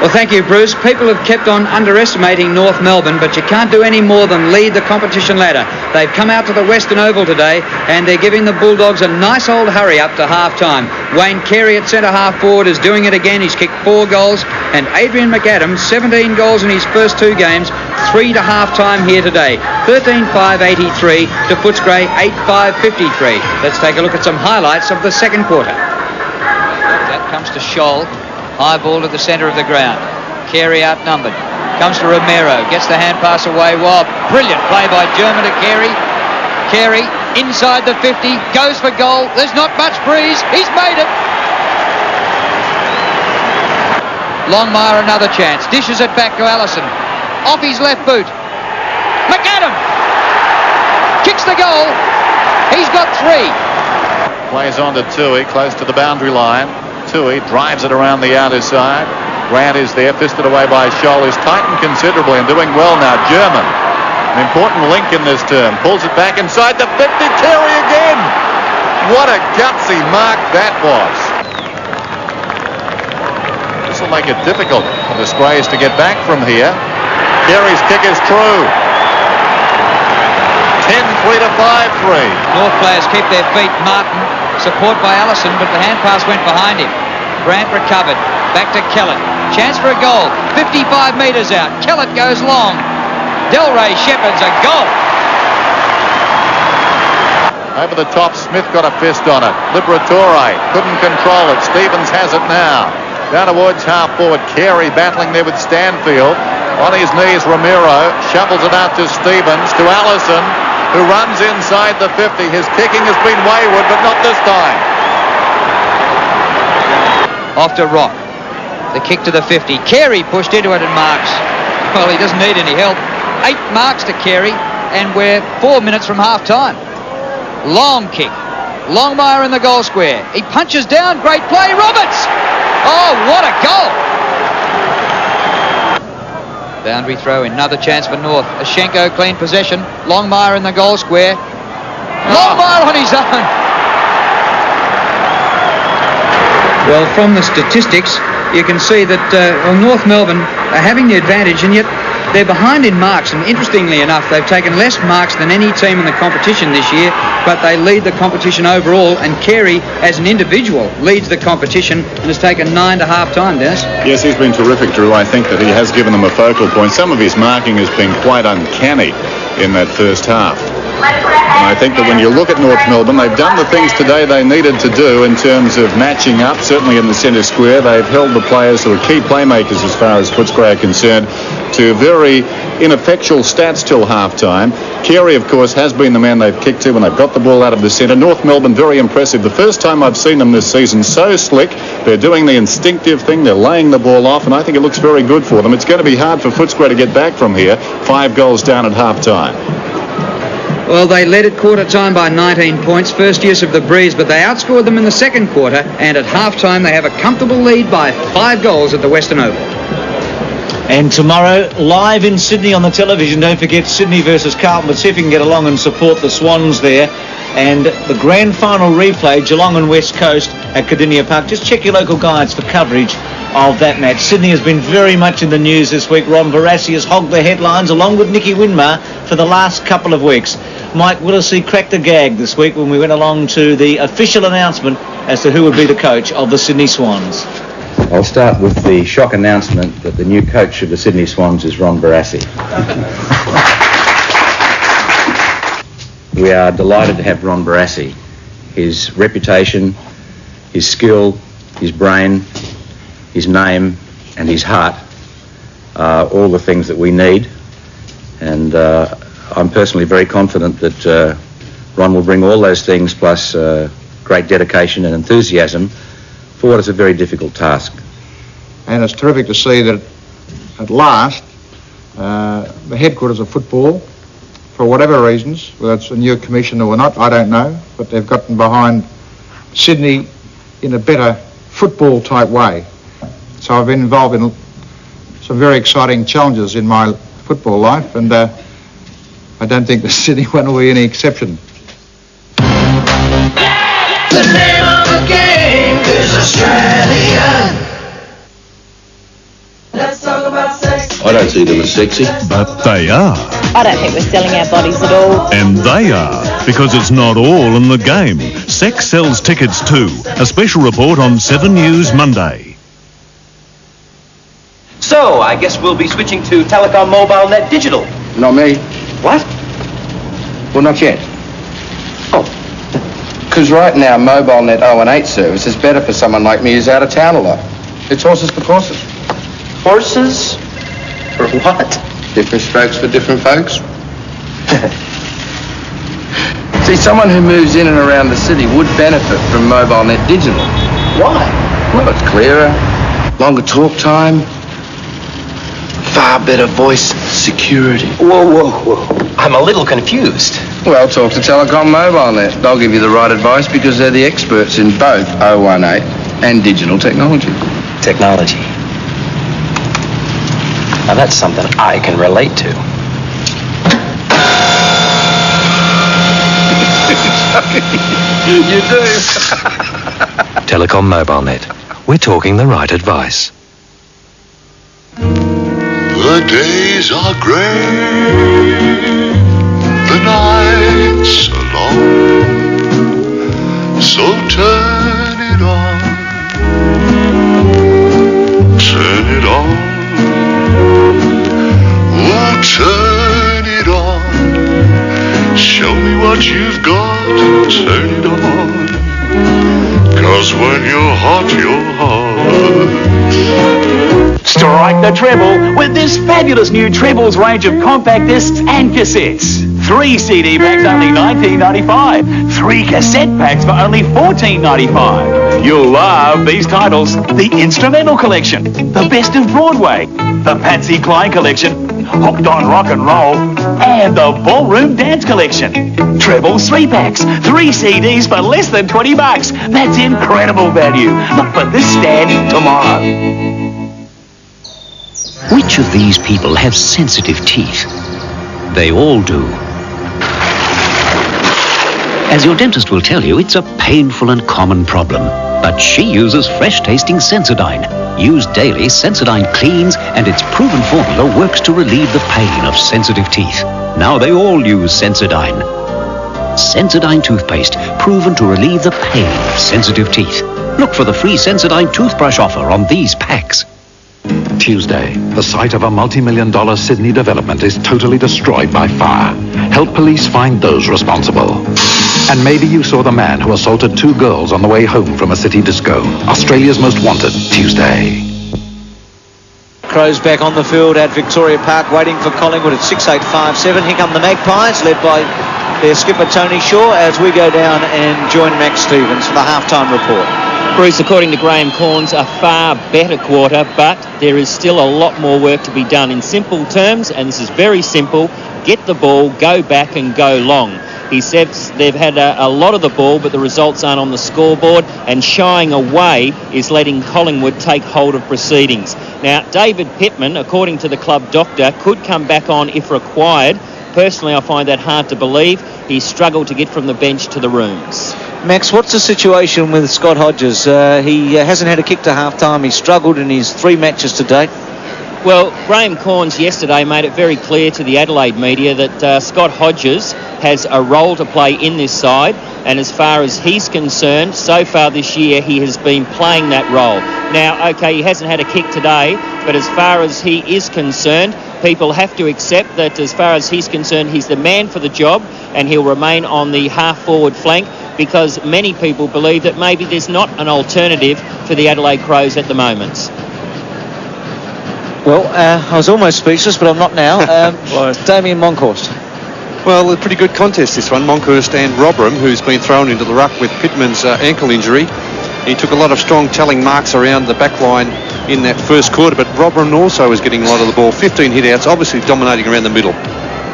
Well, thank you, Bruce. People have kept on underestimating North Melbourne, but you can't do any more than lead the competition ladder. They've come out to the Western Oval today, and they're giving the Bulldogs a nice old hurry-up to half-time. Wayne Carey at centre-half forward is doing it again. He's kicked 4 goals, and Adrian McAdams, 17 goals in his first 2 games, 3 to half-time here today. 13-5-83 to Footscray, 8-5-53. Let's take a look at some highlights of the second quarter. That comes to Scholl. High ball to the centre of the ground. Carey outnumbered. Comes to Romero. Gets the hand pass away. Wow, brilliant play by German to Carey. Carey inside the 50. Goes for goal. There's not much breeze. He's made it. Longmire another chance. Dishes it back to Allison. Off his left boot. McAdam kicks the goal. He's got 3. Plays on to Tui, close to the boundary line. Tui drives it around the outer side. Grant is there, fisted away by Scholl, who's tightened considerably and doing well now. German, an important link in this term, pulls it back inside the 50. Carey again. What a gutsy mark that was. This will make it difficult for the Sprays to get back from here. Carey's kick is true. 10-3 to 5-3. North players keep their feet. Martin, support by Allison, but the hand pass went behind him. Grant recovered. Back to Kellett. Chance for a goal. 55 metres out. Kellett goes long. Delray Shepherd's a goal. Over the top, Smith got a fist on it. Liberatore couldn't control it. Stevens has it now. Down towards half forward. Carey battling there with Stanfield. On his knees, Romero shovels it out to Stevens, to Allison, who runs inside the 50. His kicking has been wayward, but not this time. Off to Rock. The kick to the 50. Carey pushed into it and marks. Well, he doesn't need any help. 8 marks to Carey, and we're 4 minutes from half-time. Long kick. Longmire in the goal square. He punches down. Great play. Roberts! Oh, what a goal! Boundary throw, another chance for North. Ashenko clean possession. Longmire in the goal square. Longmire on his own. Well, from the statistics, you can see that North Melbourne are having the advantage, and yet they're behind in marks. And interestingly enough, they've taken less marks than any team in the competition this year, but they lead the competition overall. And Carey, as an individual, leads the competition and has taken 9 to half-time, Dennis. Yes, he's been terrific, Drew. I think that he has given them a focal point. Some of his marking has been quite uncanny in that first half. And I think that when you look at North Melbourne, they've done the things today they needed to do in terms of matching up, certainly in the centre square. They've held the players who are key playmakers as far as Footscray are concerned to very ineffectual stats till half-time. Carey, of course, has been the man they've kicked to when they've got the ball out of the centre. North Melbourne, very impressive. The first time I've seen them this season, so slick. They're doing the instinctive thing. They're laying the ball off, and I think it looks very good for them. It's going to be hard for Footscray to get back from here. 5 goals down at half-time. Well, they led at quarter time by 19 points, first use of the breeze, but they outscored them in the second quarter, and at half-time they have a comfortable lead by 5 goals at the Western Oval. And tomorrow, live in Sydney on the television, don't forget Sydney versus Carlton, but see if you can get along and support the Swans there. And the grand final replay, Geelong and West Coast at Cardinia Park. Just check your local guides for coverage of that match. Sydney has been very much in the news this week. Ron Barassi has hogged the headlines along with Nicky Winmar for the last couple of weeks. Mike Willesee cracked a gag this week when we went along to the official announcement as to who would be the coach of the Sydney Swans. I'll start with the shock announcement that the new coach of the Sydney Swans is Ron Barassi. We are delighted to have Ron Barassi. His reputation, his skill, his brain, his name and his heart are all the things that we need. And I'm personally very confident that Ron will bring all those things plus great dedication and enthusiasm for what is a very difficult task. And it's terrific to see that at last the headquarters of football, for whatever reasons, whether it's a new commissioner or not, I don't know, but they've gotten behind Sydney in a better football type way. So I've been involved in some very exciting challenges in my football life, and I don't think the Sydney one will be any exception. The name of the game is Australian. Let's talk about sex. I don't see them as sexy. But they are. I don't think we're selling our bodies at all. And they are, because it's not all in the game. Sex sells tickets too. A special report on 7 News Monday. So, I guess we'll be switching to Telecom Mobile Net Digital. Not me. What? Well, not yet. Oh. Because right now, Mobile Net 0 and 8 service is better for someone like me who's out of town a lot. It's horses for courses. Horses? For what? Different strokes for different folks. See, someone who moves in and around the city would benefit from Mobile Net Digital. Why? Well, it's clearer, longer talk time, far better voice security. Whoa. I'm a little confused. Well, talk to Telecom Mobile Net. They'll give you the right advice because they're the experts in both 018 and digital technology. Technology. Now that's something I can relate to. You do. Telecom Mobile Net. We're talking the right advice. The days are grey, the nights are long, so turn it on, oh turn it on, show me what you've got, turn it on, 'cause when you're hot, you're hot. Strike the treble with this fabulous new Trebles range of compact discs and cassettes. 3 CD packs only $19.95. 3 cassette packs for only $14.95. You'll love these titles: the Instrumental Collection, the Best of Broadway, the Patsy Cline Collection, Hooked on Rock and Roll, and the Ballroom Dance Collection. Trebles 3 packs, 3 CDs for less than $20. That's incredible value. Look for this stand tomorrow. Which of these people have sensitive teeth? They all do. As your dentist will tell you, it's a painful and common problem. But she uses fresh-tasting Sensodyne. Used daily, Sensodyne cleans, and its proven formula works to relieve the pain of sensitive teeth. Now they all use Sensodyne. Sensodyne toothpaste, proven to relieve the pain of sensitive teeth. Look for the free Sensodyne toothbrush offer on these packs. Tuesday, the site of a multi-million-dollar Sydney development is totally destroyed by fire. Help police find those responsible. And maybe you saw the man who assaulted 2 girls on the way home from a city disco. Australia's Most Wanted, Tuesday. Crows back on the field at Victoria Park, waiting for Collingwood at 6:8:57. Here come the Magpies, led by their skipper Tony Shaw, as we go down and join Max Stevens for the halftime report. Bruce, according to Graham Corns, a far better quarter, but there is still a lot more work to be done. In simple terms, and this is very simple, get the ball, go back and go long. He says they've had a lot of the ball, but the results aren't on the scoreboard, and shying away is letting Collingwood take hold of proceedings. Now, David Pittman, according to the club doctor, could come back on if required. Personally, I find that hard to believe. He struggled to get from the bench to the rooms. Max, what's the situation with Scott Hodges? He hasn't had a kick to half-time. He struggled in his 3 matches to date. Well, Graham Corns yesterday made it very clear to the Adelaide media that Scott Hodges has a role to play in this side, and as far as he's concerned, so far this year he has been playing that role. Now, okay, he hasn't had a kick today, but as far as he is concerned, people have to accept that as far as he's concerned, he's the man for the job, and he'll remain on the half-forward flank, because many people believe that maybe there's not an alternative for the Adelaide Crows at the moment. Well, I was almost speechless, but I'm not now. Damien Monkhorst. Well, a pretty good contest, this one. Monkhorst and Robram, who's been thrown into the ruck with Pittman's ankle injury. He took a lot of strong telling marks around the back line in that first quarter, but Robram also was getting a lot of the ball. 15 hit-outs, obviously dominating around the middle.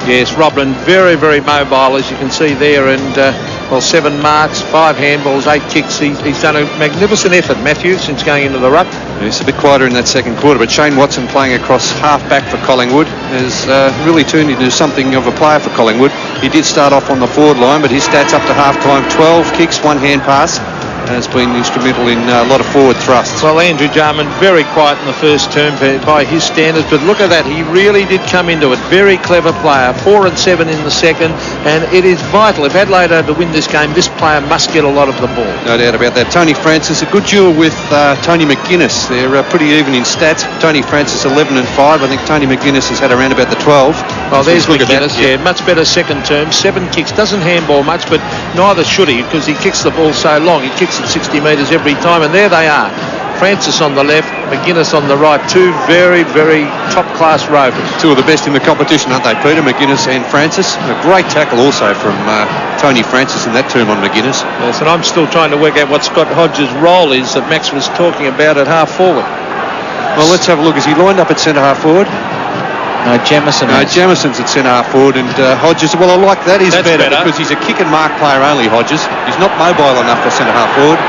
Yes, Robram very, very mobile, as you can see there, and 7 marks, 5 handballs, 8 kicks. He's done a magnificent effort, Matthew, since going into the ruck. It's a bit quieter in that second quarter, but Shane Watson, playing across half-back for Collingwood, has really turned into something of a player for Collingwood. He did start off on the forward line, but his stats up to half-time: 12 kicks, 1 hand pass. Has been instrumental in a lot of forward thrusts. Well, Andrew Jarman, very quiet in the first term by his standards, but look at that. He really did come into it. Very clever player. 4 and 7 in the second, and it is vital. If Adelaide are to win this game, this player must get a lot of the ball. No doubt about that. Tony Francis, a good duel with Tony McGuinness. They're pretty even in stats. Tony Francis 11 and 5. I think Tony McGuinness has had around about the 12. Oh, there's McGuinness. Yeah, much better second term. 7 kicks. Doesn't handball much, but neither should he, because he kicks the ball so long. He kicks at 60 metres every time, and there they are. Francis on the left, McGuinness on the right. 2 very, very top-class rovers. 2 of the best in the competition, aren't they, Peter? McGuinness and Francis. A great tackle also from Tony Francis in that term on McGuinness. Yes, and I'm still trying to work out what Scott Hodges' role is that Max was talking about at half-forward. Well, let's have a look. Is he lined up at centre-half forward? No, Jamison. No, Jamison's at centre-half forward, and Hodges, well, I like that. He's better because he's a kick and mark player only, Hodges. He's not mobile enough for centre-half forward.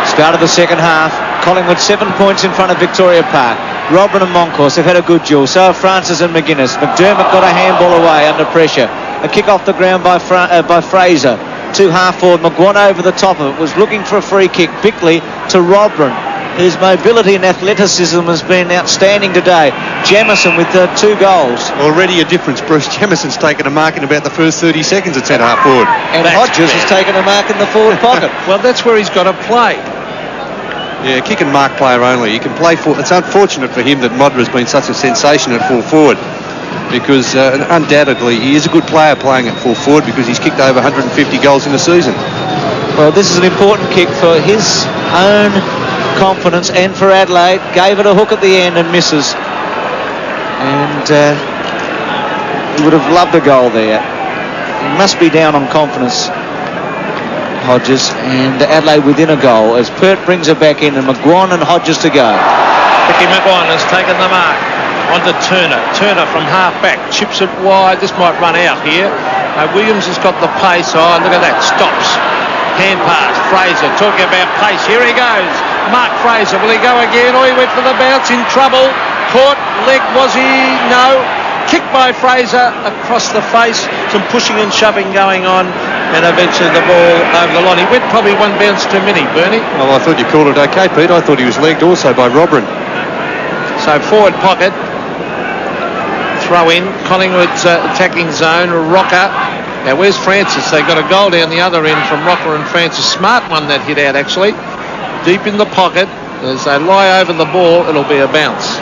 Start of the second half. Collingwood 7 points in front of Victoria Park. Robin and Monkhorst have had a good duel. So have Francis and McGuinness. McDermott got a handball away under pressure. A kick off the ground by Fraser. To half forward. McGuan over the top of it. Was looking for a free kick. Bickley to Robin. His mobility and athleticism has been outstanding today. Jamison with 2 goals. Already a difference. Bruce Jamison's taken a mark in about the first 30 seconds at centre-half forward. And Hodges has taken a mark in the forward pocket. Well, that's where he's got to play. Yeah, kick and mark player only. He can play for. It's unfortunate for him that Modra has been such a sensation at full forward, because undoubtedly he is a good player playing at full forward, because he's kicked over 150 goals in the season. Well, this is an important kick for his own confidence and for Adelaide. Gave it a hook at the end and misses. And he would have loved a goal there. He must be down on confidence, Hodges, and Adelaide within a goal as Pert brings her back in, and McGuan and Hodges to go. Mickey McGuan has taken the mark onto Turner. Turner from half-back, chips it wide. This might run out here. Williams has got the pace. Oh, look at that. Stops. Hand pass. Fraser talking about pace. Here he goes. Mark Fraser. Will he go again? Oh, he went for the bounce. In trouble. Caught. Leg. Was he? No. kick by Fraser across the face, some pushing and shoving going on, and eventually the ball over the line. He went probably one bounce too many, Bernie. Well, I thought you called it okay, Pete. I thought he was legged also by Robrin. So forward pocket, throw in, Collingwood's attacking zone, Rocker. Now where's Francis? They got a goal down the other end from Rocker and Francis. Smart one that hit out actually. Deep in the pocket. As they lie over the ball, it'll be a bounce.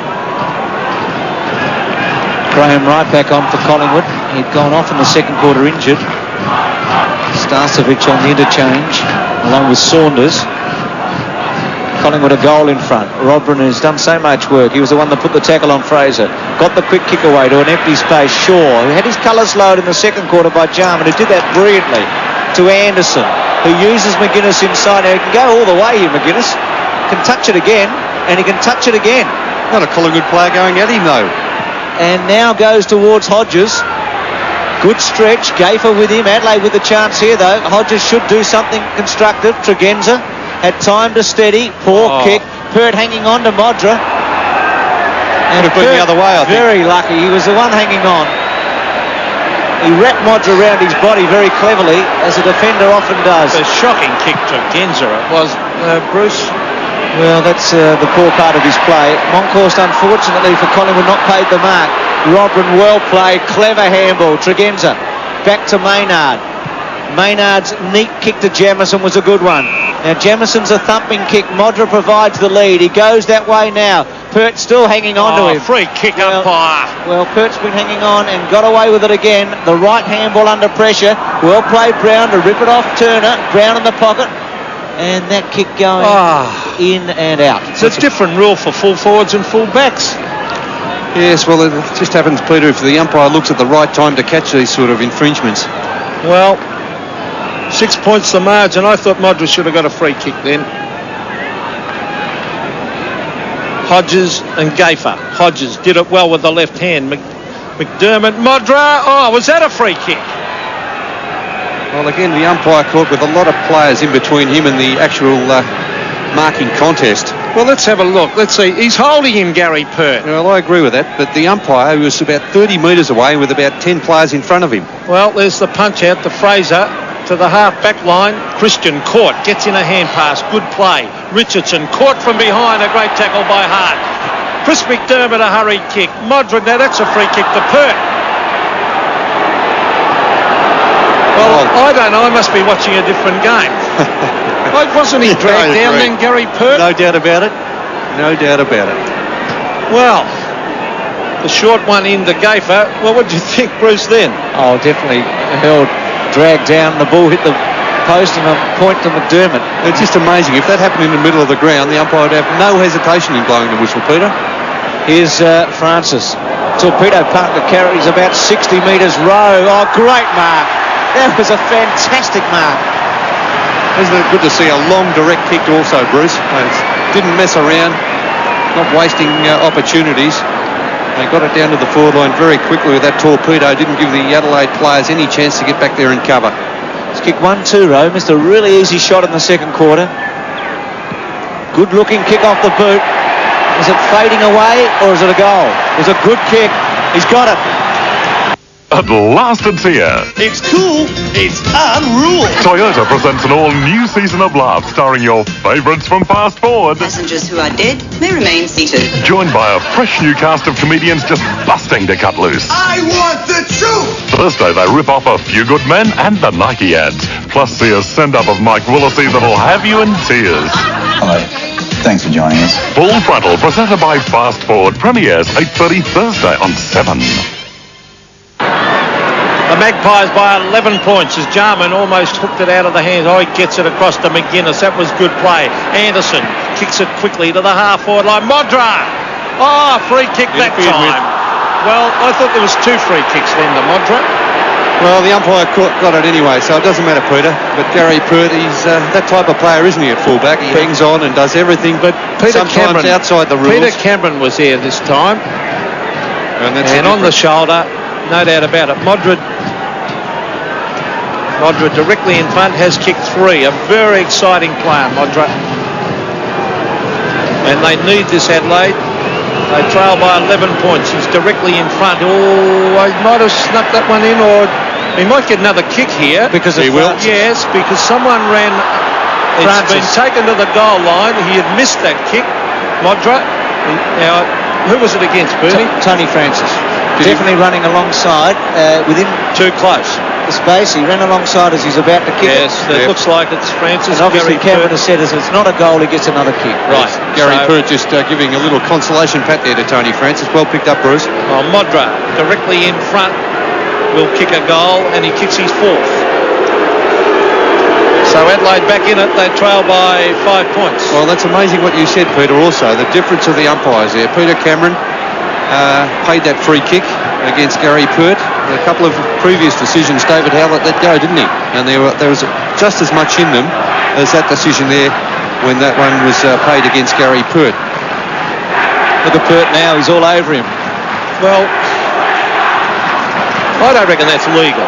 Graham Wright back on for Collingwood. He'd gone off in the second quarter injured. Starcevic on the interchange along with Saunders. Collingwood a goal in front. Robrin has done so much work. He was the one that put the tackle on Fraser. Got the quick kick away to an empty space. Shaw, who had his colours lowered in the second quarter by Jarman, who did that brilliantly, to Anderson, who uses McGuinness inside. Now he can go all the way here, McGuinness. Can touch it again, and he can touch it again. Not a Collingwood player going at him though. And now goes towards Hodges. Good stretch. Gaffer with him. Adelaide with the chance here though. Hodges should do something constructive. Tregenza had time to steady. Poor kick. Pert hanging on to Modra. And could have been the other way, I think. Very lucky. He was the one hanging on. He wrapped Modra around his body very cleverly, as a defender often does. A shocking kick to Genza it was, Bruce. Well, that's the poor part of his play. Monkhorst, unfortunately for Collingwood, not paid the mark. Robrin, well played, clever handball. Tregenza back to Maynard. Maynard's neat kick to Jamieson was a good one. Now Jamison's a thumping kick. Modra provides the lead. He goes that way now. Pert still hanging on to him. Free kick umpire. Well, Pert's been hanging on and got away with it again. The right handball under pressure. Well played Brown to rip it off Turner. Brown in the pocket. And that kick going in and out. It's a different rule for full forwards and full backs. Yes, well, it just happens, Peter, if the umpire looks at the right time to catch these sort of infringements. Well, 6 points the margin. I thought Modra should have got a free kick then. Hodges and Gaffer. Hodges did it well with the left hand. McDermott, Modra. Oh, was that a free kick? Well, again, the umpire caught with a lot of players in between him and the actual marking contest. Well, let's have a look. Let's see. He's holding him, Gary Pert. Well, I agree with that, but the umpire was about 30 metres away with about 10 players in front of him. Well, there's the punch out to Fraser to the half-back line. Christian caught, gets in a hand pass. Good play. Richardson caught from behind. A great tackle by Hart. Chris McDermott, a hurried kick. Modra, now that's a free kick to Pert. Well, I don't know. I must be watching a different game. Wasn't he dragged down then, Gary Pert? No doubt about it. No doubt about it. Well, the short one into Gaffer. Well, what do you think, Bruce, then? Oh, definitely held, dragged down. The ball hit the post and a point to McDermott. It's just amazing. If that happened in the middle of the ground, the umpire would have no hesitation in blowing the whistle, Peter. Here's Francis. Torpedo punt that carries about 60 metres row. Oh, great mark. That was a fantastic mark. Isn't it good to see a long direct kick also, Bruce? Didn't mess around, not wasting opportunities. They got it down to the forward line very quickly with that torpedo. Didn't give the Adelaide players any chance to get back there and cover. It's kick 1-2, Rowe. Missed a really easy shot in the second quarter. Good looking kick off the boot. Is it fading away or is it a goal? It was a good kick. He's got it. At last it's here. It's cool. It's unruly. Toyota presents an all-new season of laughs starring your favourites from Fast Forward. Passengers who are dead may remain seated. Joined by a fresh new cast of comedians just busting to cut loose. I want the truth. Thursday they rip off A Few Good Men and the Nike ads. Plus see a send-up of Mike Willesee that'll have you in tears. Hello. Thanks for joining us. Full Frontal presented by Fast Forward premieres 8:30 Thursday on 7. The Magpies by 11 points as Jarman almost hooked it out of the hands. Oh, he gets it across to McGuinness. That was good play. Anderson kicks it quickly to the half-forward line. Modra! Oh, free kick that time. Well, I thought there was 2 free kicks then to Modra. Well, the umpire got it anyway, so it doesn't matter, Peter. But Gary Pert, he's that type of player, isn't he, at fullback? He hangs on and does everything, but Peter sometimes Cameron, outside the rules. Peter Cameron was here this time. And on the shoulder, no doubt about it. Modra directly in front, has kicked 3. A very exciting player, Modra. And they need this, Adelaide. They trail by 11 points. He's directly in front. Oh, he might have snuck that one in, or he might get another kick here. Because he will. Yes, because someone ran. It's been taken to the goal line. He had missed that kick. Modra. Now, who was it against, Bernie? Tony Francis. Definitely running alongside within too close the space. He ran alongside as he's about to kick. Yes, it looks like it's Francis. And obviously Cameron has said as it's not a goal, he gets another kick. Right. Gary Pert just giving a little consolation pat there to Tony Francis. Well picked up, Bruce. Oh, Modra directly in front will kick a goal, and he kicks his fourth. So Adelaide back in it. They trail by 5 points. Well, that's amazing what you said, Peter, also. The difference of the umpires there. Peter Cameron paid that free kick against Gary Pert. A couple of previous decisions David Howlett let go, didn't he? And there was just as much in them as that decision there when that one was paid against Gary Pert. Look at Pert now, he's all over him. Well, I don't reckon that's legal.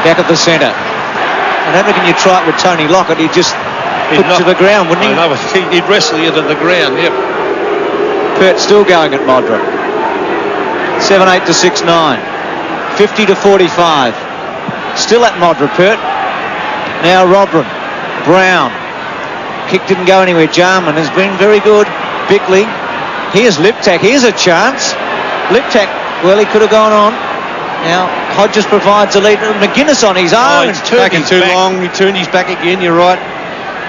Back at the centre. I don't reckon you try it with Tony Lockett. He'd just put it to the ground, wouldn't he? No, he'd wrestle you to the ground, yep. Pert still going at Modra. 7-8 to 6-9. 50 to 45. Still at Modra, Pert. Now Robran. Brown. Kick didn't go anywhere. Jarman has been very good. Bickley. Here's Liptak. Here's a chance. Liptak, well, he could have gone on. Now Hodges provides a lead. McGuinness on his own. It's taken too long. He turned his back again. You're right.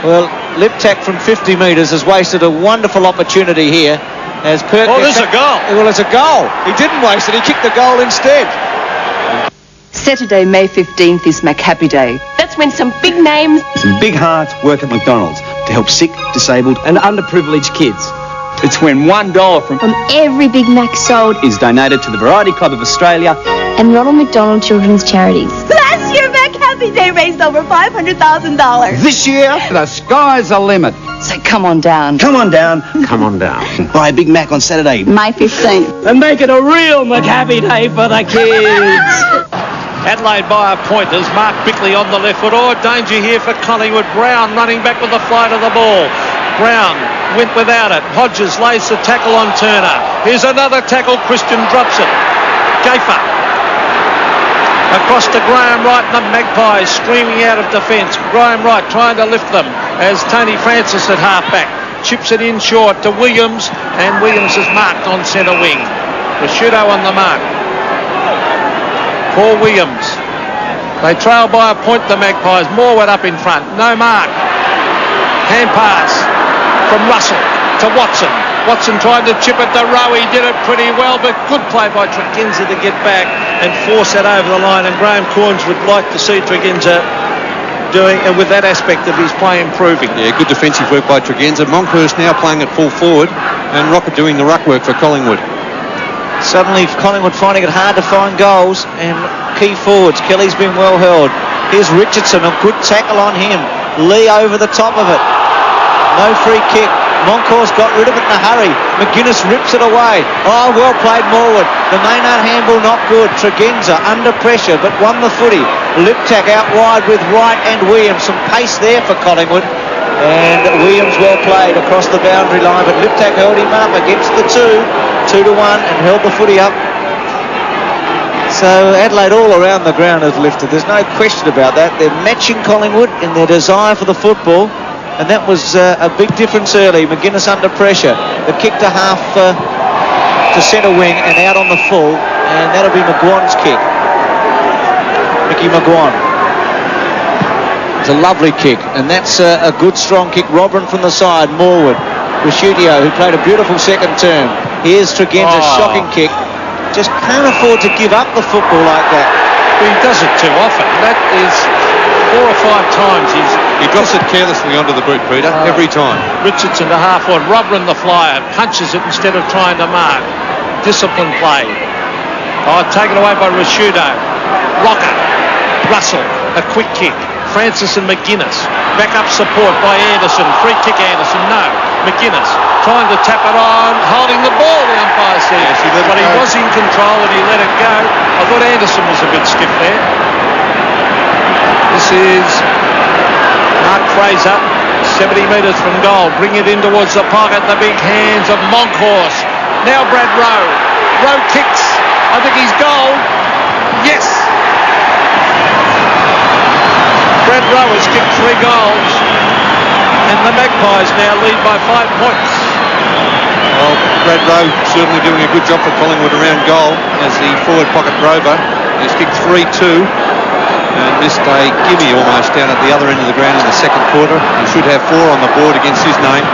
Well, Liptak from 50 metres has wasted a wonderful opportunity here. As Pert there's a goal. Well, it's a goal. He didn't waste it. He kicked the goal instead. Saturday, May 15th is McHappy Day. That's when some big names, some big hearts work at McDonald's to help sick, disabled and underprivileged kids. It's when $1 from every Big Mac sold is donated to the Variety Club of Australia and Ronald McDonald Children's Charities. Last year, McHappy Day raised over $500,000. This year, the sky's the limit. So come on down. Come on down. Come on down. Buy a Big Mac on Saturday, May 15th. And make it a real McHappy Day for the kids. Adelaide by a point as Mark Bickley on the left foot. Oh, danger here for Collingwood. Brown running back with the flight of the ball. Brown went without it. Hodges lays the tackle on Turner. Here's another tackle. Christian drops it. Gafer. Across to Graham Wright and the Magpies streaming out of defence. Graham Wright trying to lift them as Tony Francis at half-back. Chips it in short to Williams, and Williams is marked on centre wing. Rashudo on the mark. Paul Williams. They trail by a point, the Magpies. Morwood up in front. No mark. Hand pass from Russell to Watson. Watson tried to chip it to Rowe. He did it pretty well, but good play by Tregenza to get back and force that over the line. And Graham Corns would like to see Tregenza doing, and with that aspect of his play improving. Yeah, good defensive work by Tregenza. Monkhurst now playing at full forward, and Rocket doing the ruck work for Collingwood. Suddenly Collingwood finding it hard to find goals, and key forwards. Kelly's been well held. Here's Richardson, a good tackle on him. Lee over the top of it. No free kick. Monkhorst got rid of it in a hurry. McGuinness rips it away. Oh, well played Morwood. The Maynard handball not good. Tregenza under pressure but won the footy. Liptak out wide with Wright and Williams. Some pace there for Collingwood. And Williams well played across the boundary line, but Liptak held him up against the 2-1 and held the footy up. So Adelaide all around the ground has lifted. There's no question about that. They're matching Collingwood in their desire for the football, and that was a big difference early. McGuinness under pressure. The kick to half to centre wing and out on the full, and that'll be McGuan's kick. Mickey McGuan. It's a lovely kick, and that's a good strong kick. Robran from the side. Morwood. Rashudio, who played a beautiful second term. Here's Tregenza's shocking kick. Just can't afford to give up the football like that. He does it too often. That is 4 or 5 times he drops it carelessly onto the boot, Peter, every time. Richardson to half forward. Robran the flyer punches it instead of trying to mark. Disciplined play. Oh, taken away by Rashudo. Rocker. Russell. A quick kick. Francis and McGuinness. Back up support by Anderson. Free kick Anderson. No. McGuinness trying to tap it on. Holding the ball, the umpire says. Yes, but he was in control and he let it go. I thought Anderson was a bit stiff there. This is Mark Fraser. 70 metres from goal. Bring it in towards the pocket. The big hands of Monkhorst. Now Brad Rowe. Rowe kicks. I think he's goal. Yes. Brad Rowe has kicked 3 goals. And the Magpies now lead by 5 points. Well, Brad Rowe certainly doing a good job for Collingwood around goal as the forward pocket rover. He's kicked 3-2 and missed a gimme almost down at the other end of the ground in the second quarter. He should have 4 on the board against his name.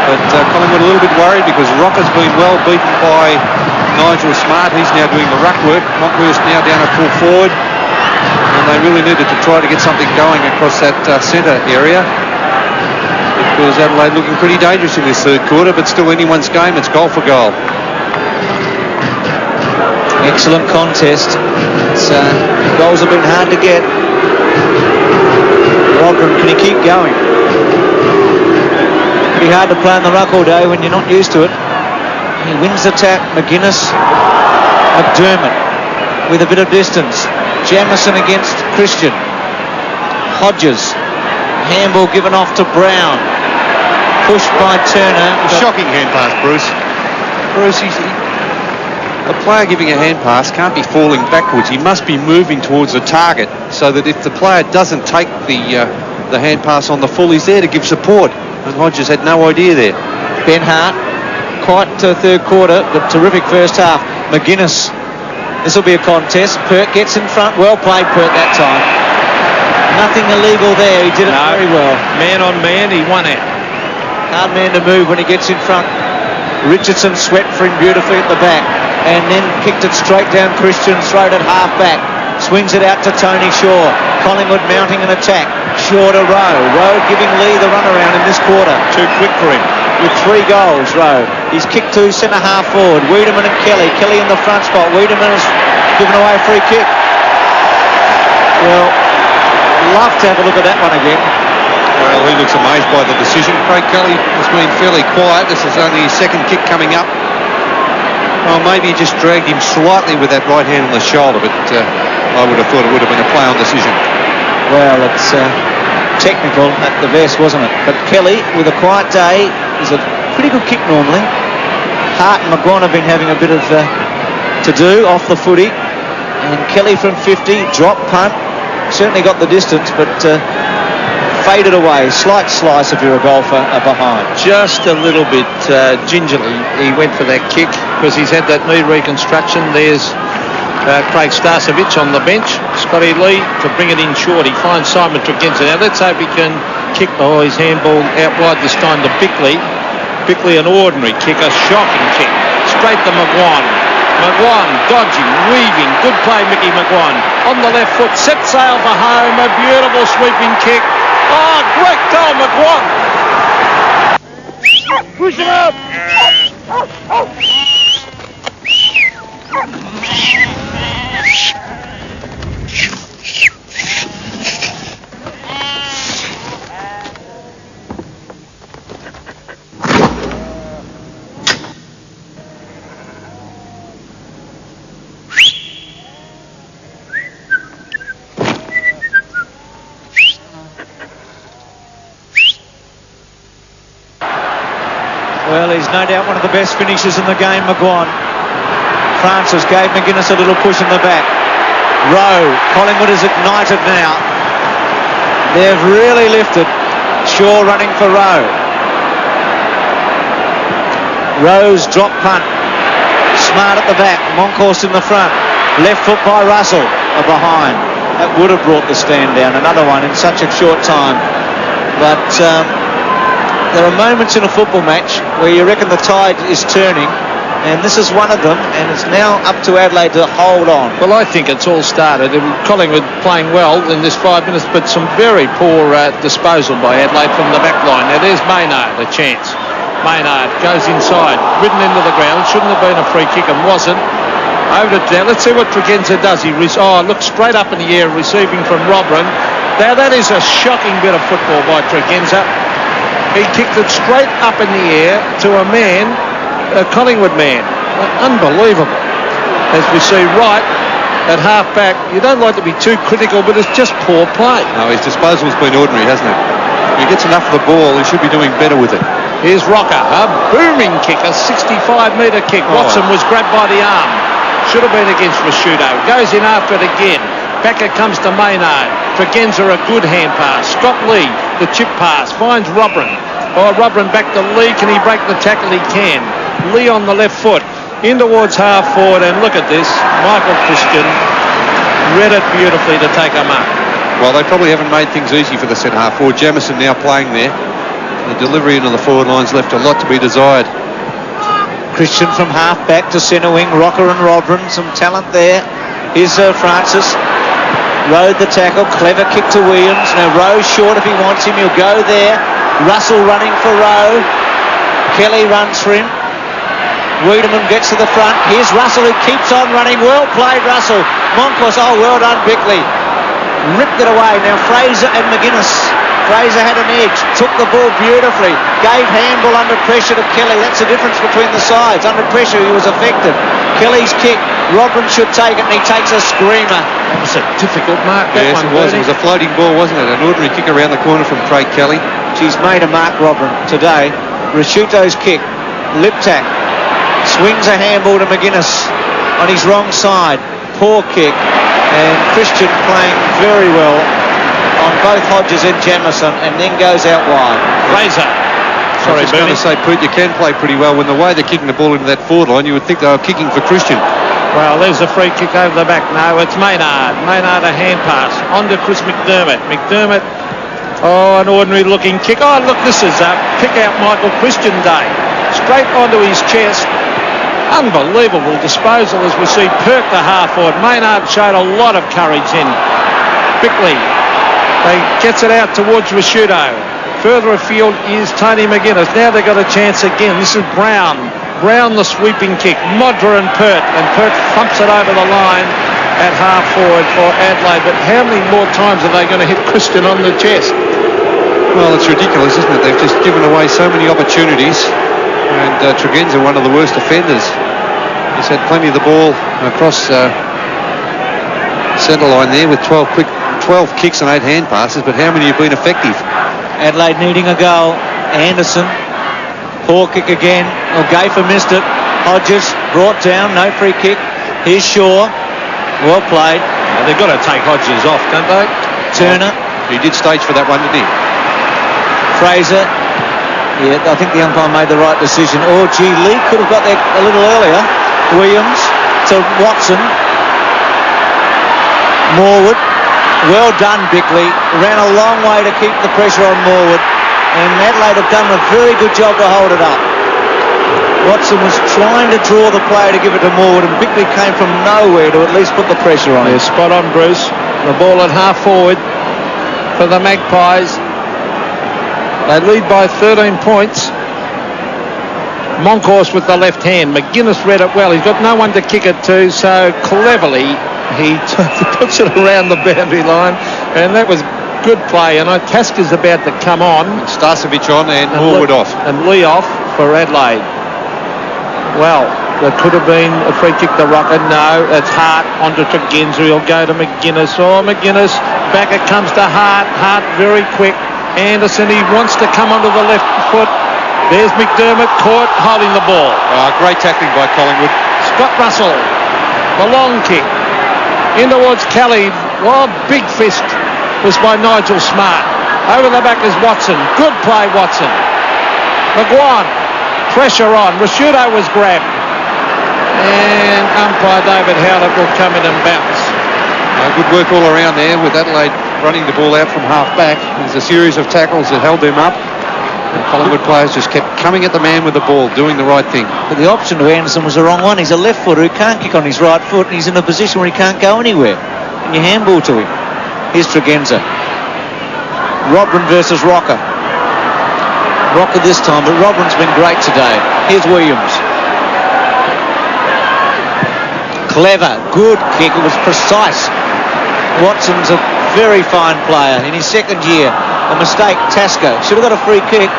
But Collingwood a little bit worried because Rocker's been well beaten by Nigel Smart. He's now doing the ruck work. Monkhurst now down at full forward. And they really needed to try to get something going across that centre area. Because Adelaide looking pretty dangerous in this third quarter, but still anyone's game. It's goal for goal. Excellent contest. Goals have been hard to get. Rodman, can he keep going? Pretty hard to play in the ruck all day when you're not used to it. He wins the tap. McGuinness, McDermott with a bit of distance. Jamieson against Christian. Hodges. Handball given off to Brown. Pushed by Turner. Shocking hand pass, Bruce. Bruce, a player giving a hand pass can't be falling backwards. He must be moving towards the target so that if the player doesn't take the hand pass on the full, he's there to give support. And Hodges had no idea there. Ben Hart, quite third quarter, but terrific first half. McGuinness. This will be a contest. Perk gets in front. Well played, Perk, that time. Nothing illegal there. He did it very well. Man on man, he won it. Hard man to move when he gets in front. Richardson swept for him beautifully at the back and then kicked it straight down Christian's throat at half back. Swings it out to Tony Shaw. Collingwood mounting an attack. Shaw to Rowe. Rowe giving Lee the runaround in this quarter. Too quick for him. With 3 goals, Rowe. He's kicked 2 centre half forward. Wiedemann and Kelly. Kelly in the front spot. Wiedemann has given away a free kick. Well, love to have a look at that one again. Well, he looks amazed by the decision. Craig Kelly has been fairly quiet. This is only his second kick coming up. Well, maybe he just dragged him slightly with that right hand on the shoulder, but I would have thought it would have been a play-on decision. Well, it's technical at the best, wasn't it? But Kelly, with a quiet day, is a pretty good kick normally. Hart and McGuan have been having a bit of to do off the footy. And Kelly from 50, drop punt. Certainly got the distance, but faded away. Slight slice if you're a golfer behind. Just a little bit gingerly he went for that kick because he's had that knee reconstruction. There's Craig Starcevich on the bench. Scotty Lee to bring it in short. He finds Simon Tregenza. Now let's hope he can kick his handball out wide this time to Bickley. Bickley an ordinary kick, a shocking kick. Straight to McGuan. McGuan dodging, weaving. Good play, Mickey McGuan. On the left foot, set sail for home. A beautiful sweeping kick. Oh, great goal, McGuan. Push it up. Well, he's no doubt one of the best finishers in the game, McGuan. Francis gave McGuinness a little push in the back. Rowe, Collingwood is ignited now. They've really lifted. Shaw running for Rowe. Rowe's drop punt. Smart at the back. Monkhorst in the front. Left foot by Russell. Behind. That would have brought the stand down. Another one in such a short time. But there are moments in a football match where you reckon the tide is turning, and this is one of them, and it's now up to Adelaide to hold on. Well, I think it's all started. Collingwood playing well in this 5 minutes, but some very poor disposal by Adelaide from the back line. Now there's Maynard, a chance. Maynard goes inside, ridden into the ground. Shouldn't have been a free kick and wasn't. Over to down. Let's see what Tregenza does. He looks straight up in the air, receiving from Robran. Now that is a shocking bit of football by Tregenza. He kicked it straight up in the air to a man, a Collingwood man. Unbelievable. As we see right at half-back, you don't like to be too critical, but it's just poor play. No, his disposal's been ordinary, hasn't it? If he gets enough of the ball, he should be doing better with it. Here's Rocker, a booming kick, a 65-metre kick. Watson was grabbed by the arm. Should have been against Rashudo. Goes in after it again. Back it comes to Maynard. Tregenza, a good hand pass. Scott Lee, the chip pass, finds Robrin. Robrin back to Lee. Can he break the tackle? He can. Lee on the left foot. In towards half forward, and look at this. Michael Christian read it beautifully to take a mark. Well, they probably haven't made things easy for the centre half forward. Jamieson now playing there. The delivery into the forward line's left a lot to be desired. Christian from half back to centre wing. Rocker and Robrin, some talent there. Here's Francis. Rode the tackle. Clever kick to Williams. Now Rowe short if he wants him. He'll go there. Russell running for Rowe. Kelly runs for him. Wiedemann gets to the front. Here's Russell who keeps on running. Well played, Russell. Monkos, well done, Bickley. Ripped it away. Now Fraser and McGuinness. Fraser had an edge, took the ball beautifully, gave handball under pressure to Kelly. That's the difference between the sides. Under pressure, he was effective. Kelly's kick, Robin should take it, and he takes a screamer. That was a difficult mark. Yes, it was. It was a floating ball, wasn't it? An ordinary kick around the corner from Craig Kelly. She's made a mark, Robin, today. Rashuto's kick, lip tack, swings a handball to McGuinness on his wrong side. Poor kick, and Christian playing very well on both Hodges and Jamieson, and then goes out wide. Fraser. Sorry, I was going to say, Pete, you can play pretty well. When the way they're kicking the ball into that forward line, you would think they were kicking for Christian. Well, there's a free kick over the back. No, it's Maynard. Maynard a hand pass. On to Chris McDermott. McDermott, an ordinary looking kick. Oh, look, this is a pick out Michael Christian day. Straight onto his chest. Unbelievable disposal as we see Perk the half forward. Maynard showed a lot of courage in. Bickley. They gets it out towards Rashudo. Further afield is Tony McGuinness. Now they've got a chance again. This is Brown. Brown the sweeping kick. Modra and Pert thumps it over the line at half forward for Adelaide. But how many more times are they going to hit Christian on the chest? Well, it's ridiculous, isn't it? They've just given away so many opportunities. And Tregenza, one of the worst offenders. He's had plenty of the ball across centre line there with 12 kicks and 8 hand passes, but how many have been effective? Adelaide needing a goal. Anderson, poor kick again. Gafer missed it. Hodges brought down, no free kick. Here's Shaw, well played. Well, they've got to take Hodges off, don't they? Turner. He did stage for that one, didn't he? Fraser. Yeah, I think the umpire made the right decision. Lee could have got there a little earlier. Williams to Watson. Morwood. Well done, Bickley. Ran a long way to keep the pressure on Morwood. And Adelaide have done a very good job to hold it up. Watson was trying to draw the player to give it to Morwood, and Bickley came from nowhere to at least put the pressure on him. Yeah, spot on, Bruce. The ball at half forward for the Magpies. They lead by 13 points. Monkhorst with the left hand. McGuinness read it well. He's got no one to kick it to, so cleverly he puts it around the boundary line, and that was good play. And Tasker's about to come on. Starcevic on and Morwood off. And Lee off for Adelaide. Well, there could have been a free kick to Rocker. No, it's Hart onto Tregenza. He'll go to McGuinness. McGuinness. Back it comes to Hart. Hart very quick. Anderson, he wants to come onto the left foot. There's McDermott caught holding the ball. Great tackling by Collingwood. Scott Russell. The long kick. In towards Kelly. Big fist was by Nigel Smart. Over the back is Watson. Good play, Watson. McGuan. Pressure on. Rashudo was grabbed. And umpire David Howlett will come in and bounce. Good work all around there with Adelaide running the ball out from half back. There's a series of tackles that held them up. And Collingwood players just kept coming at the man with the ball, doing the right thing. But the option to Anderson was the wrong one. He's a left footer who can't kick on his right foot, and he's in a position where he can't go anywhere. And you handball to him. Here's Tregenza. Robin versus Rocker. Rocker this time, but Robin's been great today. Here's Williams. Clever, good kick. It was precise. Watson's a very fine player in his second year. A mistake, Tasco. Should have got a free kick.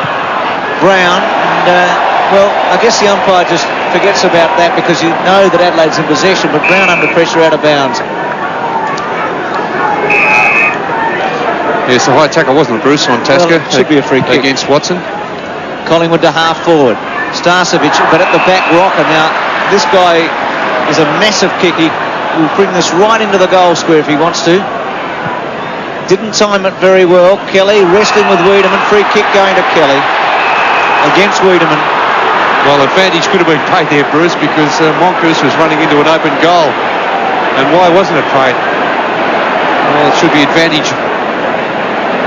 Brown, and I guess the umpire just forgets about that because you know that Adelaide's in possession, but Brown under pressure out of bounds. Yes, a high tackle, wasn't it, Bruce, on Tasco? Well, should be a free kick against Watson. Collingwood to half forward. Starcevic, but at the back, Rocker. Now, this guy is a massive kick. He will bring this right into the goal square if he wants to. Didn't time it very well. Kelly wrestling with Wiedemann. Free kick going to Kelly against Wiedemann. Well, advantage could have been paid there, Bruce, because Monkhorst was running into an open goal. And why wasn't it paid? Well, it should be advantage.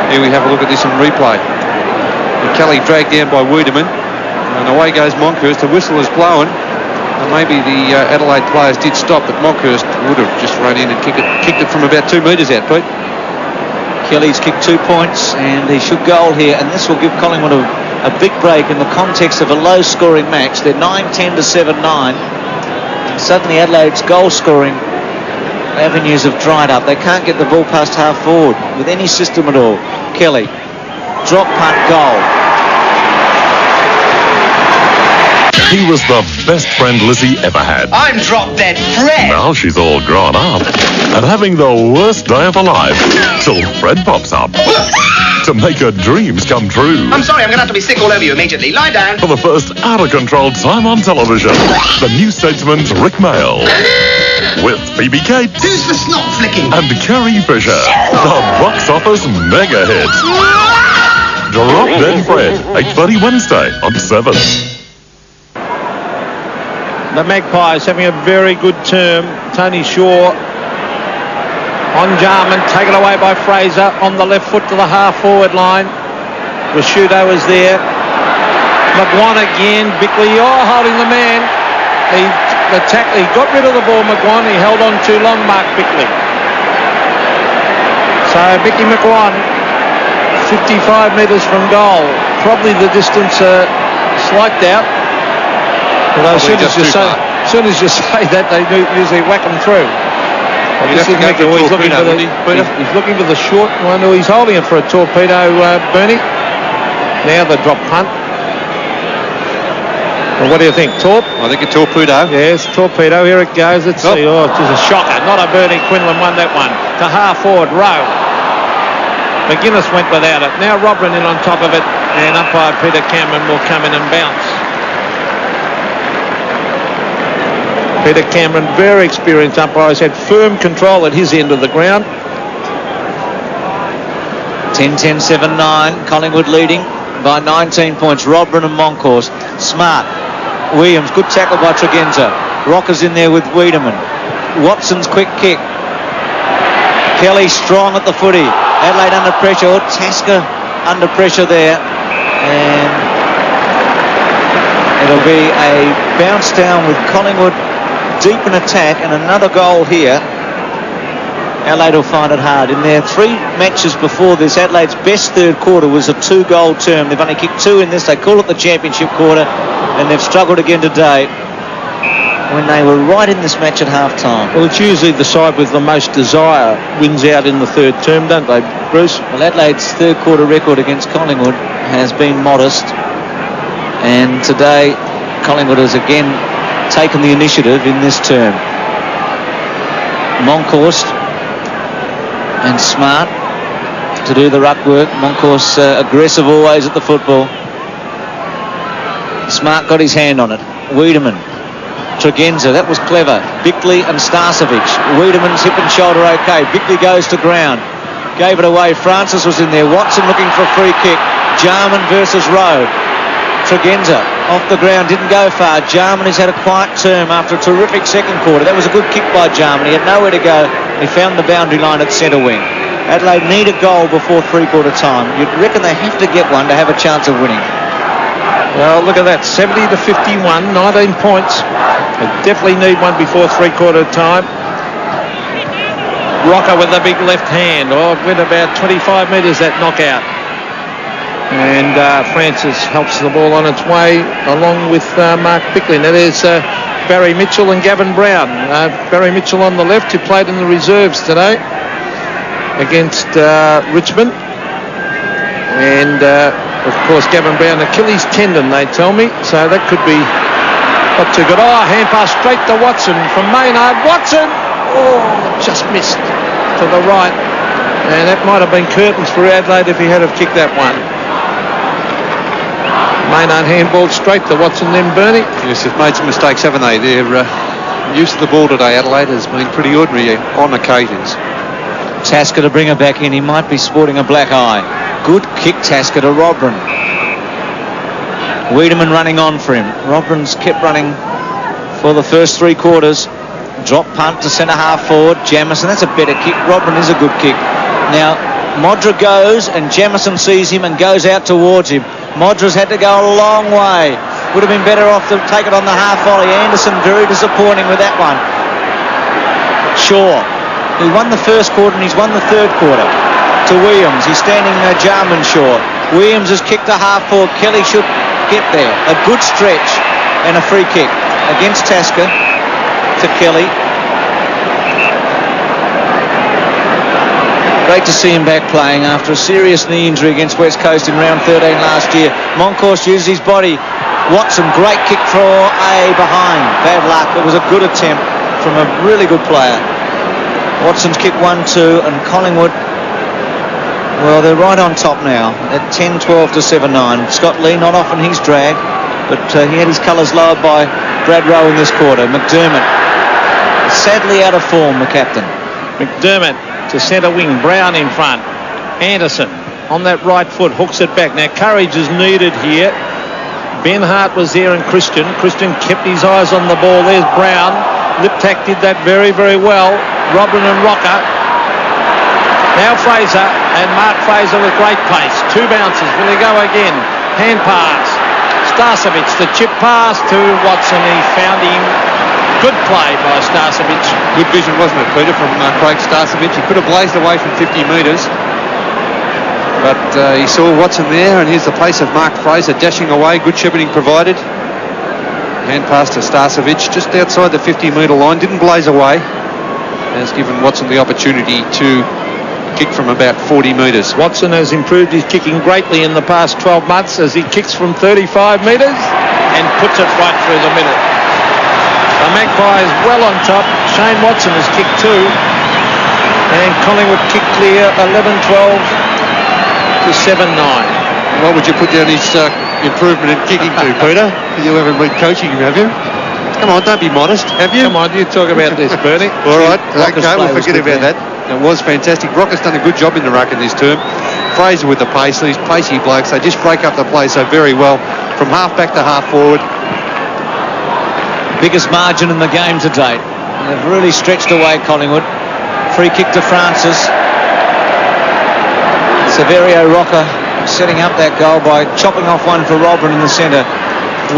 Here we have a look at this in replay. And Kelly dragged down by Wiedemann. And away goes Monkhorst. The whistle is blown. And maybe the Adelaide players did stop, but Monkhorst would have just run in and kicked it from about 2 metres out, Pete. Kelly's kicked 2 points, and he should goal here, and this will give Collingwood a big break in the context of a low-scoring match. They're 9-10 to 7-9. Suddenly Adelaide's goal-scoring avenues have dried up. They can't get the ball past half forward with any system at all. Kelly, drop punt, goal. He was the best friend Lizzie ever had. I'm drop dead Fred. Now she's all grown up and having the worst day of her life till Fred pops up to make her dreams come true. I'm sorry, I'm going to have to be sick all over you immediately. Lie down. For the first out-of-control time on television, the New Statesman's Rick Mail with Phoebe Cates. Who's for snot flicking? And Carrie Fisher, the box office mega hit. Drop Dead Fred, 8:30 Wednesday on 7. The Magpies having a very good term. Tony Shaw on Jarman, taken away by Fraser on the left foot to the half-forward line. Rashudo is there. McGuan again. Bickley, holding the man. He got rid of the ball, McGuan. He held on too long, Mark Bickley. So Bicky McGuan, 55 metres from goal. Probably the distance slight doubt. Well, as soon as you say that, they usually whack them through. He's looking for the short one. He's holding it for a torpedo, Bernie. Now the drop punt. Well, what do you think, Torp? I think a torpedo. Yes, torpedo. Here it goes. Let's see. Oh, it's just a shocker. Not a Bernie Quinlan won that one. To half forward, Rowe. McGuinness went without it. Now Robin in on top of it, and umpire Peter Cameron will come in and bounce. Peter Cameron, very experienced umpire, has had firm control at his end of the ground. 10-10, 7-9. Collingwood leading by 19 points. Rodman and Monkhorst. Smart. Williams, good tackle by Tregenza. Rocker's in there with Wiedemann. Watson's quick kick. Kelly strong at the footy. Adelaide under pressure. Oh, Tasker under pressure there. And it'll be a bounce down with Collingwood deep in attack, and another goal here. Adelaide will find it hard. In their 3 matches before this, Adelaide's best third quarter was a 2-goal term. They've only kicked 2 in this. They call it the championship quarter, and they've struggled again today when they were right in this match at half-time. Well, it's usually the side with the most desire wins out in the third term, don't they, Bruce? Well, Adelaide's third quarter record against Collingwood has been modest, and today Collingwood has again taken the initiative in this term. Monkhorst and Smart to do the ruck work. Monkhorst aggressive always at the football. Smart got his hand on it. Wiedemann, Tregenza, that was clever. Bickley and Starcevic. Wiedemann's hip and shoulder okay. Bickley goes to ground. Gave it away. Francis was in there. Watson looking for a free kick. Jarman versus Rowe. Tregenza off the ground, didn't go far. Jarman has had a quiet term after a terrific second quarter. That was a good kick by Jarman. He had nowhere to go. He found the boundary line at centre wing. Adelaide need a goal before three-quarter time. You'd reckon they have to get one to have a chance of winning. Well, look at that, 70 to 51, 19 points. They definitely need one before three-quarter time. Rocker with the big left hand. Oh, it went about 25 metres, that knockout. And Francis helps the ball on its way along with Mark Bickley. Now there's Barry Mitchell and Gavin Brown. Barry Mitchell on the left, who played in the reserves today against Richmond. And of course Gavin Brown, Achilles tendon, they tell me, so that could be not too good. Oh, hand pass straight to Watson from Maynard. Watson! Oh, just missed to the right. And that might have been curtains for Adelaide if he had have kicked that one. Maynard handball straight to Watson then Bernie. Yes, they've made some mistakes, haven't they? Their use of the ball today, Adelaide, has been pretty ordinary on occasions. Tasker to bring her back in. He might be sporting a black eye. Good kick, Tasker to Robran. Wiedemann running on for him. Robran's kept running for the first 3 quarters. Drop punt to centre half forward. Jamison, that's a better kick. Robran is a good kick. Now, Modra goes and Jamison sees him and goes out towards him. Modra's had to go a long way. Would have been better off to take it on the half volley. Anderson very disappointing with that one. Shaw, he won the first quarter and he's won the third quarter. To Williams, he's standing Jarman Shaw. Williams has kicked a half forward. Kelly should get there. A good stretch and a free kick against Tasker to Kelly. Great to see him back playing after a serious knee injury against West Coast in round 13 last year. Moncourse uses his body. Watson, great kick for a behind. Bad luck. It was a good attempt from a really good player. Watson's kick 1-2 and Collingwood, well, they're right on top now at 10-12 to 7-9. Scott Lee not off in his drag, but he had his colours lowered by Brad Rowe in this quarter. McDermott, sadly out of form, the captain. McDermott to centre wing, Brown in front. Anderson on that right foot, hooks it back. Now courage is needed here. Ben Hart was there and Christian kept his eyes on the ball. There's Brown. Liptak did that very, very well. Robin and Rocker. Now Fraser, and Mark Fraser with great pace. 2 bounces. Will he go again? Hand pass. Starcevic, the chip pass to Watson. He found him. Good play by Starcevic. Good vision, wasn't it, Peter, from Craig Starcevic? He could have blazed away from 50 metres, but he saw Watson there, and here's the pace of Mark Fraser dashing away. Good shepherding provided. Hand pass to Starcevic just outside the 50-metre line. Didn't blaze away. Has given Watson the opportunity to kick from about 40 metres. Watson has improved his kicking greatly in the past 12 months as he kicks from 35 metres and puts it right through the middle. The Magpies well on top. Shane Watson has kicked 2. And Collingwood kick clear 11-12 to 7-9. What would you put down his improvement in kicking to, Peter? You haven't been coaching him, have you? Come on, don't be modest, have you? Come on, you talk about this, Bernie. All right, okay, we'll forget about that. It was fantastic. Rocker's done a good job in the ruck in this term. Fraser with the pace. These pacey blokes, they just break up the play so very well from half back to half forward. Biggest margin in the game to date. They've really stretched away Collingwood. Free kick to Francis. Severio Rocker setting up that goal by chopping off one for Robin in the centre.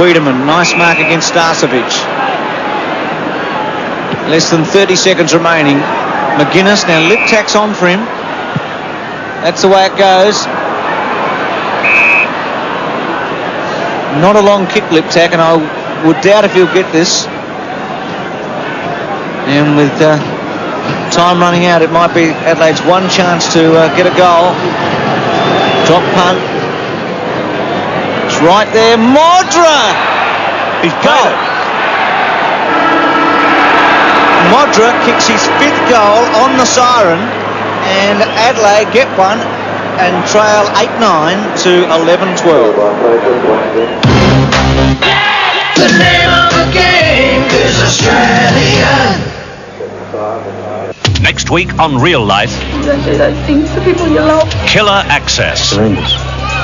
Wiedemann, nice mark against Starcevic. Less than 30 seconds remaining. McGuinness, now Liptak's on for him. That's the way it goes. Not a long kick, Liptak, and I would doubt if he'll get this. And with time running out, it might be Adelaide's one chance to get a goal. Drop punt. It's right there. Modra! He's got it. Modra kicks his 5th goal on the siren, and Adelaide get one and trail 8-9 to 11-12. The name of the game is Australian. Next week on Real Life, Don't do those things to people you love. Killer Access. Horrendous.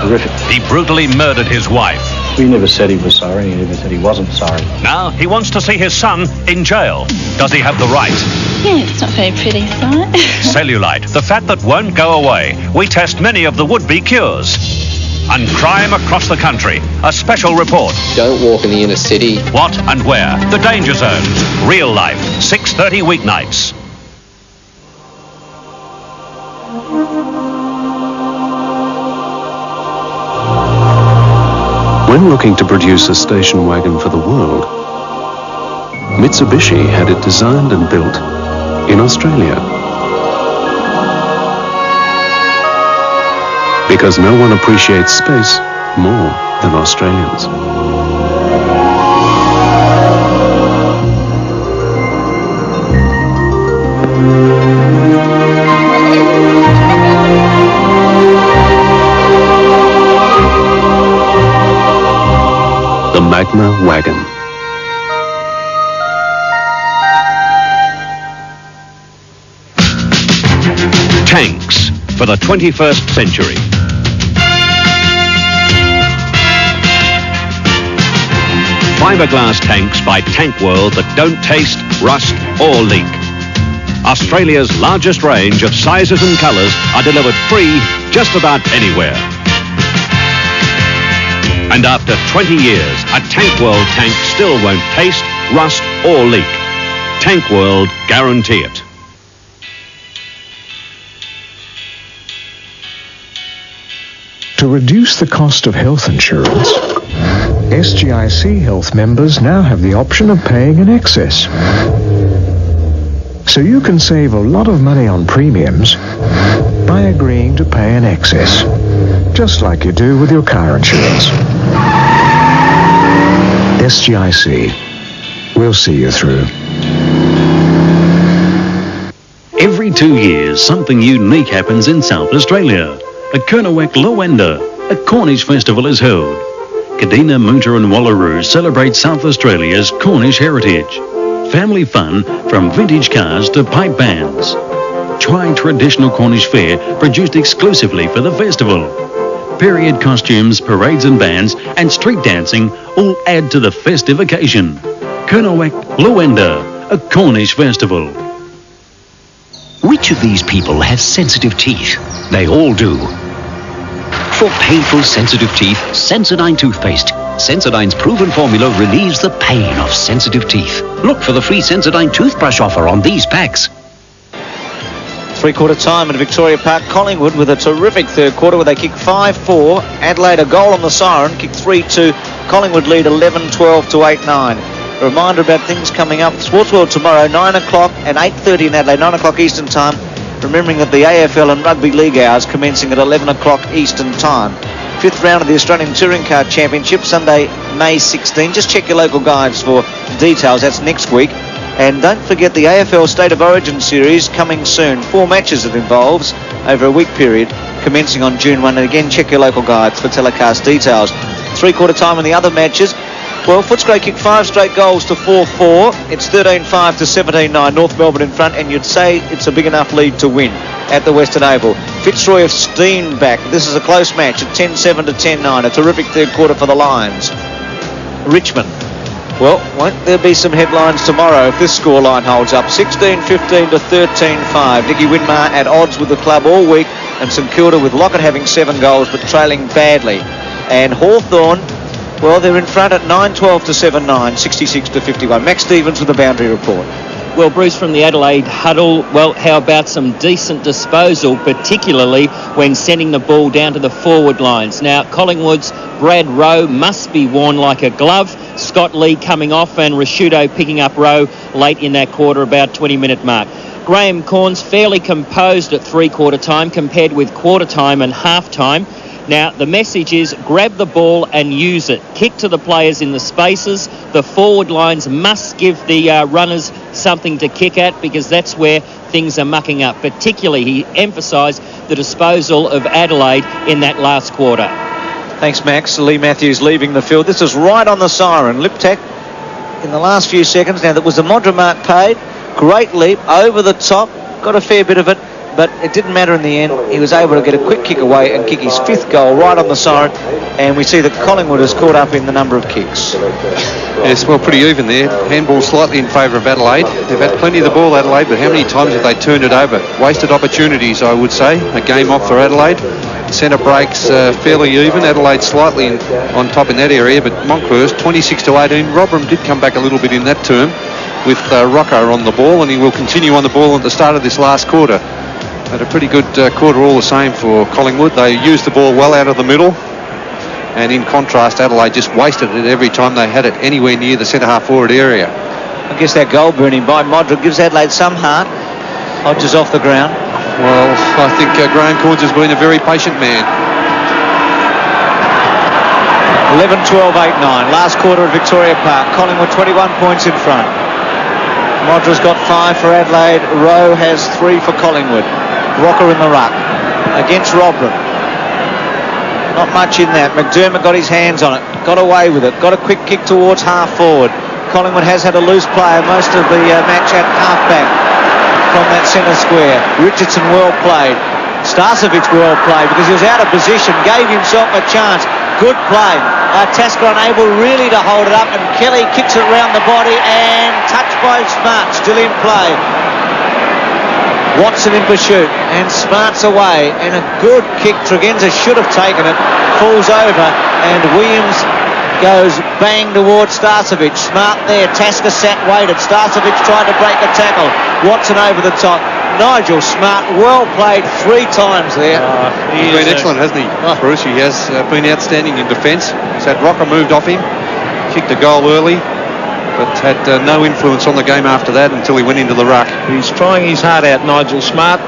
Horrific. He brutally murdered his wife. He never said he was sorry. He never said he wasn't sorry. Now he wants to see his son in jail. Does he have the right? Yeah, it's not very pretty, right? Cellulite, the fat that won't go away. We test many of the would-be cures. And crime across the country. A special report. Don't walk in the inner city. What and where? The danger zones. Real Life. 6:30 weeknights. When looking to produce a station wagon for the world, Mitsubishi had it designed and built in Australia. Because no one appreciates space more than Australians. Kona wagon. Tanks for the 21st century. Fiberglass tanks by Tank World that don't taste, rust or leak. Australia's largest range of sizes and colours are delivered free just about anywhere. And after 20 years, a Tank World tank still won't taste, rust or leak. Tank World guarantee it. To reduce the cost of health insurance, SGIC Health members now have the option of paying in excess. So you can save a lot of money on premiums by agreeing to pay in excess, just like you do with your car insurance. SGIC. We'll see you through. Every 2 years, something unique happens in South Australia. A Kernowek Lowender, a Cornish festival is held. Kadina, Moonta and Wallaroo celebrate South Australia's Cornish heritage. Family fun from vintage cars to pipe bands. Try traditional Cornish fare produced exclusively for the festival. Period costumes, parades and bands and street dancing all add to the festive occasion. Kernowek Lowender, a Cornish festival. Which of these people has sensitive teeth? They all do. For painful sensitive teeth, Sensodyne toothpaste. Sensodyne's proven formula relieves the pain of sensitive teeth. Look for the free Sensodyne toothbrush offer on these packs. Three-quarter time at Victoria Park. Collingwood with a terrific third quarter where they kick 5-4. Adelaide a goal on the siren, kick 3-2. Collingwood lead 11-12 to 8-9. A reminder about things coming up. Sports World tomorrow, 9 o'clock and 8:30 in Adelaide, 9 o'clock Eastern Time. Remembering that the AFL and Rugby League hours commencing at 11 o'clock Eastern Time. Fifth round of the Australian Touring Car Championship, Sunday, May 16. Just check your local guides for details. That's next week. And don't forget the AFL State of Origin Series coming soon. 4 matches it involves over a week period, commencing on June 1. And again, check your local guides for telecast details. Three-quarter time in the other matches. Well, Footscray kicked 5 straight goals to 4-4. It's 13-5 to 17-9. North Melbourne in front, and you'd say it's a big enough lead to win at the Western Oval. Fitzroy have steamed back. This is a close match at 10-7 to 10-9. A terrific third quarter for the Lions. Richmond. Well, won't there be some headlines tomorrow if this scoreline holds up? 16-15 to 13-5. Nicky Winmar at odds with the club all week, and St Kilda with Lockett having 7 goals but trailing badly. And Hawthorn, well, they're in front at 9-12 to 7-9, 66 to 51. Max Stevens with the boundary report. Well, Bruce, from the Adelaide huddle, well, how about some decent disposal, particularly when sending the ball down to the forward lines. Now, Collingwood's Brad Rowe must be worn like a glove. Scott Lee coming off and Rashudo picking up Rowe late in that quarter, about 20-minute mark. Graham Corns fairly composed at three-quarter time compared with quarter time and half time. Now, the message is grab the ball and use it. Kick to the players in the spaces. The forward lines must give the runners something to kick at because that's where things are mucking up. Particularly, he emphasised the disposal of Adelaide in that last quarter. Thanks, Max. Lee Matthews leaving the field. This is right on the siren. Liptak in the last few seconds. Now, that was the Modra mark paid. Great leap over the top. Got a fair bit of it. But it didn't matter in the end. He was able to get a quick kick away and kick his 5th goal right on the siren. And we see that Collingwood has caught up in the number of kicks. Yes, well, pretty even there. Handball slightly in favour of Adelaide. They've had plenty of the ball, Adelaide, but how many times have they turned it over? Wasted opportunities, I would say. A game off for Adelaide. Centre breaks fairly even. Adelaide slightly on top in that area, but Moncler's 26 to 18. Robram did come back a little bit in that term with Rocco on the ball, and he will continue on the ball at the start of this last quarter. But a pretty good quarter all the same for Collingwood. They used the ball well out of the middle, and in contrast, Adelaide just wasted it every time they had it anywhere near the centre half forward area. I guess that goal burning by Modric gives Adelaide some heart. Hodges off the ground. Well, I think Graham Corns has been a very patient man. 11-12, 8-9. Last quarter at Victoria Park. Collingwood 21 points in front. Modra's got 5 for Adelaide. Rowe has 3 for Collingwood. Rocker in the ruck against Robram. Not much in that. McDermott got his hands on it. got away with it, got a quick kick towards half forward. Collingwood has had a loose player most of the match at half back from that centre square. Richardson well played. Starcevic well played because he was out of position, gave himself a chance. Good play. Tasker unable really to hold it up, and Kelly kicks it around the body and touched by Smart, still in play. Watson in pursuit, and Smart's away, and a good kick. Tregenza should have taken it, falls over, and Williams goes bang towards Starcevic. Smart there, Tasker sat, waited. Starcevic tried to break the tackle. Watson over the top. Nigel Smart, well played 3 times there. He's been excellent, hasn't he, Bruce? He has been outstanding in defence. He's had Rocker moved off him, kicked a goal early, but had no influence on the game after that until he went into the ruck. He's trying his heart out, Nigel Smart.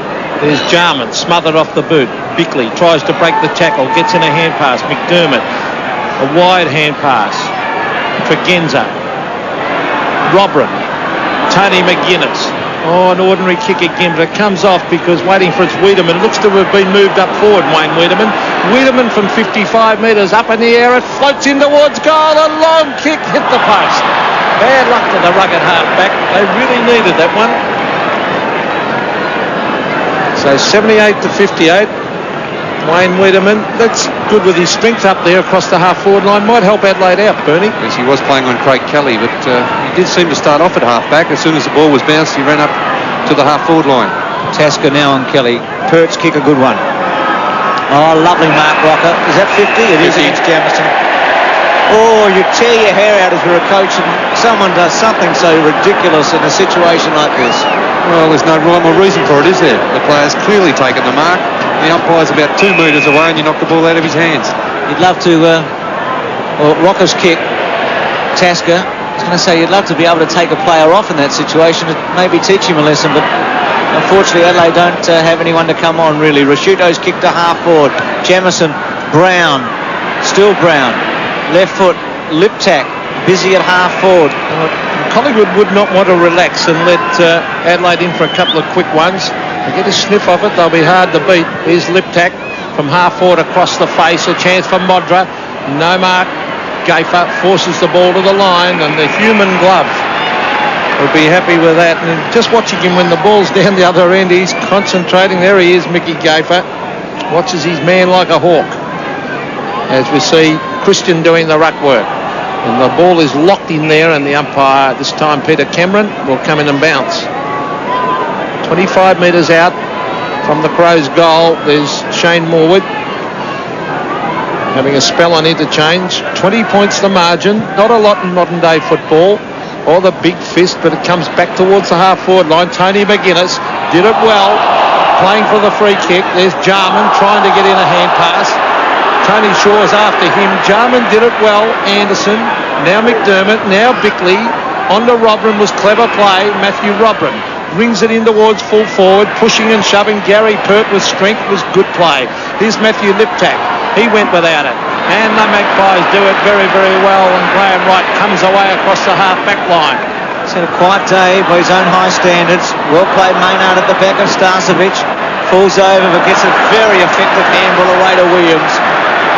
There's Jarman, smothered off the boot. Bickley tries to break the tackle, gets in a hand pass. McDermott, a wide hand pass. Tregenza, Robrin, Tony McGuinness. Oh, an ordinary kick again, but it comes off because waiting for its Wiedemann. Looks to have been moved up forward, Wayne Wiedemann. Wiedemann from 55 metres up in the air. It floats in towards goal. A long kick hit the post. Bad luck to the rugged half-back. They really needed that one. So 78 to 58. Wayne Wiedemann, that's good with his strength up there across the half-forward line. Might help Adelaide out, Bernie. Yes, he was playing on Craig Kelly, but he did seem to start off at half-back. As soon as the ball was bounced, he ran up to the half-forward line. Tasker now on Kelly. Pert's kick, a good one. Oh, lovely mark, Rocker. Is that 50? It is against Jamison. Oh, you tear your hair out as we're a coach and someone does something so ridiculous in a situation like this. Well, there's no rhyme or reason for it, is there? The player's clearly taken the mark. The umpire's about 2 metres away and you knock the ball out of his hands. You'd love to, Rocker's kick, Tasker. I was going to say you'd love to be able to take a player off in that situation and maybe teach him a lesson, but unfortunately Adelaide don't have anyone to come on really. Rashuto's kick to half forward. Jamison, Brown, still Brown. Left foot, Liptak, busy at half forward. Collingwood would not want to relax and let Adelaide in for a couple of quick ones. They get a sniff of it, they'll be hard to beat. Here's Liptak from half forward across the face. A chance for Modra. No mark. Gaffer forces the ball to the line, and the human glove will be happy with that. And just watching him when the ball's down the other end, he's concentrating. There he is, Mickey Gaffer. Watches his man like a hawk. As we see Christian doing the ruck work. And the ball is locked in there, and the umpire, this time Peter Cameron, will come in and bounce. 25 metres out from the Crows' goal, there's Shane Morwood having a spell on interchange. 20 points the margin. Not a lot in modern day football, or the big fist, but it comes back towards the half-forward line. Tony McGuinness did it well, playing for the free kick. There's Jarman trying to get in a hand pass. Tony Shaw's after him. Jarman did it well. Anderson, now McDermott, now Bickley. On to Robrin was clever play. Matthew Robrin rings it in towards full forward, pushing and shoving. Gary Pert with strength was good play. Here's Matthew Liptak. He went without it. And the Magpies do it very, very well, and Graham Wright comes away across the half-back line. He's had a quiet day by his own high standards. Well played Maynard at the back of Starcevic. Falls over but gets a very effective handball away to Williams.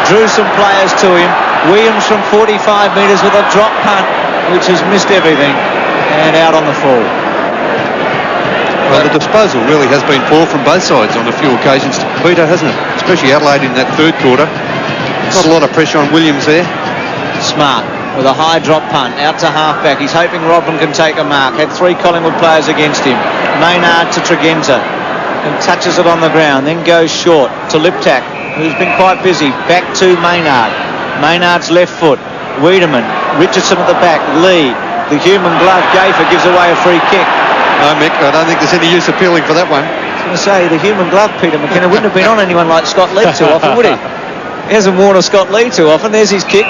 Drew some players to him. Williams from 45 metres with a drop punt, which has missed everything, and out on the full. Well, the disposal really has been poor from both sides on a few occasions, Peter, hasn't it? Especially Adelaide in that third quarter. Not a lot of pressure on Williams there. Smart with a high drop punt out to half-back. He's hoping Robin can take a mark. Had 3 Collingwood players against him. Maynard to Tregenza and touches it on the ground, then goes short to Liptak, who's been quite busy. Back to Maynard. Maynard's left foot. Wiedemann, Richardson at the back. Lee, the human glove. Gaffer gives away a free kick. No, Mick, I don't think there's any use appealing for that one. I was going to say, the human glove, Peter McKenna, wouldn't have been on anyone like Scott Lee too often, would he? He hasn't worn a Scott Lee too often. There's his kick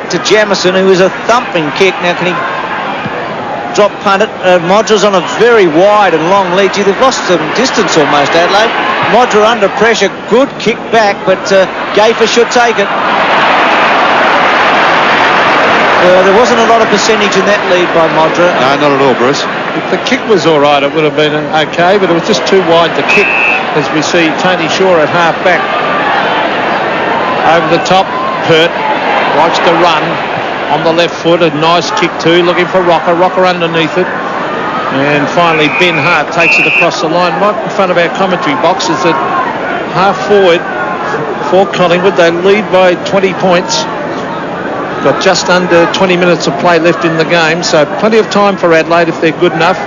to Jamison, who is a thumping kick. Now, can he drop punt it? Modra's on a very wide and long lead. Gee, they've lost some distance almost, Adelaide. Modra under pressure. Good kick back, but Gaffer should take it. There wasn't a lot of percentage in that lead by Modra. No, not at all, Bruce. If the kick was all right, it would have been okay, but it was just too wide to kick, as we see Tony Shaw at half-back. Over the top, Pert Watch the run on the left foot. A nice kick too, looking for Rocker. Rocker underneath it. And finally Ben Hart takes it across the line right in front of our commentary box. Is at half forward for Collingwood. They lead by 20 points. Got just under 20 minutes of play left in the game, so plenty of time for Adelaide if they're good enough.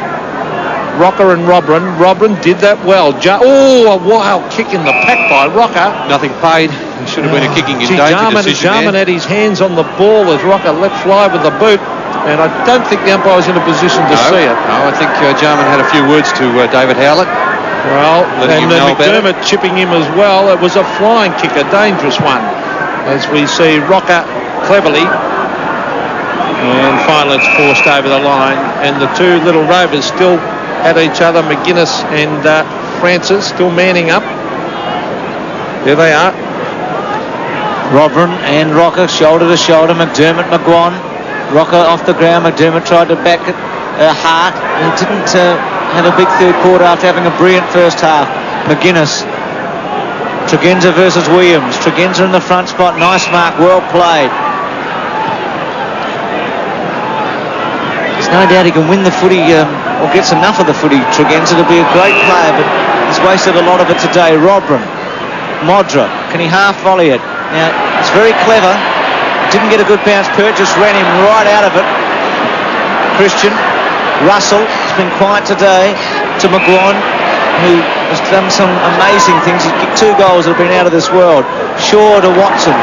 Rocker and Robran. Robran did that well. A wild kick in the pack by Rocker. Nothing paid. It should have been a kicking in danger decision. Jarman had his hands on the ball as Rocker let fly with the boot, and I don't think the umpire was in a position to see it. No, I think Jarman had a few words to David Howlett. Well, and McDermott chipping him as well. It was a flying kick, a dangerous one, as we see Rocker cleverly, and finally it's forced over the line, and the two little Rovers still at each other. McGuinness and Francis still manning up. There they are. Robran and Rocker shoulder to shoulder. McDermott, McGuan. Rocker off the ground. McDermott tried to back it. Hart. He didn't have a big third quarter after having a brilliant first half. McGuinness. Tregenza versus Williams. Tregenza in the front spot. Nice mark. Well played. There's no doubt he can win the footy or gets enough of the footy, Tregenza, to be a great player, but he's wasted a lot of it today. Robran. Modra. Can he half volley it? Now, it's very clever. Didn't get a good bounce. Purchase ran him right out of it. Christian. Russell has been quiet today to McGuan, who has done some amazing things. He's kicked 2 goals that have been out of this world. Shaw to Watson,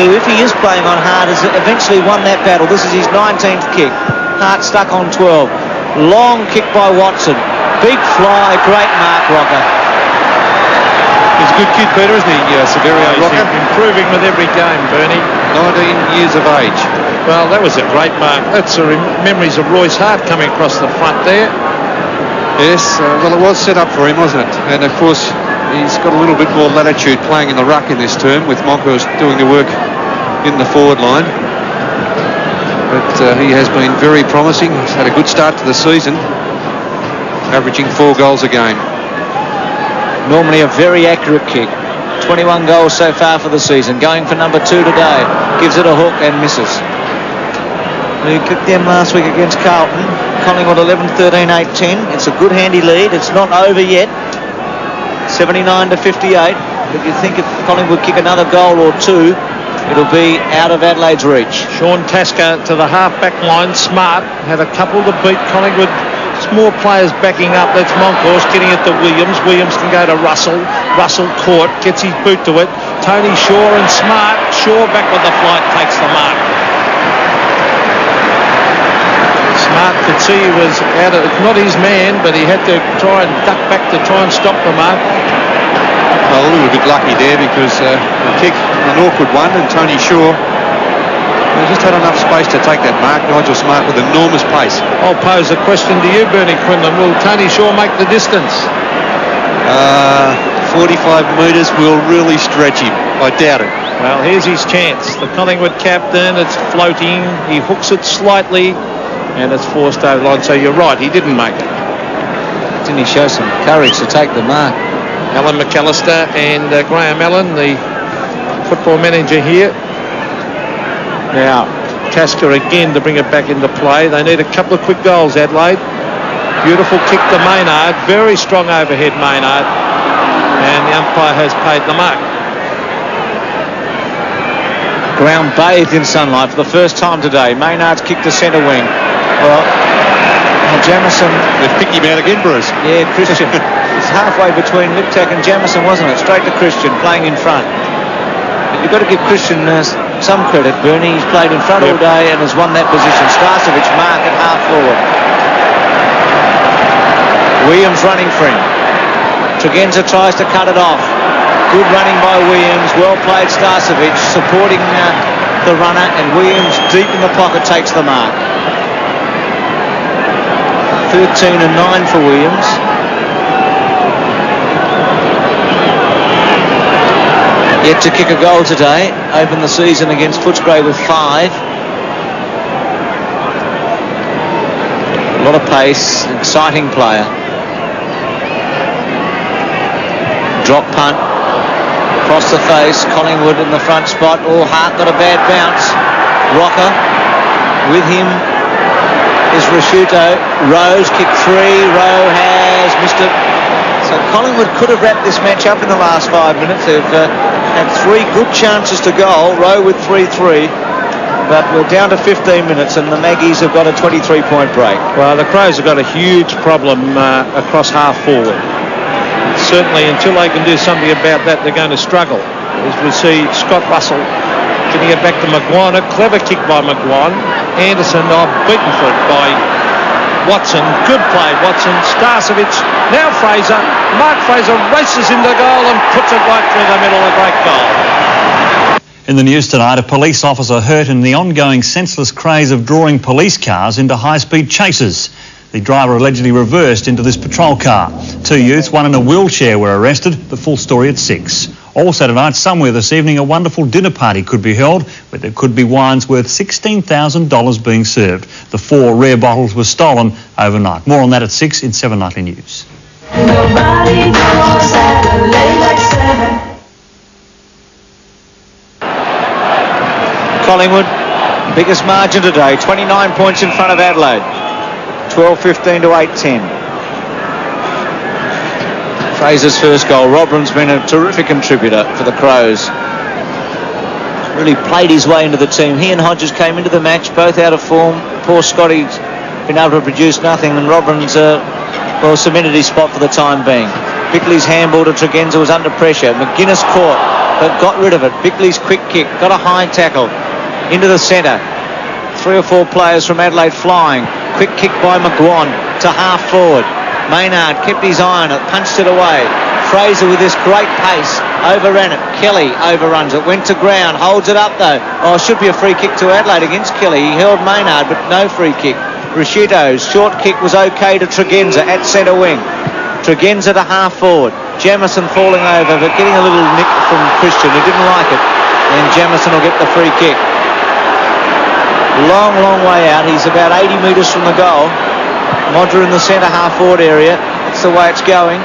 who, if he is playing on hard, has eventually won that battle. This is his 19th kick. Hart stuck on 12. Long kick by Watson. Big fly, great mark, Rocker. He's a good kid, Peter, isn't he, Severio Rocker? Improving with every game, Bernie. 19 years of age. Well, that was a great mark. That's memories of Royce Hart coming across the front there. Yes, well, it was set up for him, wasn't it? And, of course, he's got a little bit more latitude playing in the ruck in this term, with Monkhorst doing the work in the forward line. But he has been very promising. He's had a good start to the season, averaging 4 goals a game. Normally a very accurate kick. 21 goals so far for the season. Going for number 2 today. Gives it a hook and misses. We kicked them last week against Carlton. Collingwood 11-13, 8-10. It's a good handy lead. It's not over yet. 79 to 58. But you think if Collingwood kick another goal or 2, it'll be out of Adelaide's reach. Sean Tasker to the half-back line. Smart had a couple to beat Collingwood. It's more players backing up. That's Monkhorst getting it to Williams. Williams can go to Russell. Russell caught, gets his boot to it. Tony Shaw and Smart. Shaw back with the flight, takes the mark. Smart could see he was out of, not his man, but he had to try and duck back to try and stop the mark. Well, a little bit lucky there because the kick, an awkward one, and Tony Shaw just had enough space to take that mark. Nigel Smart with enormous pace. I'll pose a question to you, Bernie Quinlan. Will Tony Shaw make the distance? 45 metres will really stretch him. I doubt it. Well, here's his chance. The Collingwood captain, it's floating. He hooks it slightly, and it's forced over the line. So you're right, he didn't make it. Didn't he show some courage to take the mark? Alan McAllister and Graham Allen, the football manager here. Now, Tasker again to bring it back into play. They need a couple of quick goals, Adelaide. Beautiful kick to Maynard. Very strong overhead, Maynard. And the umpire has paid the mark. Ground bathed in sunlight for the first time today. Maynard's kick to centre wing. Well, Jamison... They've picked him out again, Bruce. Yeah, Christian. It's halfway between Liptak and Jamison, wasn't it? Straight to Christian, playing in front. You've got to give Christian some credit, Bernie. He's played in front all day and has won that position. Starcevic mark at half forward. Williams running for him. Tregenza tries to cut it off. Good running by Williams. Well played, Starcevic supporting the runner, and Williams deep in the pocket takes the mark. 13 and 9 for Williams. Yet to kick a goal today. Opened the season against Footscray with 5. A lot of pace. Exciting player. Drop punt. Across the face. Collingwood in the front spot. Oh, Hart got a bad bounce. Rocker. With him is Rashuto. Rowe's kicked 3. Rowe has missed it. So Collingwood could have wrapped this match up in the last 5 minutes. They've had 3 good chances to goal. Rowe with 3-3. But we're down to 15 minutes and the Maggies have got a 23-point break. Well, the Crows have got a huge problem across half forward. Certainly until they can do something about that, they're going to struggle. As we see Scott Russell getting it back to McGuire. A clever kick by McGuire. Anderson beaten for it by Watson. Good play, Watson. Starcevic. Now Fraser. Mark Fraser races into goal and puts it right through the middle. A great goal. In the news tonight, a police officer hurt in the ongoing senseless craze of drawing police cars into high-speed chases. The driver allegedly reversed into this patrol car. 2 youths, one in a wheelchair, were arrested. The full story at 6. Also tonight, somewhere this evening, a wonderful dinner party could be held where there could be wines worth $16,000 being served. The 4 rare bottles were stolen overnight. More on that at 6 in 7 Nightly News. Nobody knows Adelaide like 7. Collingwood, biggest margin today, 29 points in front of Adelaide. 12-15 to 8-10. Fraser's first goal. Robin's been a terrific contributor for the Crows. Really played his way into the team. He and Hodges came into the match both out of form. Poor Scotty's been able to produce nothing, and Robin's cemented his spot for the time being. Bickley's handball to Tregenza was under pressure. McGuinness caught, but got rid of it. Bickley's quick kick, got a high tackle into the centre. 3 or 4 players from Adelaide flying. Quick kick by McGuire to half forward. Maynard kept his eye on it, punched it away. Fraser with this great pace overran it. Kelly overruns it, went to ground, holds it up though. Oh, it should be a free kick to Adelaide against Kelly. He held Maynard, but no free kick. Rashuto's short kick was okay to Tregenza at centre wing. Tregenza to half forward. Jamison falling over, but getting a little nick from Christian. He didn't like it. And Jamison will get the free kick. Long, long way out. He's about 80 metres from the goal. Modra in the centre half forward area. That's the way it's going.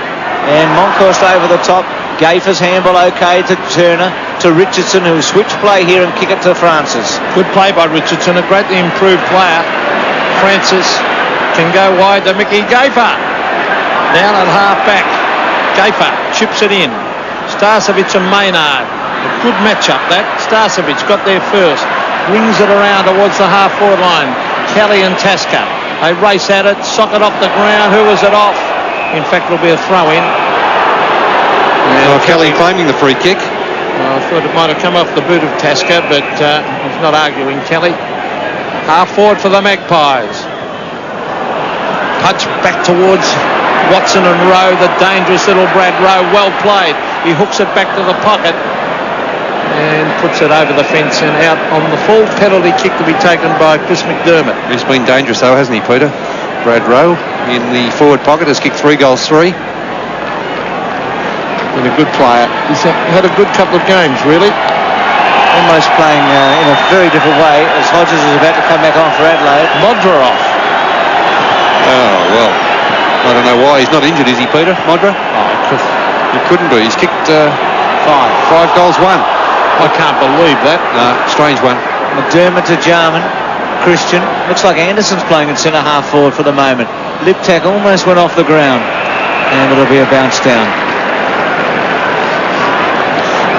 And Monkhorst over the top. Gaffer's handball okay to Turner, to Richardson, who switch play here and kick it to Francis. Good play by Richardson, a greatly improved player. Francis can go wide to Mickey Gaffer. Down at half back. Gaffer chips it in. Starcevic and Maynard. A good match-up that. Starcevic got there first. Wings it around towards the half-forward line. Kelly and Tasker. They race at it, sock it off the ground. Who is it off? In fact, it'll be a throw-in. Kelly claiming the free kick. I thought it might have come off the boot of Tasker, but he's not arguing, Kelly. Half-forward for the Magpies. Punch back towards Watson and Rowe, the dangerous little Brad Rowe. Well played. He hooks it back to the pocket and puts it over the fence and out on the full penalty kick to be taken by Chris McDermott. He's been dangerous though, hasn't he, Peter? Brad Rowe in the forward pocket has kicked 3 goals, 3. Been a good player. He's had a good couple of games, really. Almost playing in a very different way as Hodges is about to come back on for Adelaide. Modra off. Oh, well, I don't know why. He's not injured, is he, Peter? Modra? Oh, he couldn't be. He's kicked 5 goals, 1. I can't believe that. No, strange one. McDermott to Jarman. Christian. Looks like Anderson's playing at centre half forward for the moment. Liptak almost went off the ground. And it'll be a bounce down.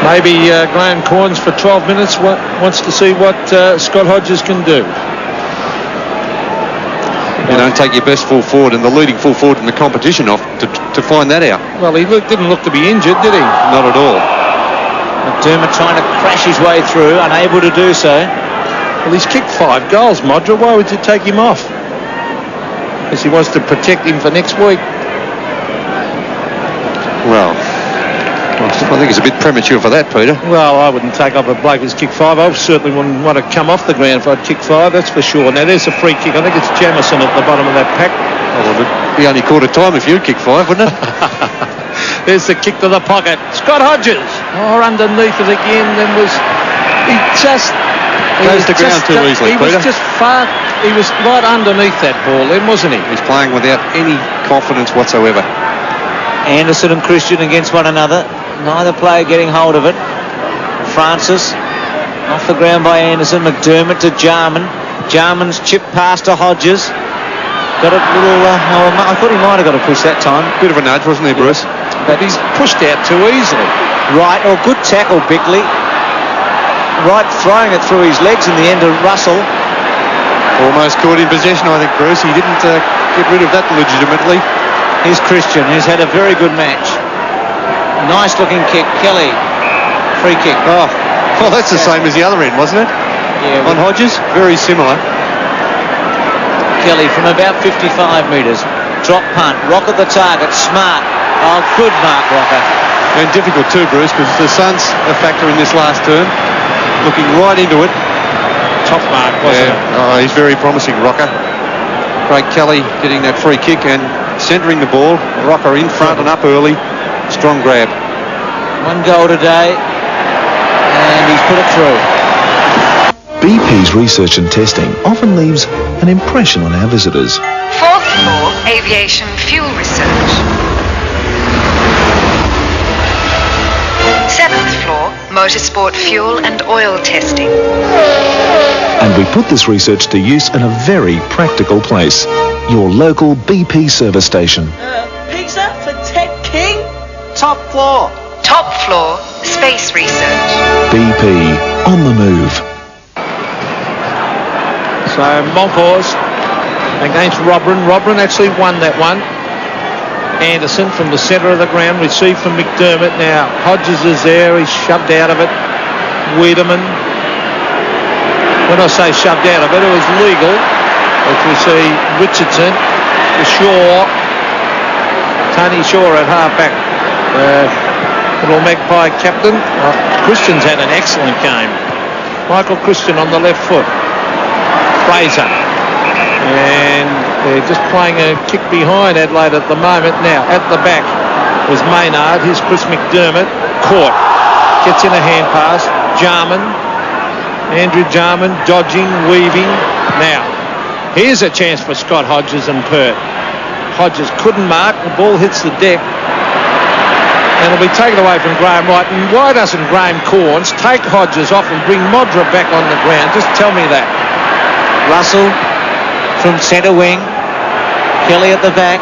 Maybe Graham Corns for 12 minutes wants to see what Scott Hodges can do. You don't take your best full forward and the leading full forward in the competition off to find that out. Well, he didn't look to be injured, did he? Not at all. McDermott trying to crash his way through, unable to do so. Well, he's kicked 5 goals, Modra. Why would you take him off? Because he wants to protect him for next week. Well, I think it's a bit premature for that, Peter. Well, I wouldn't take off a bloke who's kicked 5. I certainly wouldn't want to come off the ground if I'd kicked 5, that's for sure. Now, there's a free kick. I think it's Jamison at the bottom of that pack. Well, it'd be only quarter time if you'd kick 5, wouldn't it? There's the kick to the pocket. Scott Hodges. Oh, underneath it again. Then goes to ground too easily, He Peter. was just far. He was right underneath that ball then, wasn't he? He's playing without any confidence whatsoever. Anderson and Christian against one another. Neither player getting hold of it. Francis Off the ground by Anderson. McDermott to Jarman. Jarman's chip pass to Hodges. Got a little... I thought he might have got a push that time. Bit of a nudge, wasn't he, Bruce? But he's pushed out too easily. Right, good tackle, Bickley. Right, throwing it through his legs in the end to Russell. Almost caught in possession, I think, Bruce. He didn't get rid of that legitimately. Here's Christian, who's had a very good match. Nice looking kick. Kelly. Free kick. Oh, well, that's the same as the other end, wasn't it? Yeah. On Hodges? Very similar. Kelly from about 55 metres. Drop punt. Rocket the target. Smart. Oh, good mark, Rocker. And difficult too, Bruce, because the Suns a factor in this last turn. Looking right into it. Top mark, wasn't it? Oh, he's very promising, Rocker. Craig Kelly getting that free kick and centering the ball. Rocker in front and up early. Strong grab. 1 goal today. And he's put it through. BP's research and testing often leaves an impression on our visitors. 4th floor, aviation fuel research. 7th floor, motorsport fuel and oil testing. And we put this research to use in a very practical place. Your local BP service station. Pizza for Ted King? Top floor. Top floor, space research. BP, on the move. So Moncors against Robran. Robran actually won that one. Anderson from the centre of the ground, received from McDermott. Now Hodges is there, he's shoved out of it. Wiedemann. When I say shoved out of it, it was legal. As we see Richardson, Shaw, Tony Shaw at half-back. Little Magpie captain. Christian's had an excellent game. Michael Christian on the left foot. Fraser. And they're just playing a kick behind Adelaide at the moment. Now, at the back was Maynard. Here's Chris McDermott. Caught. Gets in a hand pass. Jarman. Andrew Jarman dodging, weaving. Now, here's a chance for Scott Hodges and Pert. Hodges couldn't mark. The ball hits the deck. And it'll be taken away from Graham Wright. And why doesn't Graham Corns take Hodges off and bring Modra back on the ground? Just tell me that. Russell from centre wing. Kelly at the back.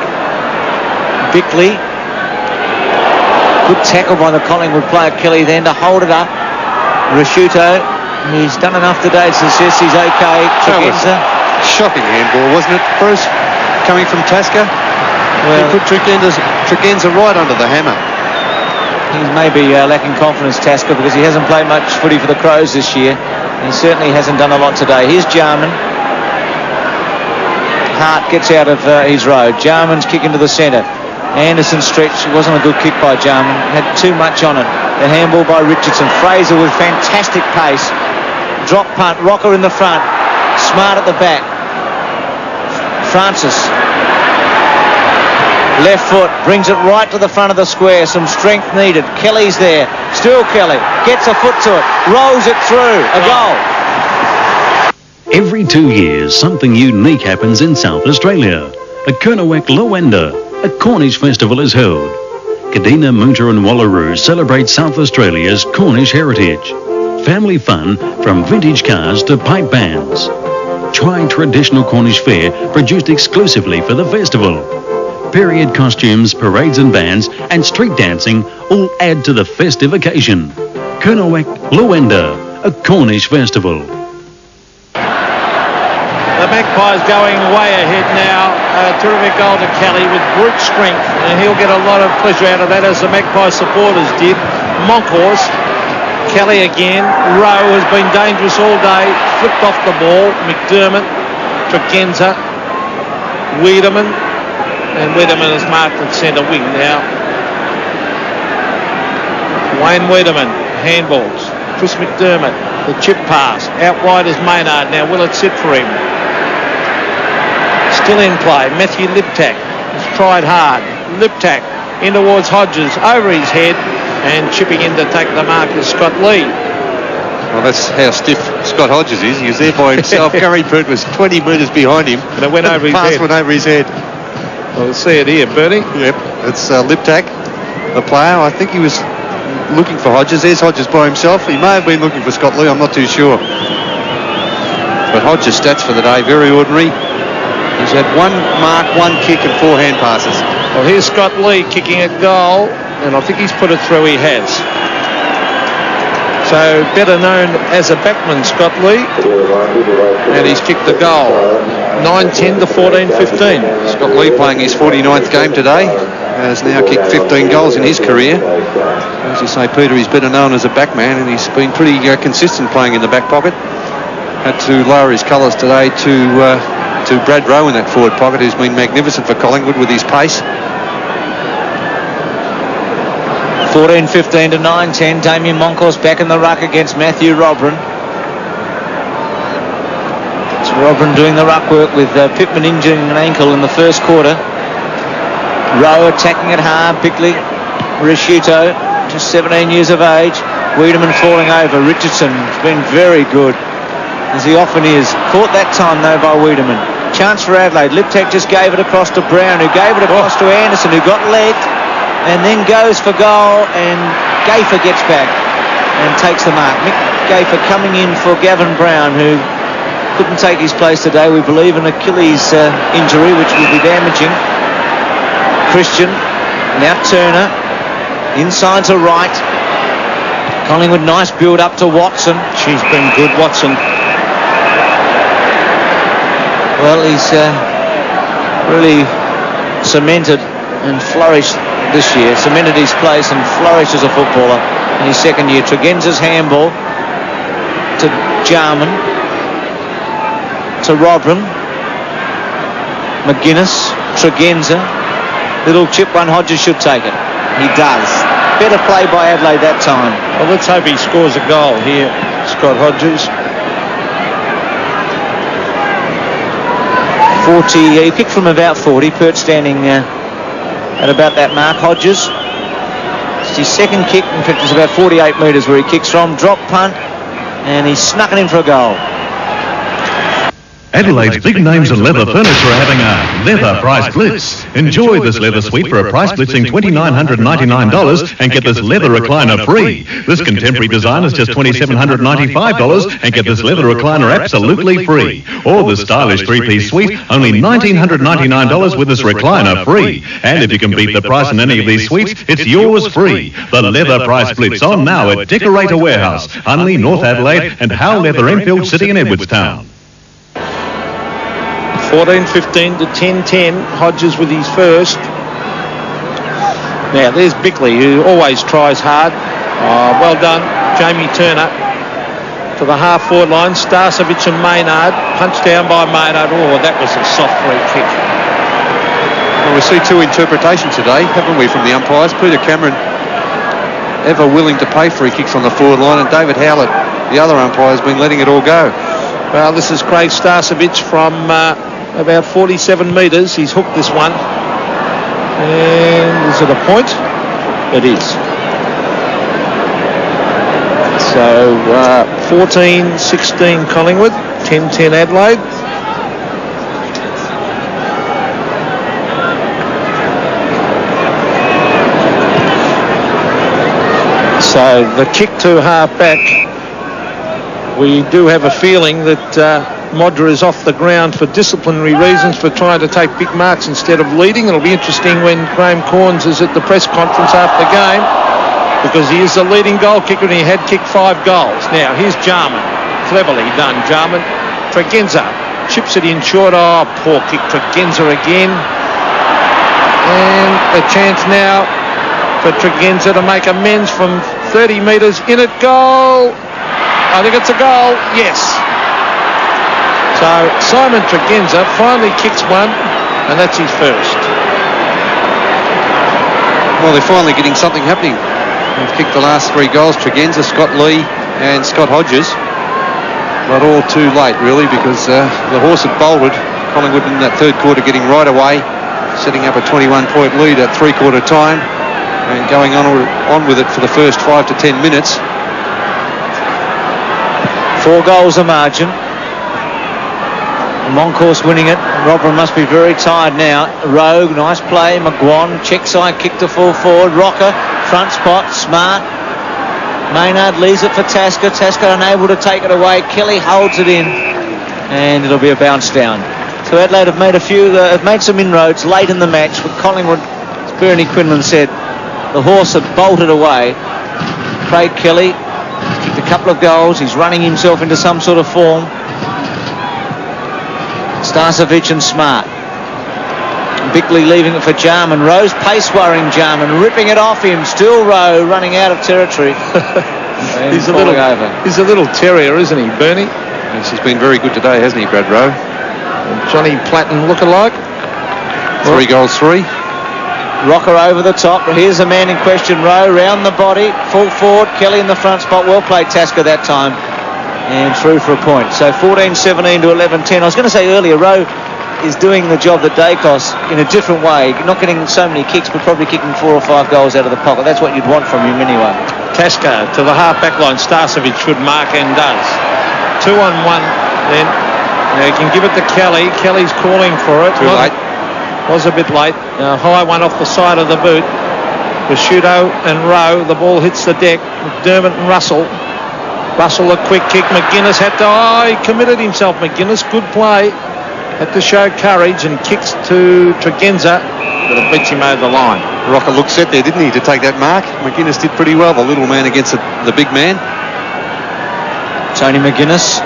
Bickley. Good tackle by the Collingwood player Kelly then to hold it up. Rasciuto. He's done enough today to suggest he's okay. Shocking handball, wasn't it, Bruce? Coming from Tasker. Well, he put Tregenza right under the hammer. He's maybe lacking confidence, Tasker, because he hasn't played much footy for the Crows this year. He certainly hasn't done a lot today. Here's Jarman. Hart gets out of his road. Jarman's kick into the centre. Anderson stretch. It wasn't a good kick by Jarman. Had too much on it. The handball by Richardson. Fraser with fantastic pace. Drop punt. Rocker in the front. Smart at the back. Francis. Left foot. Brings it right to the front of the square. Some strength needed. Kelly's there. Still Kelly. Gets a foot to it. Rolls it through. A goal. Every 2 years, something unique happens in South Australia. At Kernowek Lowender, a Cornish festival is held. Kadina, Moonta and Wallaroo celebrate South Australia's Cornish heritage. Family fun from vintage cars to pipe bands. Try traditional Cornish fare produced exclusively for the festival. Period costumes, parades and bands and street dancing all add to the festive occasion. Kernowek Lowender, a Cornish festival. The Magpies going way ahead now. A terrific goal to Kelly with brute strength, and he'll get a lot of pleasure out of that, as the Magpie supporters did. Moncors, Kelly again. Rowe has been dangerous all day. Flipped off the ball. McDermott, Tregenza, Wiedemann, and Wiedemann is marked at centre wing now. Wayne Wiedemann, handballs. Chris McDermott, the chip pass. Out wide is Maynard. Now will it sit for him? Still in play. Matthew Liptak has tried hard. Liptak in towards Hodges, over his head, and chipping in to take the mark is Scott Lee. Well, that's how stiff Scott Hodges is. He was there by himself. Gary Pert was 20 metres behind him. And it went over his head. Went over his head. Well, we'll see it here, Bernie. Yep, it's Liptak, the player. I think he was looking for Hodges. There's Hodges by himself. He may have been looking for Scott Lee, I'm not too sure. But Hodges' stats for the day, very ordinary. He's had 1 mark, 1 kick and 4 hand passes. Well, here's Scott Lee kicking a goal, and I think he's put it through. He has. So better known as a backman, Scott Lee, and he's kicked the goal. 9-10 to 14-15. Scott Lee playing his 49th game today, has now kicked 15 goals in his career. As you say, Peter, he's better known as a backman, and he's been pretty consistent playing in the back pocket. Had to lower his colours today to Brad Rowe in that forward pocket, who's been magnificent for Collingwood with his pace. 14-15 to 9-10. Damien Moncourse back in the ruck against Matthew Robran. It's Robran doing the ruck work with Pittman injuring an ankle in the first quarter. Rowe attacking it hard. Bickley, Risciuto, just 17 years of age. Wiedemann falling over. Richardson's been very good, as he often is. Caught that time though by Wiedemann. Chance for Adelaide. Liptek just gave it across to Brown, who gave it across to Anderson, who got legged and then goes for goal, and Gafer gets back and takes the mark. Mick Gafer coming in for Gavin Brown, who couldn't take his place today. We believe an Achilles injury, which will be damaging. Christian, now Turner, inside to right. Collingwood, nice build up to Watson. She's been good, Watson. Well, he's really cemented and flourished this year. Cemented his place and flourished as a footballer in his second year. Tregenza's handball to Jarman, to Robran. McGuinness, Tregenza. Little chip one, Hodges should take it. He does. Better play by Adelaide that time. Well, let's hope he scores a goal here, Scott Hodges. 40, he kicked from about 40. Pert standing at about that mark. Hodges, it's his second kick. In fact, it's about 48 metres where he kicks from. Drop punt, and he's snuck it in for a goal. Adelaide's big names in leather furniture are having a leather price blitz. Enjoy this leather suite for a price blitzing $2,999 and get this leather recliner free. This contemporary design is just $2,795 and get this leather recliner absolutely free. Or this stylish three-piece suite, only $1,999 with this recliner free. And if you can beat the price in any of these suites, it's yours free. The leather price blitz on now at Decorator Warehouse, Unley, North Adelaide, and Howe Leather Enfield City and Edwardstown. 14-15 to 10-10. Hodges with his first. Now there's Bickley, who always tries hard. Well done, Jamie Turner. To the half-forward line, Starcevic and Maynard. Punched down by Maynard. Oh, that was a soft free kick. Well, we see 2 interpretations today, haven't we, from the umpires? Peter Cameron, ever willing to pay free kicks on the forward line, and David Howlett, the other umpire, has been letting it all go. Well, this is Craig Starcevic from about 47 metres. He's hooked this one. And is it a point? It is. So 14-16 Collingwood, 10-10 Adelaide. So the kick to half back. We do have a feeling that Modra is off the ground for disciplinary reasons, for trying to take big marks instead of leading. It'll be interesting when Graham Corns is at the press conference after the game, because he is the leading goal kicker and he had kicked 5 goals. Now here's Jarman. Cleverly done, Jarman. Tregenza chips it in short. Oh, poor kick. Tregenza again. And a chance now for Tregenza to make amends from 30 metres. In at goal. I think it's a goal. Yes. So Simon Tregenza finally kicks one, and that's his first. Well, they're finally getting something happening. They've kicked the last 3 goals, Tregenza, Scott Lee and Scott Hodges. But all too late, really, because the horse had bolted. Collingwood in that third quarter getting right away, setting up a 21-point lead at three-quarter time and going on with it for the first 5 to 10 minutes. 4 goals a margin. Moncourse winning it. Robran must be very tired now. Rogue, nice play. McGuan, check side, kick to full forward. Rocker, front spot, Smart, Maynard leaves it for Tasker. Tasker unable to take it away. Kelly holds it in, and it'll be a bounce down. So Adelaide have made some inroads late in the match, but Collingwood, as Bernie Quinlan said, the horse had bolted away. Craig Kelly kicked a couple of goals. He's running himself into some sort of form. Starcevic and Smart. Bickley leaving it for Jarman. Rowe's pace worrying Jarman, ripping it off him. Still Rowe running out of territory. He's a little terrier, isn't he, Bernie? Yes, he's been very good today, hasn't he, Brad Rowe? Johnny Platten lookalike. 3 goals, 3. Rocker over the top. Here's the man in question, Rowe, round the body, full forward. Kelly in the front spot. Well played, Tasker, that time. And through for a point. So 14-17 to 11-10. I was going to say earlier, Rowe is doing the job that Dacos in a different way, not getting so many kicks, but probably kicking 4 or 5 goals out of the pocket. That's what you'd want from him anyway. Tasker to the half-back line. Starcevic should mark and does. 2-on-1 then. Now you can give it to Kelly. Kelly's calling for it. Too late. Was a bit late. High one off the side of the boot. Prosciutto and Rowe. The ball hits the deck. McDermott and Russell. Russell a quick kick. McGuinness had to... he committed himself, McGuinness. Good play. Had to show courage and kicks to Tregenza, but it beats him over the line. Rocker looked set there, didn't he, to take that mark? McGuinness did pretty well, the little man against the big man. Tony McGuinness,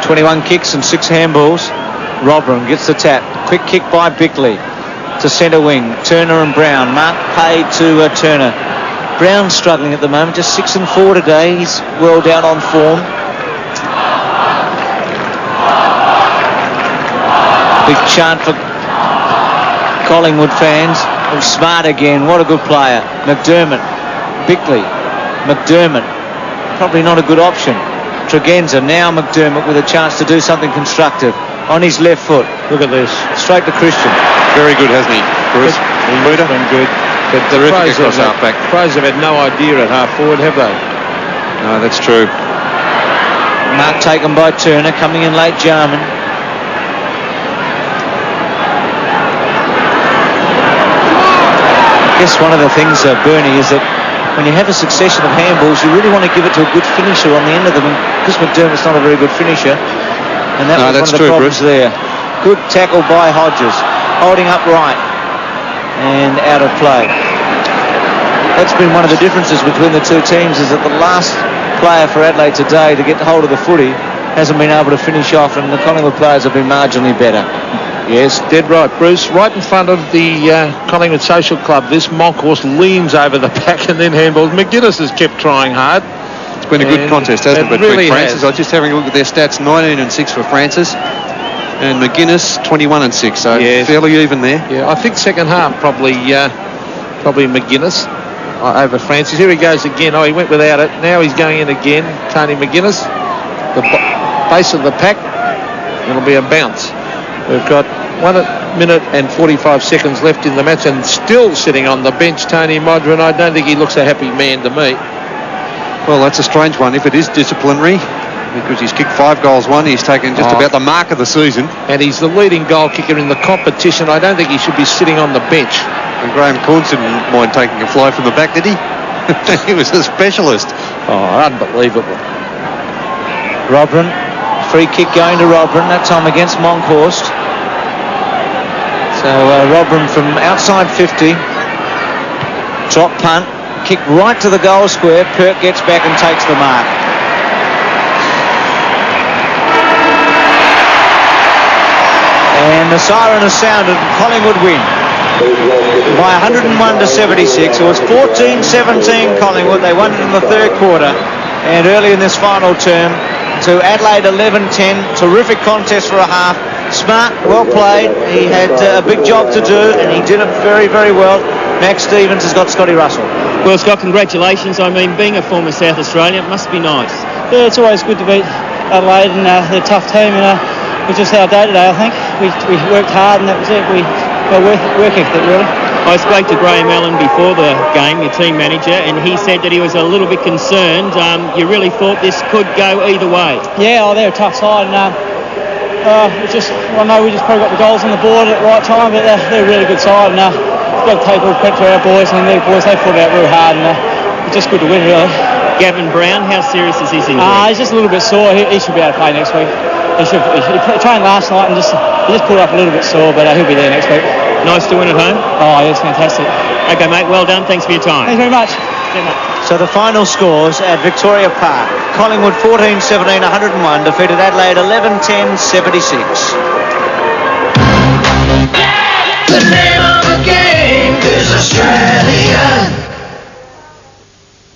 21 kicks and 6 handballs. Robran gets the tap. Quick kick by Bickley to centre wing. Turner and Brown. Mark paid to Turner. Brown struggling at the moment, just 6 and 4 today. He's well down on form. Big chant for Collingwood fans. Oh, Smart again. What a good player. McDermott. Bickley. McDermott. Probably not a good option. Tregenza. Now McDermott with a chance to do something constructive. On his left foot. Look at this. Straight to Christian. Very good, hasn't he, Bruce? He's been good. But terrific across half-back. Crows have had no idea at half-forward, have they? No, that's true. Mark taken by Turner. Coming in late, Jarman. I guess one of the things, Bernie, is that when you have a succession of handballs, you really want to give it to a good finisher on the end of them. And Chris McDermott's not a very good finisher, and that was one of the problems there. Good tackle by Hodges, holding up right and out of play. That's been one of the differences between the two teams, is that the last player for Adelaide today to get hold of the footy hasn't been able to finish off, and the Collingwood players have been marginally better. Yes, dead right, Bruce. Right in front of the Collingwood Social Club, this Monkhorst leans over the back and then handballs. McGuinness has kept trying hard. It's been a good contest, hasn't it, between really Francis? I was just having a look at their stats, 19 and 6 for Francis, and McGuinness 21 and 6, so fairly even there. Yeah, I think second half probably McGuinness over Francis. Here he goes again. Oh, he went without it. Now he's going in again. Tony McGuinness, the base of the pack. It'll be a bounce. We've got 1 minute and 45 seconds left in the match, and still sitting on the bench, Tony Modron. I don't think he looks a happy man to me. Well, that's a strange one if it is disciplinary, because he's kicked 5 goals, 1. He's taken just about the mark of the season. And he's the leading goal kicker in the competition. I don't think he should be sitting on the bench. And Graham Corns didn't mind taking a fly from the back, did he? He was a specialist. Oh, unbelievable. Robran. Free kick going to Robran, that time against Monkhorst. So Robran from outside 50. Drop punt. Kick right to the goal square. Perk gets back and takes the mark. And the siren has sounded. Collingwood win by 101 to 76. It was 14-17 Collingwood. They won it in the third quarter. And early in this final term, to Adelaide 11-10. Terrific contest for a half. Smart, well played. He had a big job to do, and he did it very, very well. Max Stevens has got Scotty Russell. Well, Scott, congratulations. I mean, being a former South Australian, it must be nice. Yeah, it's always good to beat Adelaide, and they're a tough team. It was just our day today, I think. We worked hard, and that was it. Work ethic, really. I spoke to Graham Allen before the game, your team manager, and he said that he was a little bit concerned. You really thought this could go either way. Yeah, they're a tough side, and we just probably got the goals on the board at the right time, but they're a really good side, and we've got to take all credit to our boys, and their boys, they fought out real hard, and it's just good to win, really. Gavin Brown, how serious is his injury? He's just a little bit sore. He should be able to play next week. He trained last night and he just pulled up a little bit sore, but he'll be there next week. Nice to win at home? Oh, yeah, it's fantastic. Okay, mate, well done. Thanks for your time. Thanks very much. So the final scores at Victoria Park. Collingwood 14-17, 101, defeated Adelaide 11-10, 76. The name of the game is Australian.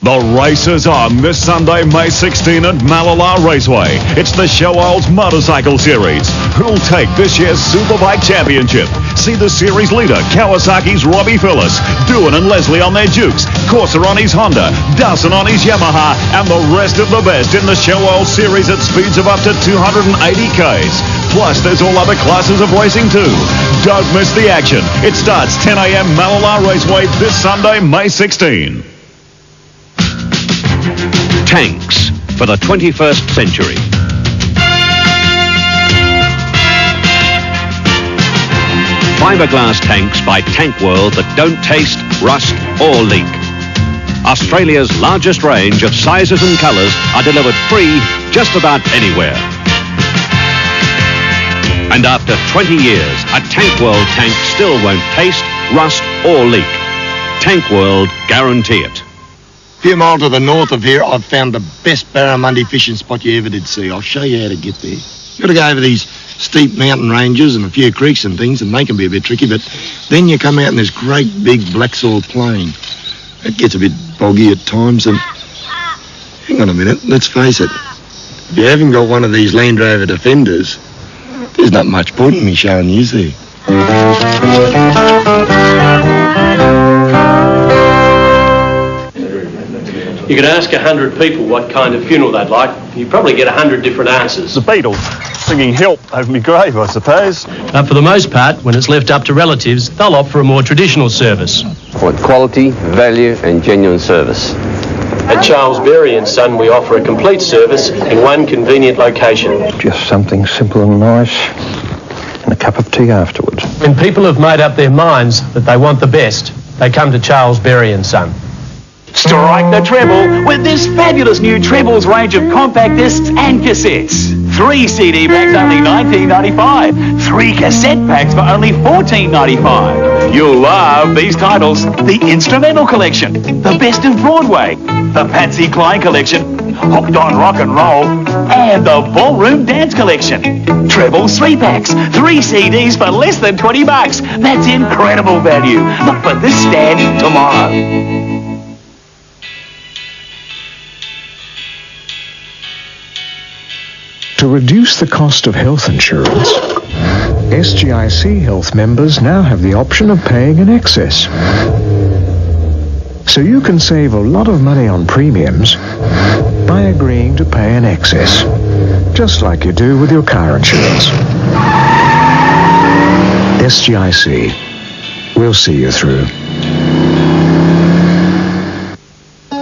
The race is on this Sunday, May 16 at Malala Raceway. It's the Show Olds Motorcycle Series. Who'll take this year's Superbike Championship? See the series leader, Kawasaki's Robbie Phillips, Doohan and Leslie on their Dukes, Corsa on his Honda, Dawson on his Yamaha, and the rest of the best in the Show Olds Series at speeds of up to 280 k's. Plus, there's all other classes of racing too. Don't miss the action. It starts 10 a.m. Malala Raceway this Sunday, May 16. Tanks for the 21st century. Fiberglass tanks by Tank World that don't taste, rust or leak. Australia's largest range of sizes and colours are delivered free just about anywhere. And after 20 years, a Tank World tank still won't taste, rust or leak. Tank World guarantee it. A few miles to the north of here, I've found the best barramundi fishing spot you ever did see. I'll show you how to get there. You've got to go over these steep mountain ranges and a few creeks and things, and they can be a bit tricky, but then you come out in this great big black soil plain. It gets a bit boggy at times, and hang on a minute, let's face it. If you haven't got one of these Land Rover Defenders, there's not much point in me showing you there. You could ask 100 people what kind of funeral they'd like. You'd probably get 100 different answers. The Beatles, singing Help over my grave, I suppose. For the most part, when it's left up to relatives, they'll opt for a more traditional service. For quality, value and genuine service. At Charles Berry & Son, we offer a complete service in one convenient location. Just something simple and nice, and a cup of tea afterwards. When people have made up their minds that they want the best, they come to Charles Berry & Son. Strike the treble with this fabulous new Trebles range of compact discs and cassettes. 3 CD packs only $19.95. 3 cassette packs for only $14.95. You'll love these titles: the Instrumental Collection, the Best of Broadway, the Patsy Cline Collection, Hooked on Rock and Roll, and the Ballroom Dance Collection. Trebles 3 packs, 3 CDs for less than $20. That's incredible value. Look for this stand tomorrow. To reduce the cost of health insurance, SGIC health members now have the option of paying in excess. So you can save a lot of money on premiums by agreeing to pay in excess, just like you do with your car insurance. SGIC, we'll see you through.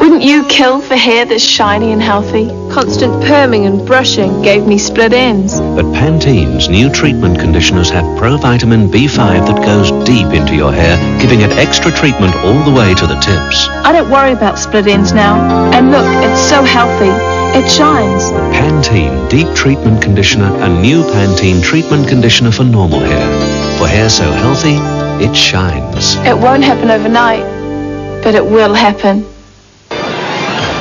Wouldn't you kill for hair that's shiny and healthy? Constant perming and brushing gave me split ends. But Pantene's new treatment conditioners have provitamin B5 that goes deep into your hair, giving it extra treatment all the way to the tips. I don't worry about split ends now. And look, it's so healthy. It shines. Pantene Deep Treatment Conditioner, a new Pantene treatment conditioner for normal hair. For hair so healthy, it shines. It won't happen overnight, but it will happen.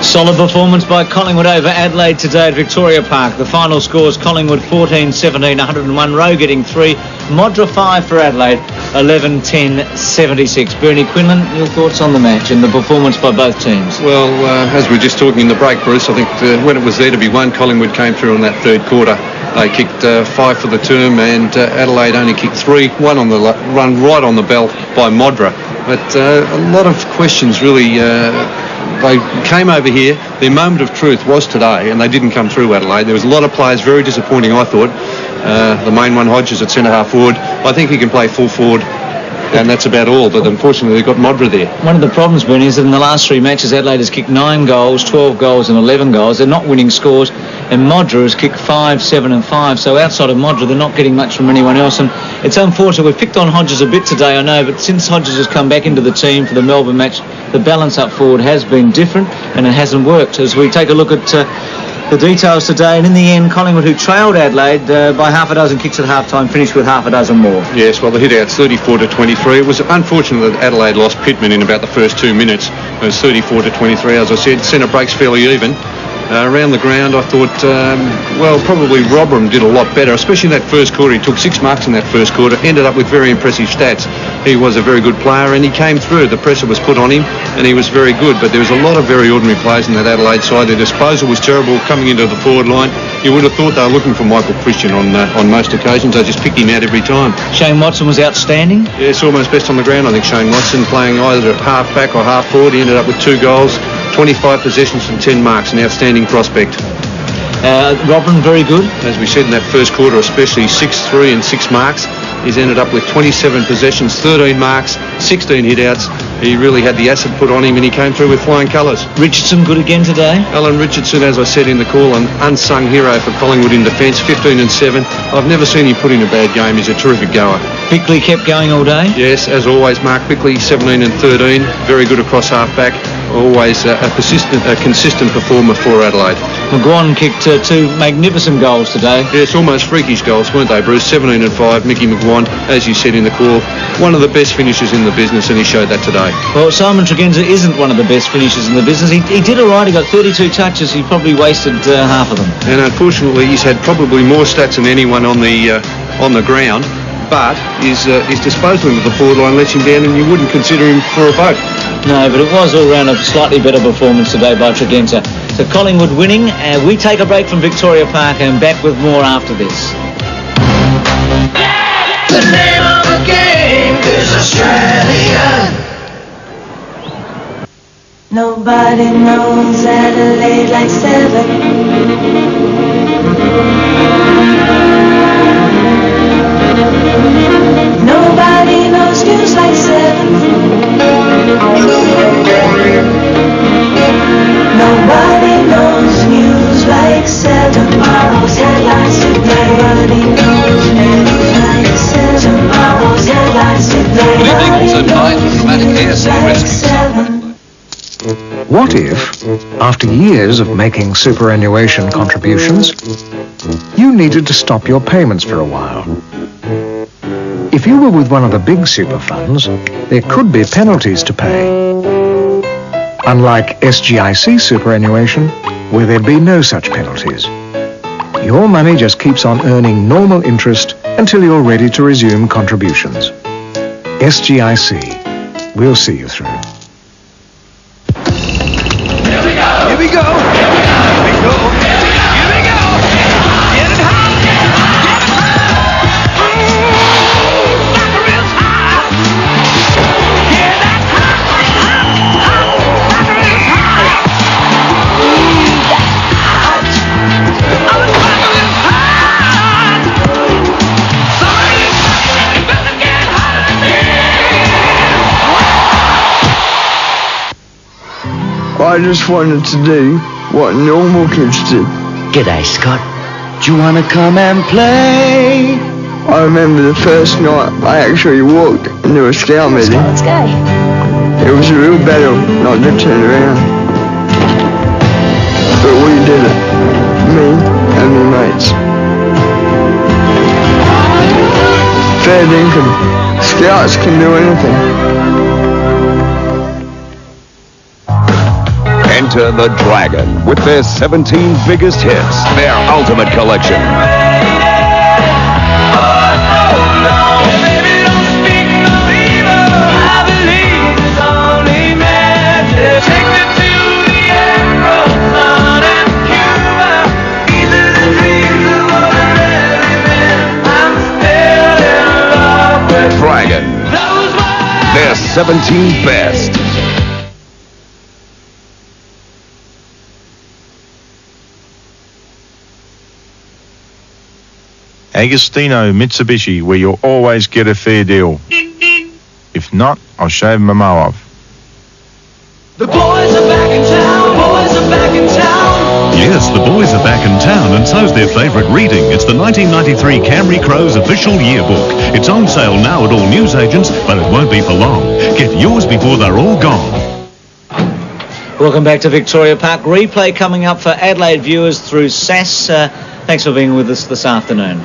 Solid performance by Collingwood over Adelaide today at Victoria Park. The final scores: Collingwood 14-17, 101. Rowe getting 3. Modra 5 for Adelaide, 11-10, 76. Bernie Quinlan, your thoughts on the match and the performance by both teams? Well, as we were just talking in the break, Bruce, I think when it was there to be won, Collingwood came through in that third quarter. They kicked 5 for the term, and Adelaide only kicked 3. One on the run right on the bell by Modra. But a lot of questions really. They came over here. Their moment of truth was today, and they didn't come through Adelaide. There was a lot of players very disappointing, I thought. The main one, Hodges, at centre-half forward. I think he can play full forward and that's about all. But unfortunately, they've got Modra there. One of the problems, Bernie, is that in the last 3 matches, Adelaide has kicked 9 goals, 12 goals and 11 goals. They're not winning scores, and Modra has kicked 5, 7 and 5. So outside of Modra, they're not getting much from anyone else. And it's unfortunate. We've picked on Hodges a bit today, I know, but since Hodges has come back into the team for the Melbourne match, the balance up forward has been different, and it hasn't worked. As we take a look at the details today, and in the end, Collingwood, who trailed Adelaide by half a dozen kicks at half-time, finished with half a dozen more. Yes, well, they hit out 34-23. It was unfortunate that Adelaide lost Pittman in about the first 2 minutes. It was 34-23, as I said. Centre breaks fairly even. Around the ground, I thought, probably Robram did a lot better, especially in that first quarter. He took 6 marks in that first quarter, ended up with very impressive stats. He was a very good player, and he came through. The pressure was put on him, and he was very good. But there was a lot of very ordinary players in that Adelaide side. Their disposal was terrible coming into the forward line. You would have thought they were looking for Michael Christian on most occasions. They just picked him out every time. Shane Watson was outstanding. Yes, almost best on the ground, I think, Shane Watson, playing either at half-back or half-forward. He ended up with 2 goals. 25 possessions and 10 marks, an outstanding prospect. Robin, very good. As we said in that first quarter, especially 6-3 and 6 marks. He's ended up with 27 possessions, 13 marks, 16 hit-outs. He really had the acid put on him, and he came through with flying colours. Richardson good again today. Alan Richardson, as I said in the call, an unsung hero for Collingwood in defence, 15 and 7. I've never seen him put in a bad game. He's a terrific goer. Bickley kept going all day. Yes, as always, Mark Bickley, 17 and 13. Very good across half-back. Always a consistent performer for Adelaide. McGuan kicked 2 magnificent goals today. Yes, almost freakish goals, weren't they, Bruce? 17 and 5. Mickey McGuan, as you said in the call, one of the best finishers in the business, and he showed that today. Well, Simon Tregenza isn't one of the best finishers in the business. He did all right. He got 32 touches. He probably wasted half of them. And unfortunately, he's had probably more stats than anyone on the ground. But his disposal into the forward line lets him down, and you wouldn't consider him for a vote. No, but it was all round a slightly better performance today by Tregenza. So Collingwood winning. We take a break from Victoria Park and back with more after this. The name of the game is Australia. Nobody knows Adelaide like 7. Nobody knows news like 7. Nobody knows news like 7. Tomorrow's headlines today. Nobody knows news like 7. Tomorrow's headlines today. Nobody knows news like 7. What if, after years of making superannuation contributions, you needed to stop your payments for a while? If you were with one of the big super funds, there could be penalties to pay. Unlike SGIC superannuation, where there'd be no such penalties. Your money just keeps on earning normal interest until you're ready to resume contributions. SGIC. We'll see you through. Here we go. Here we go. Here we go. Here we go. Get it high. Get it high. Soccer is high. Yeah, that's high. Soccer is high. That's hot. Oh, soccer is hot. Summer is hot. It doesn't get hotter than I just wanted to do what normal kids do. G'day, Scott. Do you want to come and play? I remember the first night I actually walked into a scout meeting. Let's go. It was a real battle not to turn around. But we did it. Me and my mates. Fair dinkum. Scouts can do anything. Enter the Dragon with their 17 biggest hits, their ultimate collection. Dragon, their 17 best. Agostino Mitsubishi, where you'll always get a fair deal. If not, I'll shave my mow off. The boys are back in town, boys are back in town. Yes, the boys are back in town, and so's their favourite reading. It's the 1993 Camry Crows official yearbook. It's on sale now at all newsagents, but it won't be for long. Get yours before they're all gone. Welcome back to Victoria Park. Replay coming up for Adelaide viewers through SAS. Thanks for being with us this afternoon.